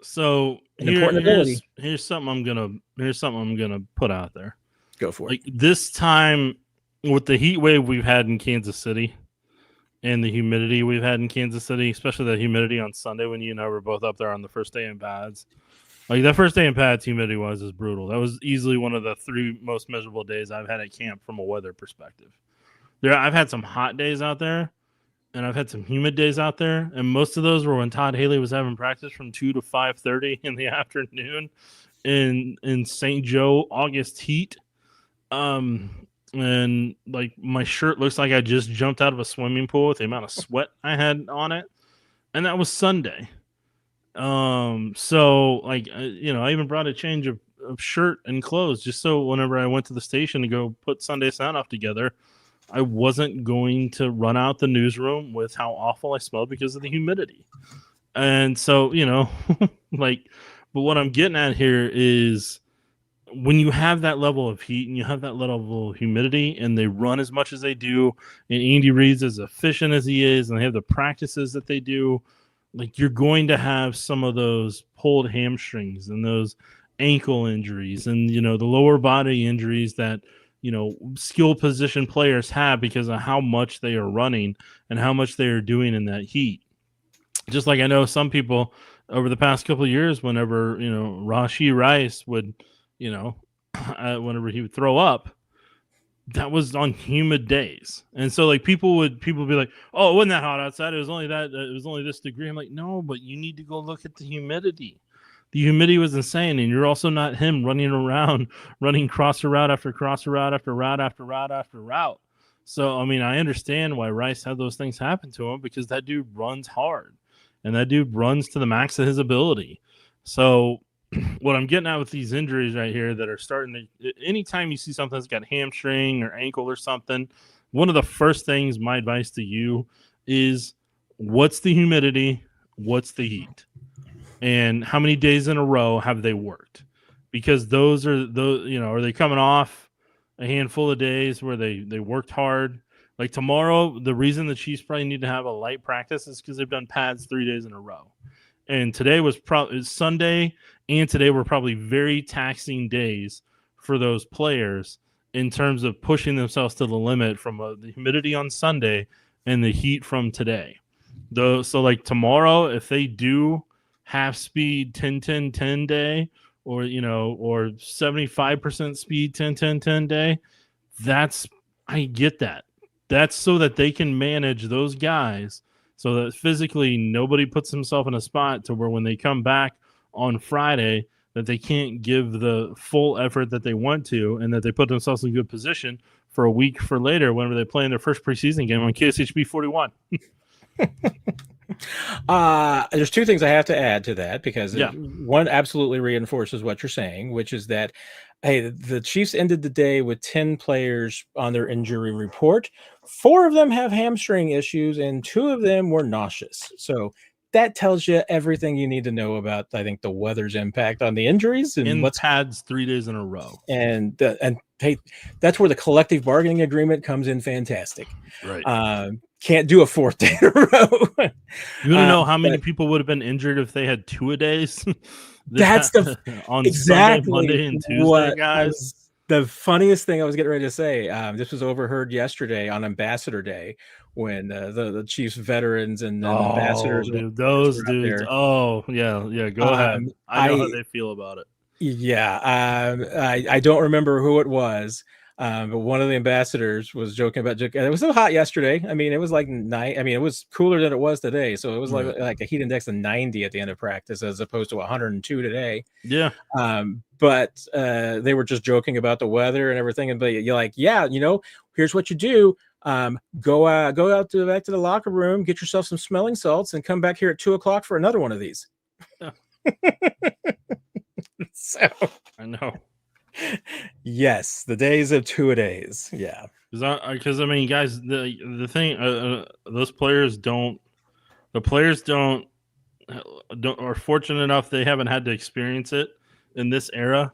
so an important ability. Here's something I'm gonna put out there. Go for it. This time, with the heat wave we've had in Kansas City and the humidity we've had in Kansas City, especially the humidity on Sunday when you and I were both up there on the first day in pads. That first day in pads, humidity-wise, is brutal. That was easily one of the 3 most miserable days I've had at camp from a weather perspective. I've had some hot days out there, and I've had some humid days out there, and most of those were when Todd Haley was having practice from 2 to 5:30 in the afternoon in St. Joe August heat. And my shirt looks like I just jumped out of a swimming pool with the amount of sweat I had on it, and that was Sunday. I even brought a change of of shirt and clothes, just so whenever I went to the station to go put Sunday Sound Off together, I wasn't going to run out the newsroom with how awful I smelled because of the humidity. And so, like, but what I'm getting at here is when you have that level of heat and you have that level of humidity and they run as much as they do, and Andy Reid's as efficient as he is, and they have the practices that they do, like, you're going to have some of those pulled hamstrings and those ankle injuries and, the lower body injuries that, skill position players have because of how much they are running and how much they are doing in that heat. Just like I know some people over the past couple of years, whenever, Rashee Rice would, whenever he would throw up, that was on humid days. And so like people would be like, oh, it wasn't that hot outside. It was only this degree. I'm like, no, but you need to go look at the humidity. The humidity was insane. And you're also not him running around, running crosser route after crosser route after route after route after route. So, I mean, I understand why Rice had those things happen to him, because that dude runs hard and that dude runs to the max of his ability. So what I'm getting at with these injuries right here that are starting to, anytime you see something that's got hamstring or ankle or something, one of the first things, my advice to you is, what's the humidity? What's the heat? And how many days in a row have they worked? Because those, are they coming off a handful of days where they worked hard? Like tomorrow, the reason the Chiefs probably need to have a light practice is because they've done pads 3 days in a row. And today was probably Sunday, and today were probably very taxing days for those players in terms of pushing themselves to the limit from the humidity on Sunday and the heat from today. So like tomorrow, if they do half speed 10-10-10 day, or 75% speed 10-10-10 day, I get that. That's so that they can manage those guys, so that physically nobody puts himself in a spot to where when they come back on Friday that they can't give the full effort that they want to, and that they put themselves in good position for a week for later whenever they play in their first preseason game on KSHB 41. There's two things I have to add to that, because one absolutely reinforces what you're saying, which is that, hey, the Chiefs ended the day with 10 players on their injury report. 4 of them have hamstring issues, and 2 of them were nauseous. So that tells you everything you need to know about, I think, the weather's impact on the injuries and what's pads 3 days in a row. And hey, that's where the collective bargaining agreement comes in fantastic. Right. Can't do a 4th day in a row. You want to know how many people would have been injured if they had 2-a-days? That's on exactly Sunday, Monday, and Tuesday, guys. The funniest thing I was getting ready to say, this was overheard yesterday on Ambassador Day, when the Chiefs veterans and ambassadors, dude, those dudes. There. Oh yeah, go ahead. I know how they feel about it. Yeah, I don't remember who it was, but one of the ambassadors was joking about. It was so hot yesterday. I mean, it was like night. I mean, it was cooler than it was today. So it was like a heat index of 90 at the end of practice, as opposed to 102 today. Yeah. But they were just joking about the weather and everything. And but you're like, yeah, here's what you do. Go out back to the locker room, get yourself some smelling salts, and come back here at 2:00 for another one of these. Yeah. So I know. Yes, the days of 2-a-days. Yeah, because I mean, guys, the thing, those players don't. The players don't are fortunate enough they haven't had to experience it in this era.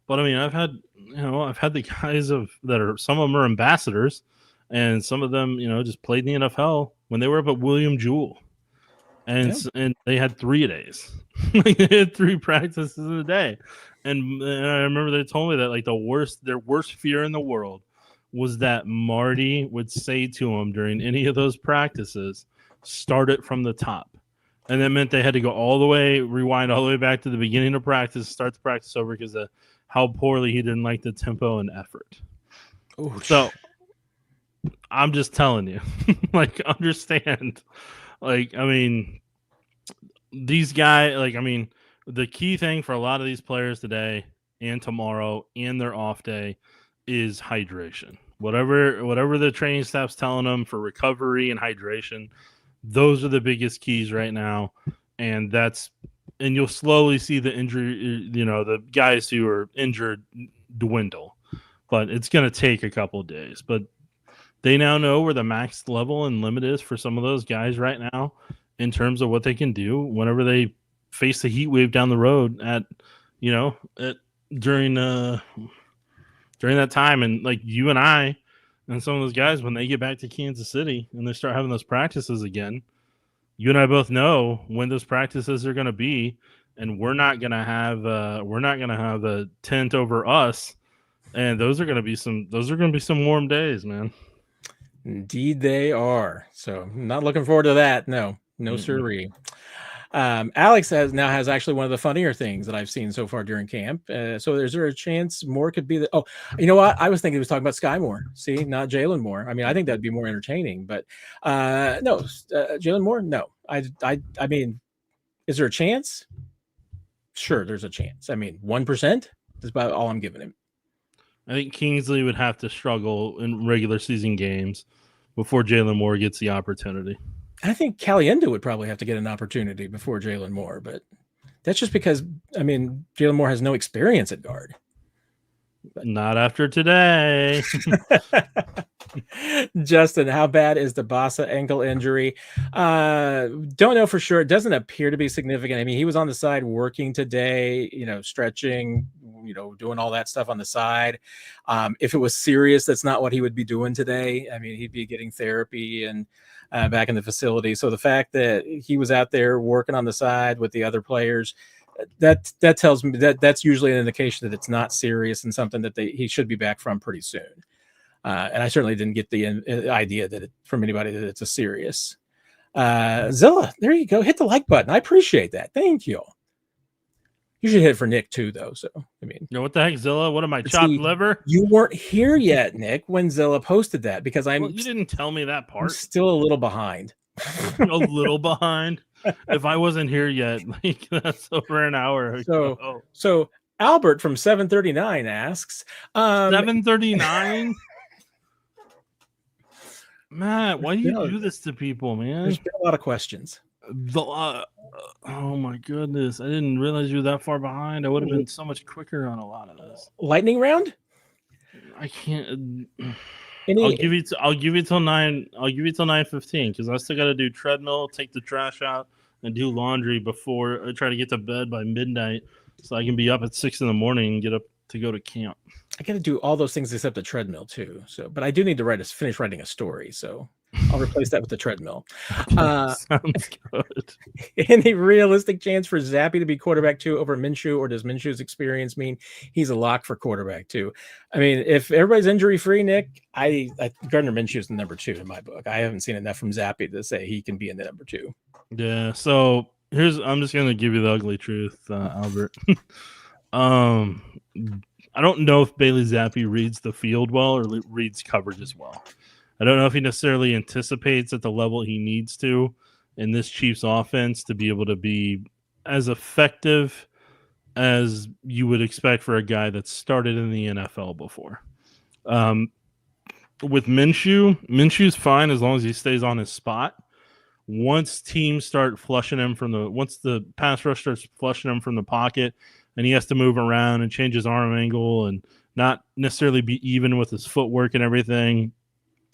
But I mean, I've had the guys that are, some of them are ambassadors, and some of them just played in the NFL when they were up at William Jewell, and they had 3-a-days. They had 3 practices a day. And I remember they told me that like their worst fear in the world was that Marty would say to them during any of those practices, start it from the top. And that meant they had to go rewind all the way back to the beginning of practice, start the practice over, because of how poorly he didn't like the tempo and effort. Ooh, so I'm just telling you, like, understand. Like, I mean, these guys, like, I mean, the key thing for a lot of these players today and tomorrow and their off day is hydration. Whatever the training staff's telling them for recovery and hydration, those are the biggest keys right now. And that's and you'll slowly see the injury, the guys who are injured dwindle. But it's going to take a couple of days. But they now know where the max level and limit is for some of those guys right now in terms of what they can do whenever they face the heat wave down the road during that time. And like you and I and some of those guys, when they get back to Kansas City and they start having those practices again, you and I both know when those practices are going to be, and we're not going to have a tent over us. And those are going to be some warm days, man. Indeed they are. So not looking forward to that. No, sirree. Alex has actually one of the funnier things that I've seen so far during camp. So is there a chance Moore could be the? Oh, you know what? I was thinking he was talking about Sky Moore. See, not Jalen Moore. I mean, I think that'd be more entertaining. But no, Jalen Moore. No, I mean, is there a chance? Sure, there's a chance. I mean, 1% is about all I'm giving him. I think Kingsley would have to struggle in regular season games before Jalen Moore gets the opportunity. I think Caliendo would probably have to get an opportunity before Jalen Moore, but that's just because, I mean, Jalen Moore has no experience at guard. But not after today. Justin, how bad is the Bossa ankle injury? Don't know for sure. It doesn't appear to be significant. I mean, he was on the side working today, stretching, doing all that stuff on the side. If it was serious, that's not what he would be doing today. I mean, he'd be getting therapy and back in the facility. So the fact that he was out there working on the side with the other players, that tells me that's usually an indication that it's not serious and something that he should be back from pretty soon. And I certainly didn't get the idea that from anybody that it's a serious. Zilla, there you go. Hit the like button. I appreciate that. Thank you. You should hit it for Nick too, though. So I mean, what the heck, Zilla? What am I, chopped liver? You weren't here yet, Nick, when Zilla posted that because you didn't tell me that part. I'm still a little behind. A little behind. If I wasn't here yet, that's over an hour ago. So Albert from 739 asks, 739. Matt, why do you do this to people, man? There's been a lot of questions. Oh my goodness. I didn't realize you were that far behind. I would have been so much quicker on a lot of this. Lightning round? I can't. I'll give you till 9. I'll give you till 9:15 because I still got to do treadmill, take the trash out, and do laundry before I try to get to bed by midnight, so I can be up at 6 a.m. and get up to go to camp. I got to do all those things except the treadmill too. So, but I do need to finish writing a story. So I'll replace that with the treadmill. Sounds good. Any realistic chance for Zappy to be quarterback 2 over Minshew, or does Minshew's experience mean he's a lock for quarterback 2? I mean, if everybody's injury free, Nick, Gardner Minshew's the number 2 in my book. I haven't seen enough from Zappy to say he can be in the number 2. Yeah. So I'm just gonna give you the ugly truth, Albert. I don't know if Bailey Zappi reads the field well or reads coverage as well. I don't know if he necessarily anticipates at the level he needs to in this Chiefs offense to be able to be as effective as you would expect for a guy that started in the NFL before. With Minshew's fine as long as he stays on his spot. Once teams start flushing him once the pass rush starts flushing him from the pocket, and he has to move around and change his arm angle and not necessarily be even with his footwork and everything,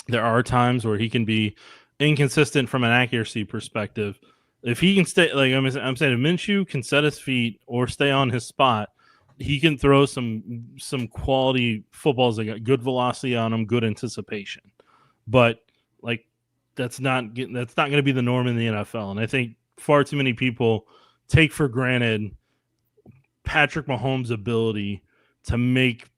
there are times where he can be inconsistent from an accuracy perspective. If he can stay, like I'm saying, if Minshew can set his feet or stay on his spot, he can throw some quality footballs that got good velocity on them, good anticipation. But that's not going to be the norm in the NFL. And I think far too many people take for granted Patrick Mahomes' ability to make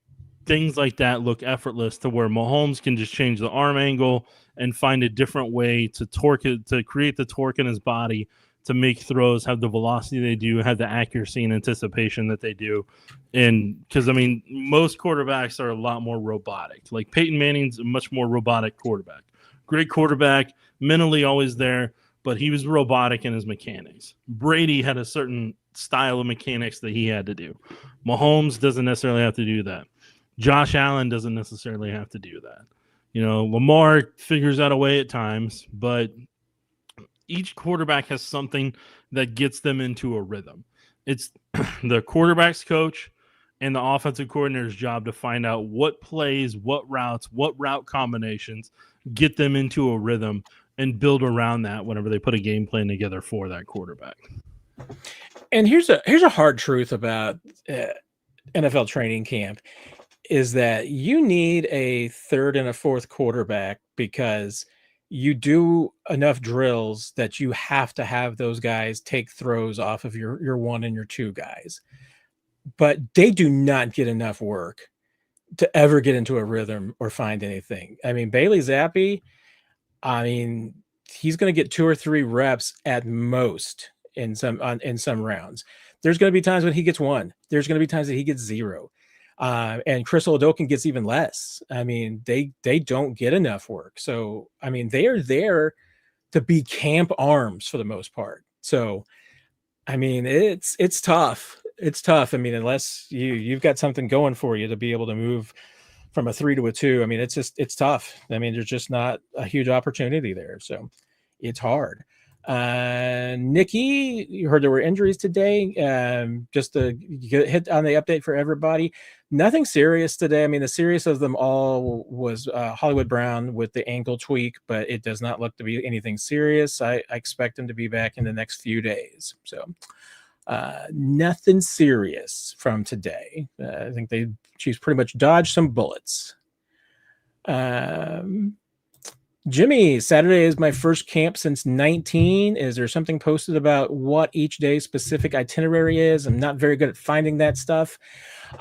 things like that look effortless, to where Mahomes can just change the arm angle and find a different way to torque it, to create the torque in his body, to make throws have the velocity they do, have the accuracy and anticipation that they do. And because, I mean, most quarterbacks are a lot more robotic. Like Peyton Manning's a much more robotic quarterback. Great quarterback, mentally always there, but he was robotic in his mechanics. Brady had a certain style of mechanics that he had to do. Mahomes doesn't necessarily have to do that. Josh Allen doesn't necessarily have to do that. Lamar figures out a way at times, but each quarterback has something that gets them into a rhythm. it's the quarterback's coach and the offensive coordinator's job to find out what plays, what routes, what route combinations, get them into a rhythm and build around that whenever they put a game plan together for that quarterback. And here's a hard truth about NFL training camp is that you need a third and a fourth quarterback because you do enough drills that you have to have those guys take throws off of your one and your two guys. But they do not get enough work to ever get into a rhythm or find anything. I mean, Bailey Zappi, I mean, he's going to get 2 or 3 reps at most in some rounds. There's going to be times when he gets 1. There's going to be times that he gets 0. And Chris Oladokun gets even less. I mean, they don't get enough work. So, I mean, they are there to be camp arms for the most part. So, I mean, it's tough. It's tough. I mean, unless you've got something going for you to be able to move from a 3 to a 2. I mean, it's tough. I mean, there's just not a huge opportunity there. So it's hard. Nikki, you heard there were injuries today. Just to hit on the update for everybody. Nothing serious today. I mean, the serious of them all was Hollywood Brown with the ankle tweak, but it does not look to be anything serious. I expect him to be back in the next few days. So nothing serious from today. I think the Chiefs pretty much dodged some bullets. Jimmy, Saturday is my first camp since 19. Is there something posted about what each day's specific itinerary is? I'm not very good at finding that stuff.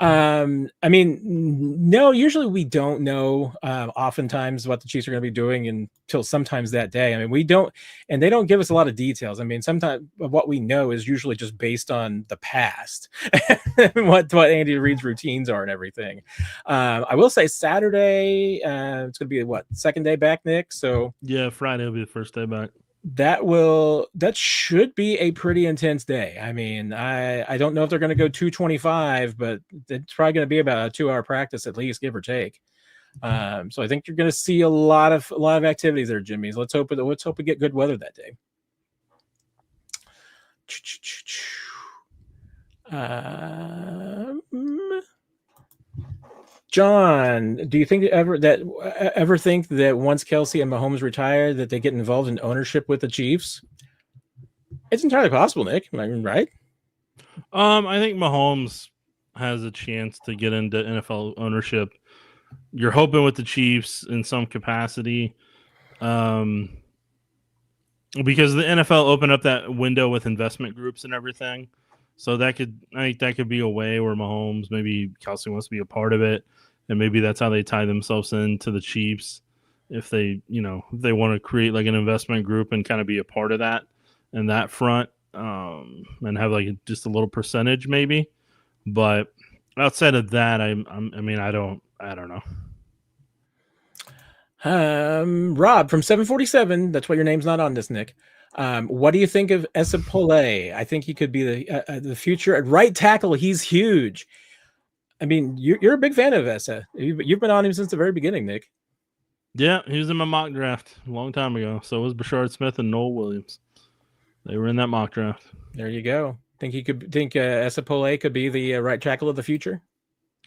I mean, no, usually we don't know oftentimes what the Chiefs are going to be doing until sometimes that day. I mean, we don't, and they don't give us a lot of details. I mean, sometimes what we know is usually just based on the past, what Andy Reid's routines are and everything. I will say Saturday, it's going to be what, second day back, Nick? So yeah, Friday will be the first day back. That should be a pretty intense day. I mean, I don't know if they're going to go 225, but it's probably going to be about a 2-hour practice at least, give or take. So I think you're going to see a lot of activities there, Jimmy's. Let's hope we get good weather that day. John, do you think ever think that once Kelsey and Mahomes retire, that they get involved in ownership with the Chiefs? It's entirely possible, Nick. Am I right? I think Mahomes has a chance to get into NFL ownership. You're hoping with the Chiefs in some capacity, because the NFL opened up that window with investment groups and everything. So I think that could be a way where Mahomes, maybe Kelsey wants to be a part of it, and maybe that's how they tie themselves into the Chiefs. If they want to create like an investment group and kind of be a part of that and that front, and have like just a little percentage maybe. But outside of that, I don't know. Rob from 747. That's why your name's not on this, Nick. What do you think of Esapole? I think he could be the future at right tackle. He's huge. I mean, you're a big fan of Esa. You've been on him since the very beginning, Nick. Yeah, he was in my mock draft a long time ago. So was Brashard Smith and Noel Williams. They were in that mock draft. There you go. Think Esapole could be the right tackle of the future?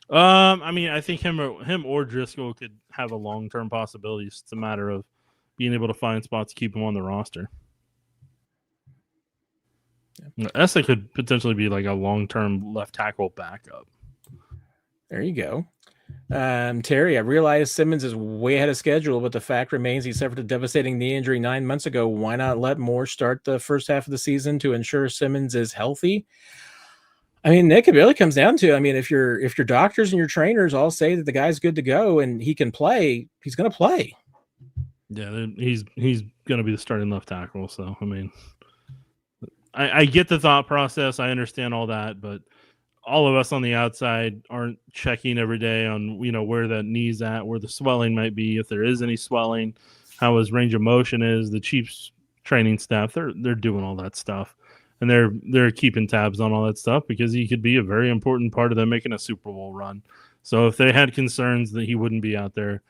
I mean, I think him or Driscoll could have a long-term possibility. It's a matter of being able to find spots to keep him on the roster. Yeah. Essa could potentially be like a long-term left tackle backup. There you go. Terry, I realize Simmons is way ahead of schedule, but the fact remains he suffered a devastating knee injury 9 months ago. Why not let Moore start the first half of the season to ensure Simmons is healthy? I mean, Nick, it really comes down to, I mean, if your doctors and your trainers all say that the guy's good to go and he can play, he's going to play. Yeah, he's going to be the starting left tackle. So, I mean, I get the thought process. I understand all that, but all of us on the outside aren't checking every day on, where that knee's at, where the swelling might be, if there is any swelling, how his range of motion is. The Chiefs training staff, they're doing all that stuff. And they're keeping tabs on all that stuff because he could be a very important part of them making a Super Bowl run. So if they had concerns that he wouldn't be out there,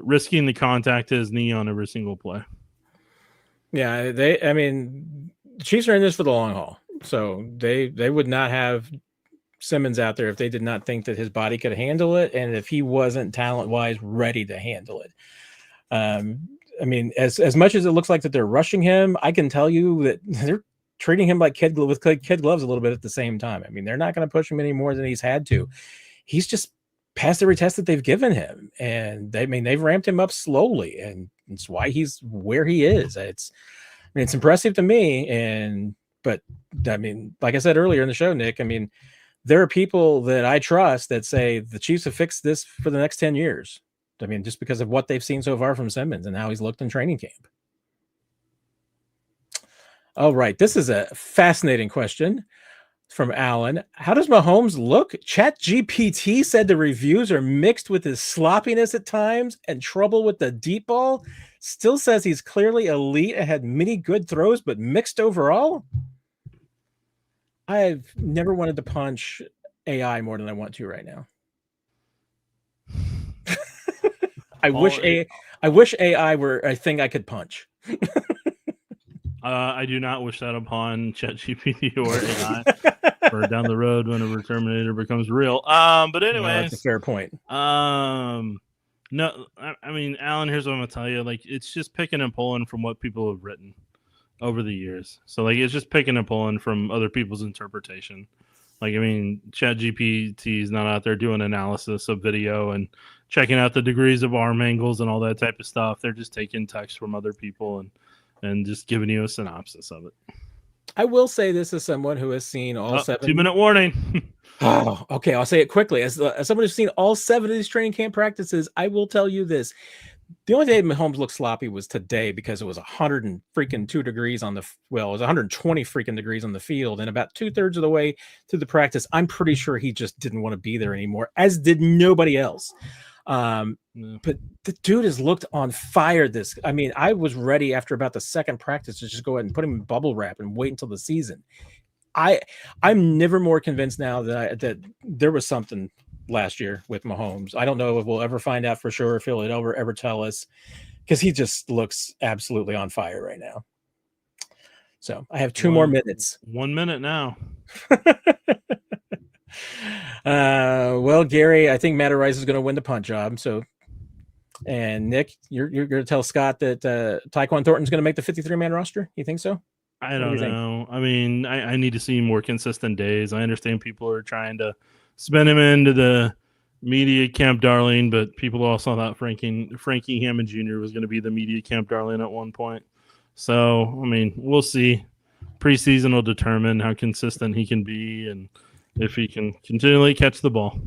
risking the contact to his knee on every single play. Yeah, the Chiefs are in this for the long haul. So they would not have Simmons out there if they did not think that his body could handle it, and if he wasn't talent-wise ready to handle it. I mean, as much as it looks like that they're rushing him, I can tell you that they're treating him like kid gloves a little bit at the same time. I mean, they're not going to push him any more than he's had to. He's just passed every test that they've given him, and they've ramped him up slowly, and it's why he's where he is. It's impressive to me, but I mean, like I said earlier in the show, Nick, I mean, there are people that I trust that say the Chiefs have fixed this for the next 10 years. I mean, just because of what they've seen so far from Simmons and how he's looked in training camp. All right. This is a fascinating question from Alan. How does Mahomes look? ChatGPT said the reviews are mixed with his sloppiness at times and trouble with the deep ball. Still says he's clearly elite and had many good throws, but mixed overall. I've never wanted to punch AI more than I want to right now. I wish AI were a thing I could punch. I do not wish that upon ChatGPT or AI or down the road whenever Terminator becomes real. But anyways, that's a fair point. No, I mean, Alan, here's what I'm gonna tell you. Like, it's just picking and pulling from what people have written over the years. So, like, it's just picking and pulling from other people's interpretation. Like, I mean, ChatGPT is not out there doing analysis of video and checking out the degrees of arm angles and all that type of stuff. They're just taking text from other people and just giving you a synopsis of it. I will say this as someone who has seen all 7. 2-minute warning. Oh, okay. I'll say it quickly. As someone who's seen all 7 of these training camp practices, I will tell you this. The only day Mahomes looked sloppy was today because it was 102 degrees on it was 120 freaking degrees on the field, and about 2/3 of the way through the practice, I'm pretty sure he just didn't want to be there anymore, as did nobody else. But the dude has looked on fire. I mean, I was ready after about the second practice to just go ahead and put him in bubble wrap and wait until the season. I'm never more convinced now that there was something last year with Mahomes. I don't know if we'll ever find out for sure, if he'll ever tell us, because he just looks absolutely on fire right now. So I have 2 more minutes. 1 minute now. Well, Gary, I think Matt Rice is going to win the punt job. So, and Nick, you're going to tell Scott that Tyquan Thornton's going to make the 53-man roster. You think so? I don't know. I mean, I need to see more consistent days. I understand people are trying to spin him into the media camp darling, but people also thought Frankie Hammond Jr. was going to be the media camp darling at one point. So, I mean, we'll see. Preseason will determine how consistent he can be and if he can continually catch the ball.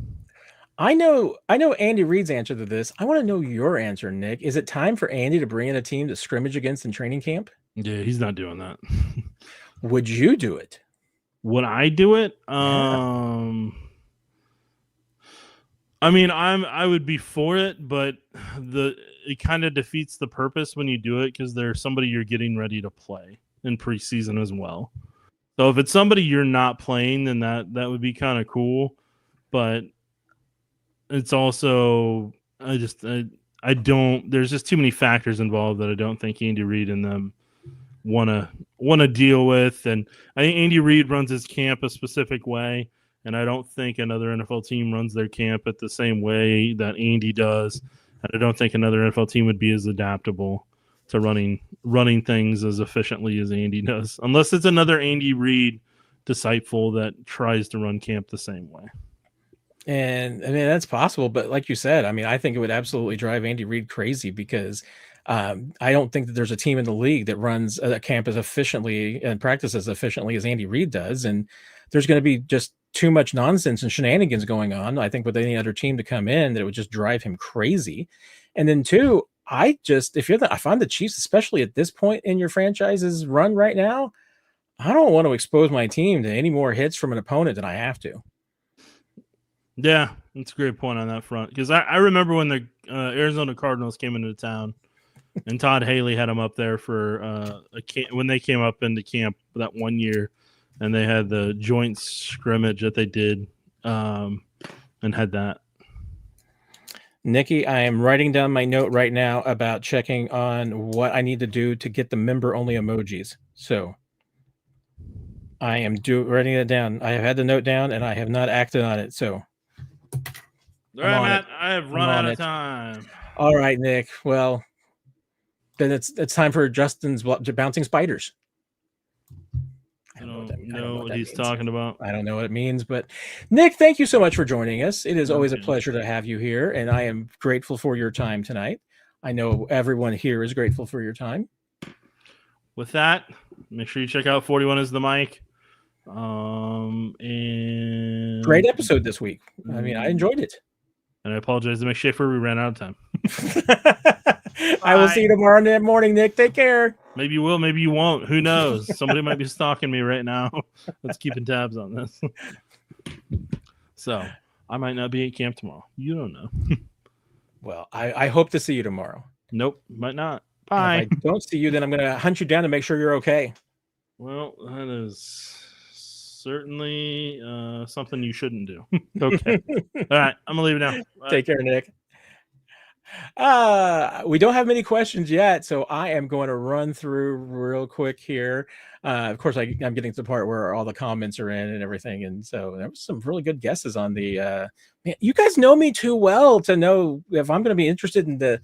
I know Andy Reid's answer to this. I want to know your answer, Nick. Is it time for Andy to bring in a team to scrimmage against in training camp? Yeah, he's not doing that. Would you do it? Would I do it? Yeah. I mean, I would be for it, but it kind of defeats the purpose when you do it because there's somebody you're getting ready to play in preseason as well. So if it's somebody you're not playing, then that would be kind of cool. But it's also I don't. There's just too many factors involved that I don't think Andy Reid and them want to deal with. And I think Andy Reid runs his camp a specific way. And I don't think another NFL team runs their camp at the same way that Andy does. And I don't think another NFL team would be as adaptable to running things as efficiently as Andy does, unless it's another Andy Reid disciple that tries to run camp the same way. And I mean, that's possible. But like you said, I mean, I think it would absolutely drive Andy Reid crazy because I don't think that there's a team in the league that runs a camp as efficiently and practice as efficiently as Andy Reid does. And there's going to be just too much nonsense and shenanigans going on, I think, with any other team to come in, that it would just drive him crazy. And then 2, if I'm the Chiefs, especially at this point in your franchise's run right now, I don't want to expose my team to any more hits from an opponent than I have to. Yeah, that's a great point on that front. Because I remember when the Arizona Cardinals came into town and Todd Haley had them up there for when they came up into camp that one year. And they had the joint scrimmage that they did and had that. Nikki, I am writing down my note right now about checking on what I need to do to get the member-only emojis. So I am writing it down. I have had the note down and I have not acted on it. So All I'm right, on Matt. it. I have I'm run out on of it. time. All right, Nick. Well, then it's time for Justin's bouncing spiders. I don't know what what that he's means. talking about. I don't know what it means, but Nick, thank you so much for joining us. It is always a Okay. pleasure to have you here, and I am grateful for your time tonight. I know everyone here is grateful for your time. With that, make sure you check out 41 is the mic. And Great episode this week. I mean, I enjoyed it. And I apologize to Mick Schaefer. We ran out of time. I will see you tomorrow morning, Nick. Take care. Maybe you will, maybe you won't. Who knows? Somebody might be stalking me right now. Let's keeping tabs on this. So I might not be at camp tomorrow. You don't know. Well, I hope to see you tomorrow. Nope, might not. Bye. If I don't see you, then I'm going to hunt you down to make sure you're okay. Well, that is certainly something you shouldn't do. Okay. All right. I'm going to leave it now. Bye. Take care, Nick. We don't have many questions yet, so I am going to run through real quick here. Of course, I'm getting to the part where all the comments are in and everything, and so there was some really good guesses on the. Man, you guys know me too well to know if I'm going to be interested in the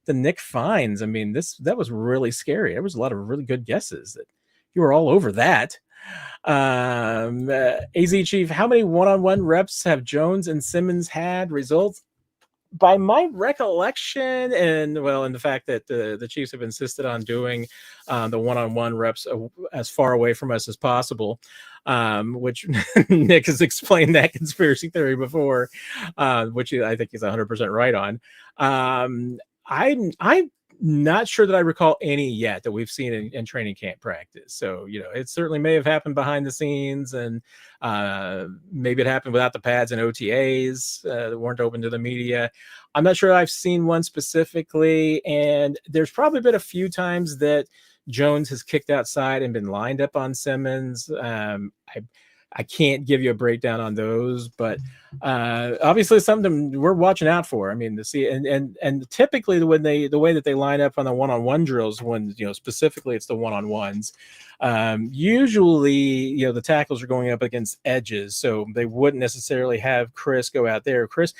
Nick Fines. I mean, that was really scary. There was a lot of really good guesses that you were all over that. AZ Chief, how many one-on-one reps have Jones and Simmons had? Results? By my recollection, and the fact that the Chiefs have insisted on doing the one-on-one reps as far away from us as possible, which Nick has explained that conspiracy theory before, which I think he's 100% right on. I'm not sure that I recall any yet that we've seen in training camp practice. So, it certainly may have happened behind the scenes, and maybe it happened without the pads and OTAs that weren't open to the media. I'm not sure I've seen one specifically, and there's probably been a few times that Jones has kicked outside and been lined up on Simmons. I can't give you a breakdown on those, but obviously something we're watching out for. I mean, to see and typically the way that they line up on the one-on-one drills, when specifically it's the one-on-ones, usually the tackles are going up against edges, so they wouldn't necessarily have Chris go out there. Chris,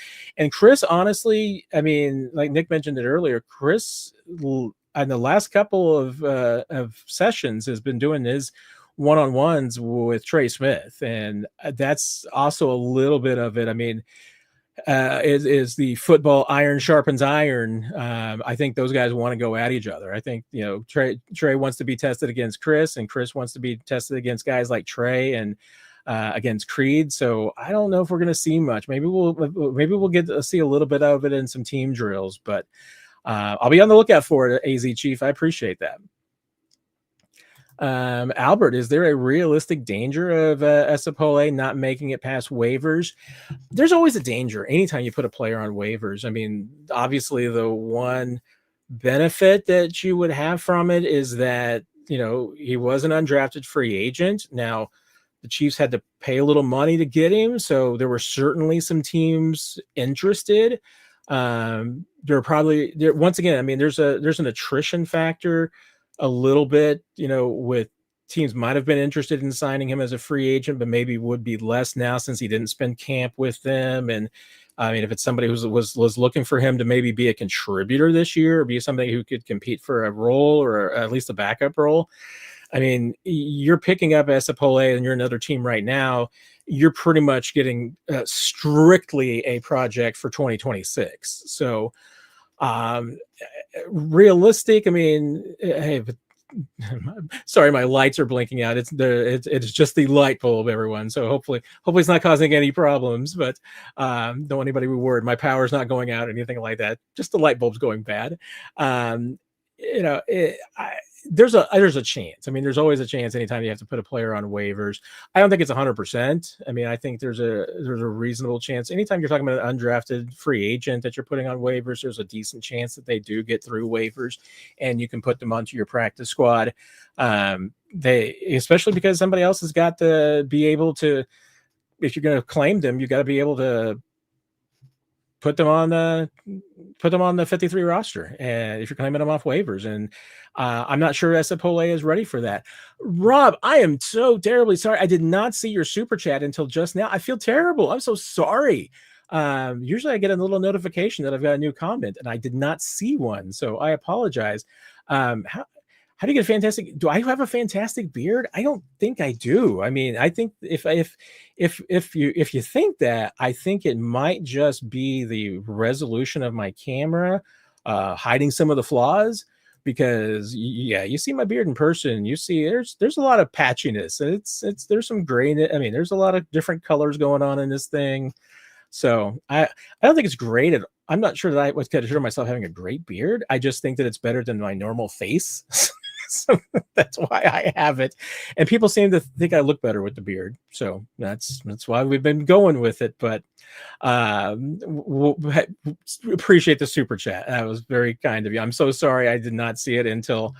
honestly, I mean, like Nick mentioned it earlier, Chris in the last couple of sessions has been doing his one-on-ones with Trey Smith, and that's also a little bit of it. I mean, is the football iron sharpens iron. I think those guys want to go at each other. I think Trey wants to be tested against Chris, and Chris wants to be tested against guys like Trey and against Creed. So I don't know if we're going to see much. Maybe we'll get to see a little bit of it in some team drills, but I'll be on the lookout for it, AZ Chief. I appreciate that. Albert, is there a realistic danger of Esapole not making it past waivers? There's always a danger anytime you put a player on waivers. I mean, obviously the one benefit that you would have from it is that he was an undrafted free agent. Now the Chiefs had to pay a little money to get him, so there were certainly some teams interested. Once again, I mean, there's an attrition factor a little bit, with teams might have been interested in signing him as a free agent, but maybe would be less now since he didn't spend camp with them. And I mean, if it's somebody who was looking for him to maybe be a contributor this year or be somebody who could compete for a role or at least a backup role, I mean, you're picking up Esapole and you're another team right now, you're pretty much getting strictly a project for 2026. So realistic, I mean, hey, sorry, my lights are blinking out. It's just the light bulb, everyone. So hopefully it's not causing any problems, but don't want anybody to be worried. My power's not going out or anything like that. Just the light bulb's going bad. There's a chance. I mean, there's always a chance anytime you have to put a player on waivers. I don't think it's 100%. I mean, I think there's a reasonable chance. Anytime you're talking about an undrafted free agent that you're putting on waivers, there's a decent chance that they do get through waivers and you can put them onto your practice squad. Especially because somebody else has got to be able to, if you're going to claim them, you got to be able to put them on the 53 roster, and if you're claiming them off waivers. And I'm not sure Sapole is ready for that. Rob, I am so terribly sorry. I did not see your super chat until just now. I feel terrible. I'm so sorry. Usually I get a little notification that I've got a new comment, and I did not see one, so I apologize. How do you get a fantastic? Do I have a fantastic beard? I don't think I do. I mean, I think if you think that, I think it might just be the resolution of my camera hiding some of the flaws. Because you see my beard in person, you see there's a lot of patchiness. There's some gray. I mean, there's a lot of different colors going on in this thing. So I don't think it's great. I'm not sure that I would consider myself having a great beard. I just think that it's better than my normal face. So that's why I have it. And people seem to think I look better with the beard. So that's why we've been going with it. But we'll appreciate the super chat. That was very kind of you. I'm so sorry I did not see it until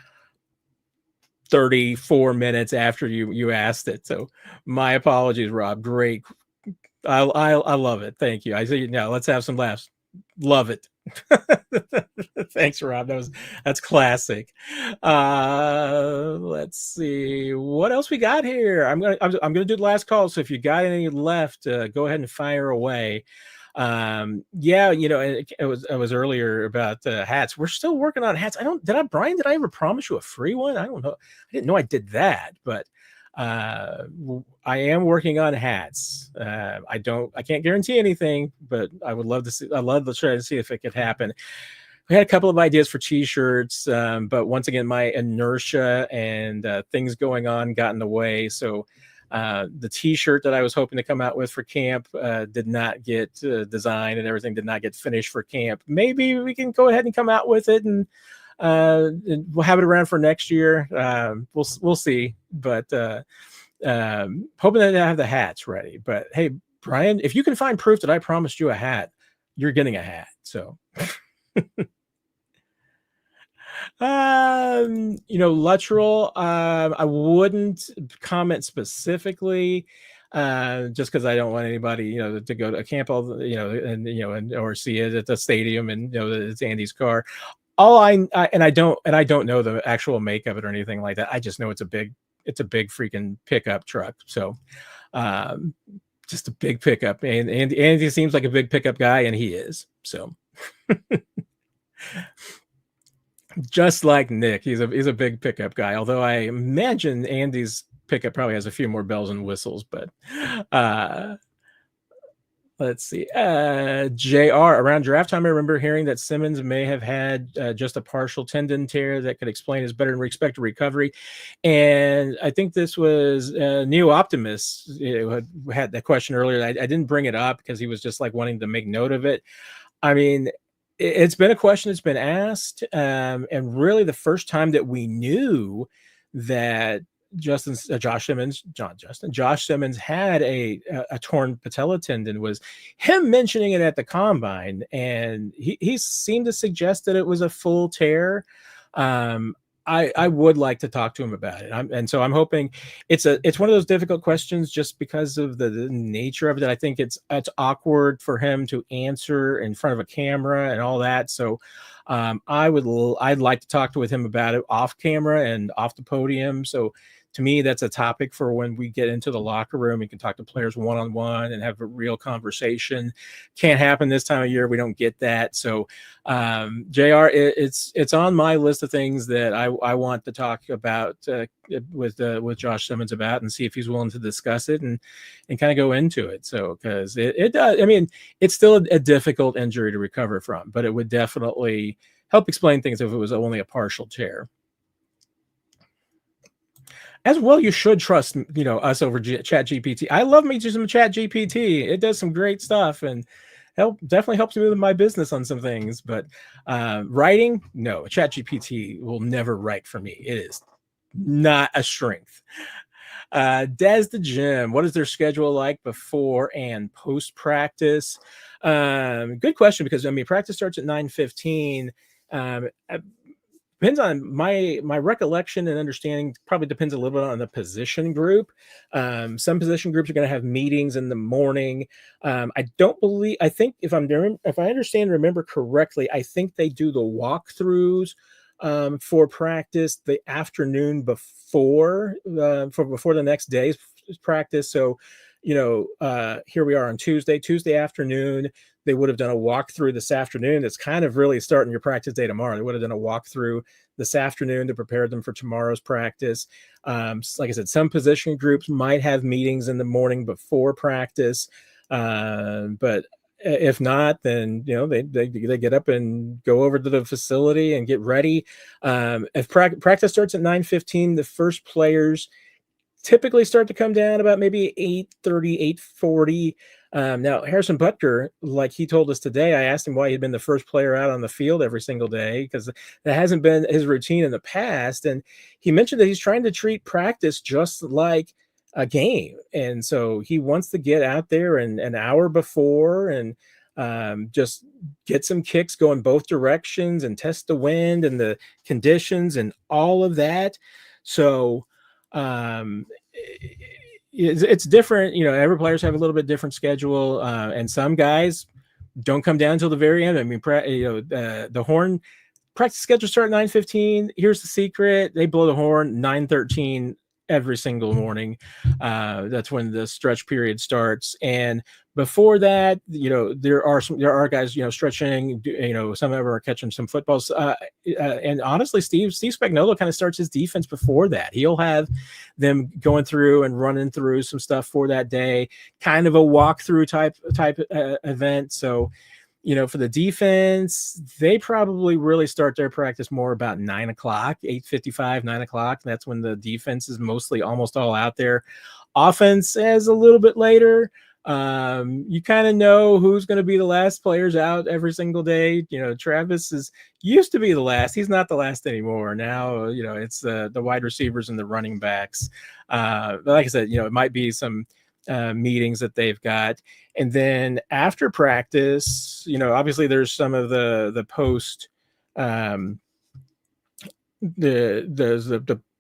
34 minutes after you asked it. So my apologies, Rob. Great. I love it. Thank you. I say now let's have some laughs. Love it. Thanks, Rob. That's classic. Let's see what else we got here. I'm gonna do the last call. So if you got any left, go ahead and fire away. It was earlier about hats. We're still working on hats. Brian, did I ever promise you a free one? I don't know. I didn't know I did that, but I am working on hats. I can't guarantee anything, but I would love to see. I'd love to try to see if it could happen. We had a couple of ideas for t-shirts, but once again, my inertia and things going on got in the way. So the t-shirt that I was hoping to come out with for camp did not get designed, and everything did not get finished for camp. Maybe we can go ahead and come out with it, and we'll have it around for next year. We'll see, but hoping that I have the hats ready. But hey, Brian, if you can find proof that I promised you a hat, you're getting a hat. So Luttrell, I wouldn't comment specifically, just because I don't want anybody, to go to a camp, or see it at the stadium, and that it's Andy's car. I don't know the actual make of it or anything like that. I just know it's a big freaking pickup truck. So, just a big pickup, and Andy seems like a big pickup guy, and he is. So, just like Nick, he's a big pickup guy. Although I imagine Andy's pickup probably has a few more bells and whistles, but let's see. JR, around draft time, I remember hearing that Simmons may have had just a partial tendon tear that could explain his better than expected recovery. And I think this was Neo Optimus had that question earlier. I didn't bring it up because he was just like wanting to make note of it. I mean, it's been a question that's been asked. And really the first time that we knew that Josh Simmons had a torn patella tendon was him mentioning it at the combine, and he seemed to suggest that it was a full tear. I would like to talk to him about it, and so I'm hoping it's one of those difficult questions just because of the nature of it. I think it's awkward for him to answer in front of a camera and all that. So I'd like to talk with him about it off camera and off the podium. So to me, that's a topic for when we get into the locker room. We can talk to players one-on-one and have a real conversation. Can't happen this time of year. We don't get that. So, JR, it's on my list of things that I want to talk about with Josh Simmons about, and see if he's willing to discuss it and kind of go into it. So, because it does, I mean, it's still a difficult injury to recover from, but it would definitely help explain things if it was only a partial tear. As well, you should trust, us over Chat GPT. I love me some Chat GPT. It does some great stuff and definitely helps me with my business on some things. But writing, no, Chat GPT will never write for me. It is not a strength. Des the Gym, what is their schedule like before and post practice? Good question, because practice starts at 9:15. depends on my recollection and understanding. Probably depends a little bit on the position group. Some position groups are going to have meetings in the morning. I think if I understand and remember correctly, I think they do the walkthroughs for practice the afternoon before before the next day's practice. So, here we are on Tuesday afternoon. They would have done a walkthrough this afternoon. That's kind of really starting your practice day tomorrow. They would have done a walkthrough this afternoon to prepare them for tomorrow's practice. Like I said, some position groups might have meetings in the morning before practice, but if not, then they get up and go over to the facility and get ready. If practice starts at 9:15, the first players typically start to come down about maybe 8:30, 8:40. Now, Harrison Butker, like he told us today, I asked him why he'd been the first player out on the field every single day, because that hasn't been his routine in the past. And he mentioned that he's trying to treat practice just like a game. And so he wants to get out there an hour before and just get some kicks going both directions and test the wind and the conditions and all of that. So, it's different. Every players have a little bit different schedule, and some guys don't come down until the very end. I mean, the horn practice schedule start at 9:15. Here's the secret: they blow the horn 9:13 every single morning. That's when the stretch period starts, and before that, there are guys, stretching. Some of them are catching some footballs. And honestly, Steve Spagnuolo kind of starts his defense before that. He'll have them going through and running through some stuff for that day, kind of a walkthrough type event. So, for the defense, they probably really start their practice more about 9 o'clock, 8:55, 9 o'clock. That's when the defense is mostly almost all out there. Offense is a little bit later. You kind of know who's going to be the last players out every single day. Travis used to be the last. He's not the last anymore. Now, it's the wide receivers and the running backs. But like I said, it might be some meetings that they've got. And then after practice, obviously there's some of the post,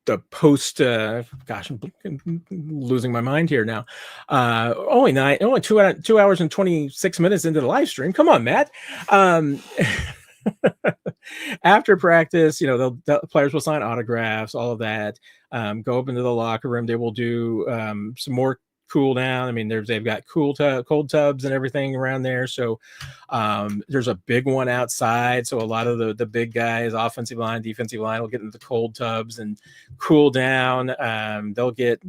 the post, gosh, I'm losing my mind here now. Only 2 hours and 26 minutes into the live stream. Come on, Matt. After practice, the players will sign autographs, all of that, go up into the locker room. They will do some more cool down. I mean, they've got cold tubs and everything around there. So there's a big one outside. So a lot of the big guys, offensive line, defensive line, will get into the cold tubs and cool down. They'll get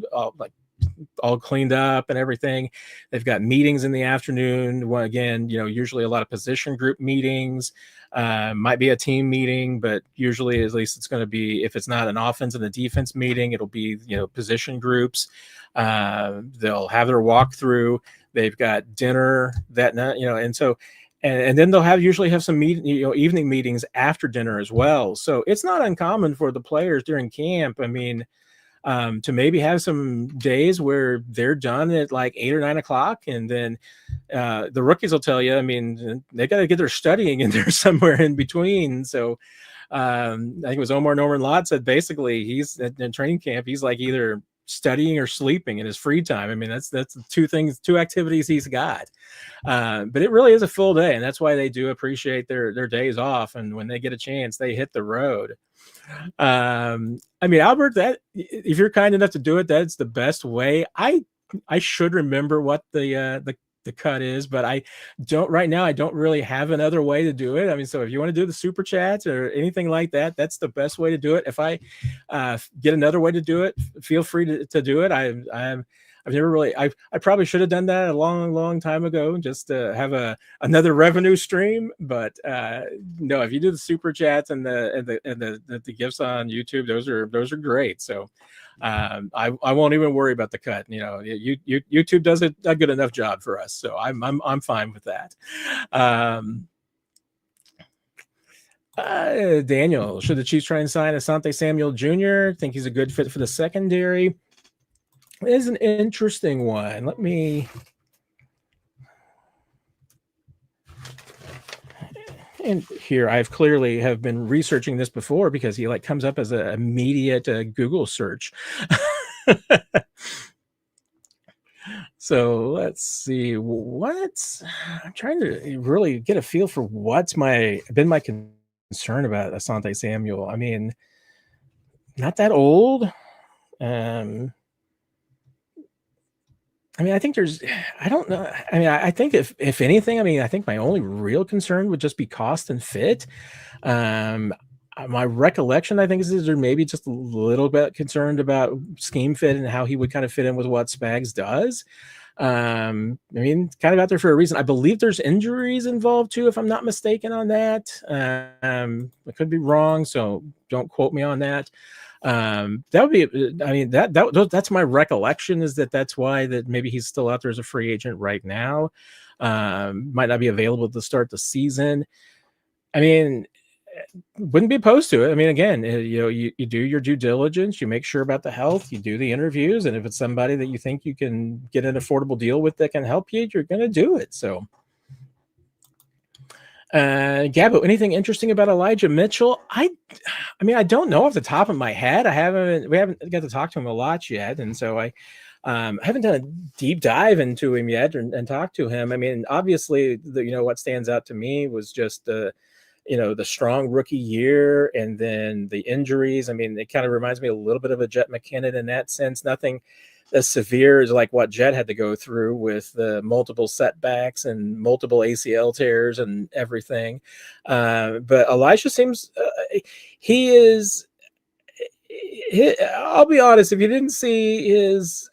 all cleaned up and everything. They've got meetings in the afternoon. Well, again, usually a lot of position group meetings. Might be a team meeting, but usually at least it's going to be, if it's not an offense and a defense meeting, it'll be, position groups. They'll have their walkthrough. They've got dinner that night, and so, and then they'll usually have some evening meetings after dinner as well. So it's not uncommon for the players during camp. I mean, to maybe have some days where they're done at like 8 or 9 o'clock. And then the rookies will tell you, I mean, they got to get their studying in there somewhere in between. So I think it was Omar Norman Lott said basically he's in training camp. He's like either studying or sleeping in his free time. I mean, that's two activities he's got. But it really is a full day. And that's why they do appreciate their days off. And when they get a chance, they hit the road. I mean, Albert, that if you're kind enough to do it, that's the best way. I should remember what the cut is, but I don't right now. I don't really have another way to do it. I mean, so if you want to do the super chats or anything like that, that's the best way to do it. If I get another way to do it, feel free to do it. I've never really. I probably should have done that a long time ago, just to have another revenue stream. But no, if you do the super chats and the gifts on YouTube, those are great. So I won't even worry about the cut. YouTube does a good enough job for us, so I'm fine with that. Daniel, should the Chiefs try and sign Asante Samuel Jr.? Think he's a good fit for the secondary. It is an interesting one. Let me. And here I've clearly have been researching this before because he like comes up as an immediate Google search. So let's see what's I'm trying to really get a feel for what's been my concern about Asante Samuel. I mean, not that old. I mean, I think I don't know. I mean, I think if anything, I mean, I think my only real concern would just be cost and fit. My recollection, I think, is they're maybe just a little bit concerned about scheme fit and how he would kind of fit in with what Spags does. I mean, kind of out there for a reason. I believe there's injuries involved too, if I'm not mistaken on that. I could be wrong, so don't quote me on that. That would be, I mean, that's my recollection, is that's why that maybe he's still out there as a free agent right now. Might not be available to start the season. I mean, wouldn't be opposed to it. I mean, again, you do your due diligence, you make sure about the health, you do the interviews, and if it's somebody that you think you can get an affordable deal with that can help you, you're going to do it. So, Gabo, anything interesting about Elijah Mitchell? I mean, I don't know off the top of my head. We haven't got to talk to him a lot yet, and so I haven't done a deep dive into him yet and talked to him. I mean, obviously, what stands out to me was just the strong rookie year and then the injuries. I mean, it kind of reminds me a little bit of a Jet McKinnon in that sense. Nothing as severe as like what Jet had to go through with the multiple setbacks and multiple ACL tears and everything. But Elijah seems I'll be honest, if you didn't see his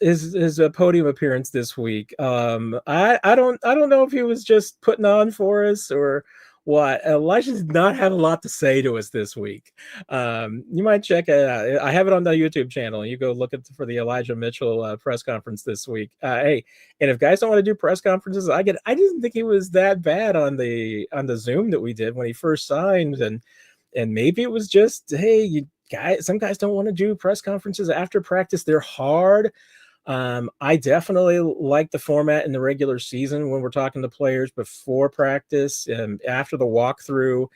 podium appearance this week, I don't know if he was just putting on for us or what. Elijah did not have a lot to say to us this week. You might check it out. I have it on the YouTube channel. You go look for the Elijah Mitchell press conference this week. Hey, and if guys don't want to do press conferences, I didn't think he was that bad on the Zoom that we did when he first signed, and maybe it was just, hey, some guys don't want to do press conferences after practice. They're hard. I definitely like the format in the regular season when we're talking to players before practice and after the walkthrough.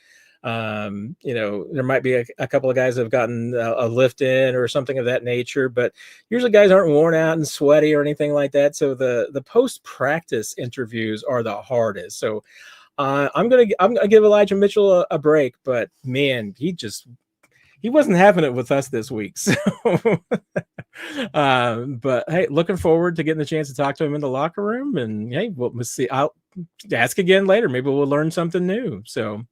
There might be a couple of guys that have gotten a lift in or something of that nature, but usually guys aren't worn out and sweaty or anything like that. So the post-practice interviews are the hardest. So I'm gonna give Elijah Mitchell a break, but man, he wasn't having it with us this week. So, but hey, looking forward to getting the chance to talk to him in the locker room. And hey, we'll see. I'll ask again later. Maybe we'll learn something new. So,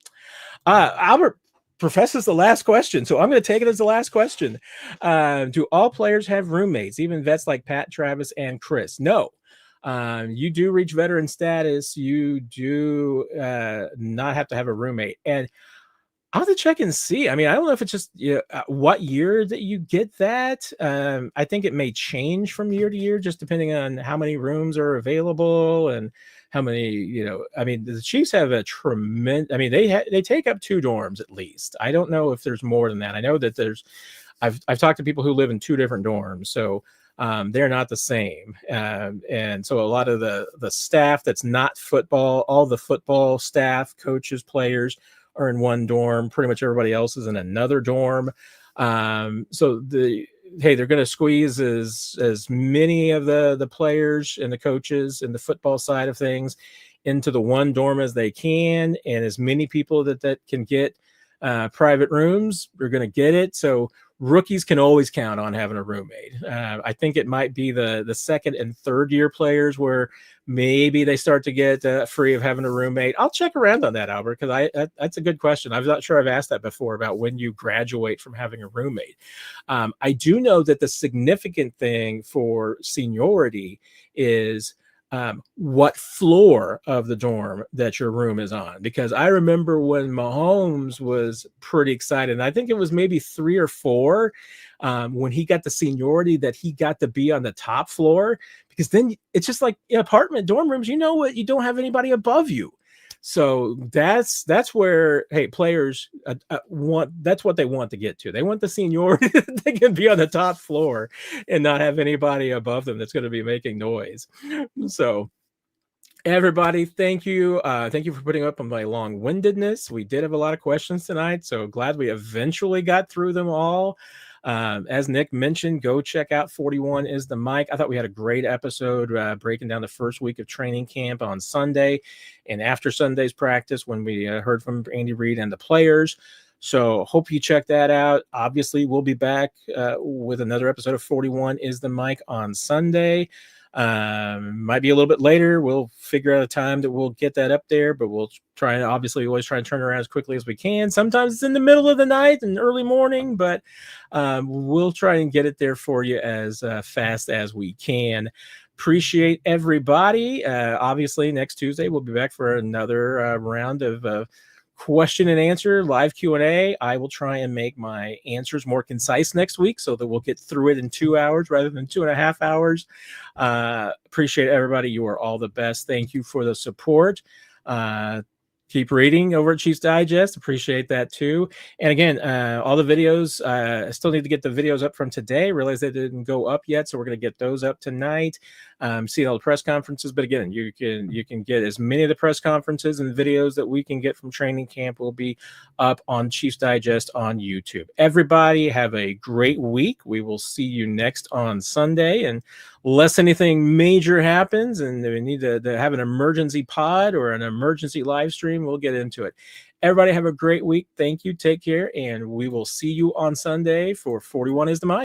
Albert professes the last question, so I'm going to take it as the last question. Do all players have roommates, even vets like Pat, Travis, and Chris? No. You do reach veteran status. You do not have to have a roommate. And I'll have to check and see. I mean, I don't know if it's just what year that you get that. I think it may change from year to year, just depending on how many rooms are available and how many, I mean, the Chiefs have a tremendous, I mean, they take up 2 dorms at least. I don't know if there's more than that. I know that I've talked to people who live in 2 different dorms. So they're not the same. And so a lot of the staff that's not football, all the football staff, coaches, players are in one dorm. Pretty much everybody else is in another dorm. So they're going to squeeze as many of the players and the coaches and the football side of things into the one dorm as they can, and as many people that can get private rooms are going to get it. So rookies can always count on having a roommate. I think it might be the second and third year players where maybe they start to get free of having a roommate. I'll check around on that, Albert, because that's a good question. I'm not sure I've asked that before about when you graduate from having a roommate. I do know that the significant thing for seniority is what floor of the dorm that your room is on, because I remember when Mahomes was pretty excited, and I think it was maybe 3 or 4 when he got the seniority that he got to be on the top floor, because then it's just like in apartment dorm rooms, you don't have anybody above you. So that's where, hey, players that's what they want to get to. They want the seniority that they can be on the top floor and not have anybody above them that's going to be making noise. So Everybody, thank you. Thank you for putting up on my long-windedness. We did have a lot of questions tonight, so glad we eventually got through them all. As Nick mentioned, go check out 41 is the Mic. I thought we had a great episode breaking down the first week of training camp on Sunday and after Sunday's practice when we heard from Andy Reid and the players. So hope you check that out. Obviously, we'll be back with another episode of 41 is the Mic on Sunday. Might be a little bit later. We'll figure out a time that we'll get that up there, but we'll try and obviously always try and turn around as quickly as we can. Sometimes it's in the middle of the night and early morning, but we'll try and get it there for you as fast as we can. Appreciate everybody. Obviously, next Tuesday we'll be back for another round of question and answer, live Q&A. I will try and make my answers more concise next week so that we'll get through it in 2 hours rather than 2.5 hours. Appreciate everybody. You are all the best. Thank you for the support. Keep reading over at Chiefs Digest. Appreciate that too. And again, all the videos, I still need to get the videos up from today. Realize they didn't go up yet, so we're going to get those up tonight. See all the press conferences, but again, you can get as many of the press conferences and videos that we can get from training camp will be up on Chiefs Digest on YouTube. Everybody have a great week. We will see you next on Sunday, and unless anything major happens and we need to have an emergency pod or an emergency live stream, we'll get into it. Everybody have a great week. Thank you. Take care, and we will see you on Sunday for 41 is the Mic.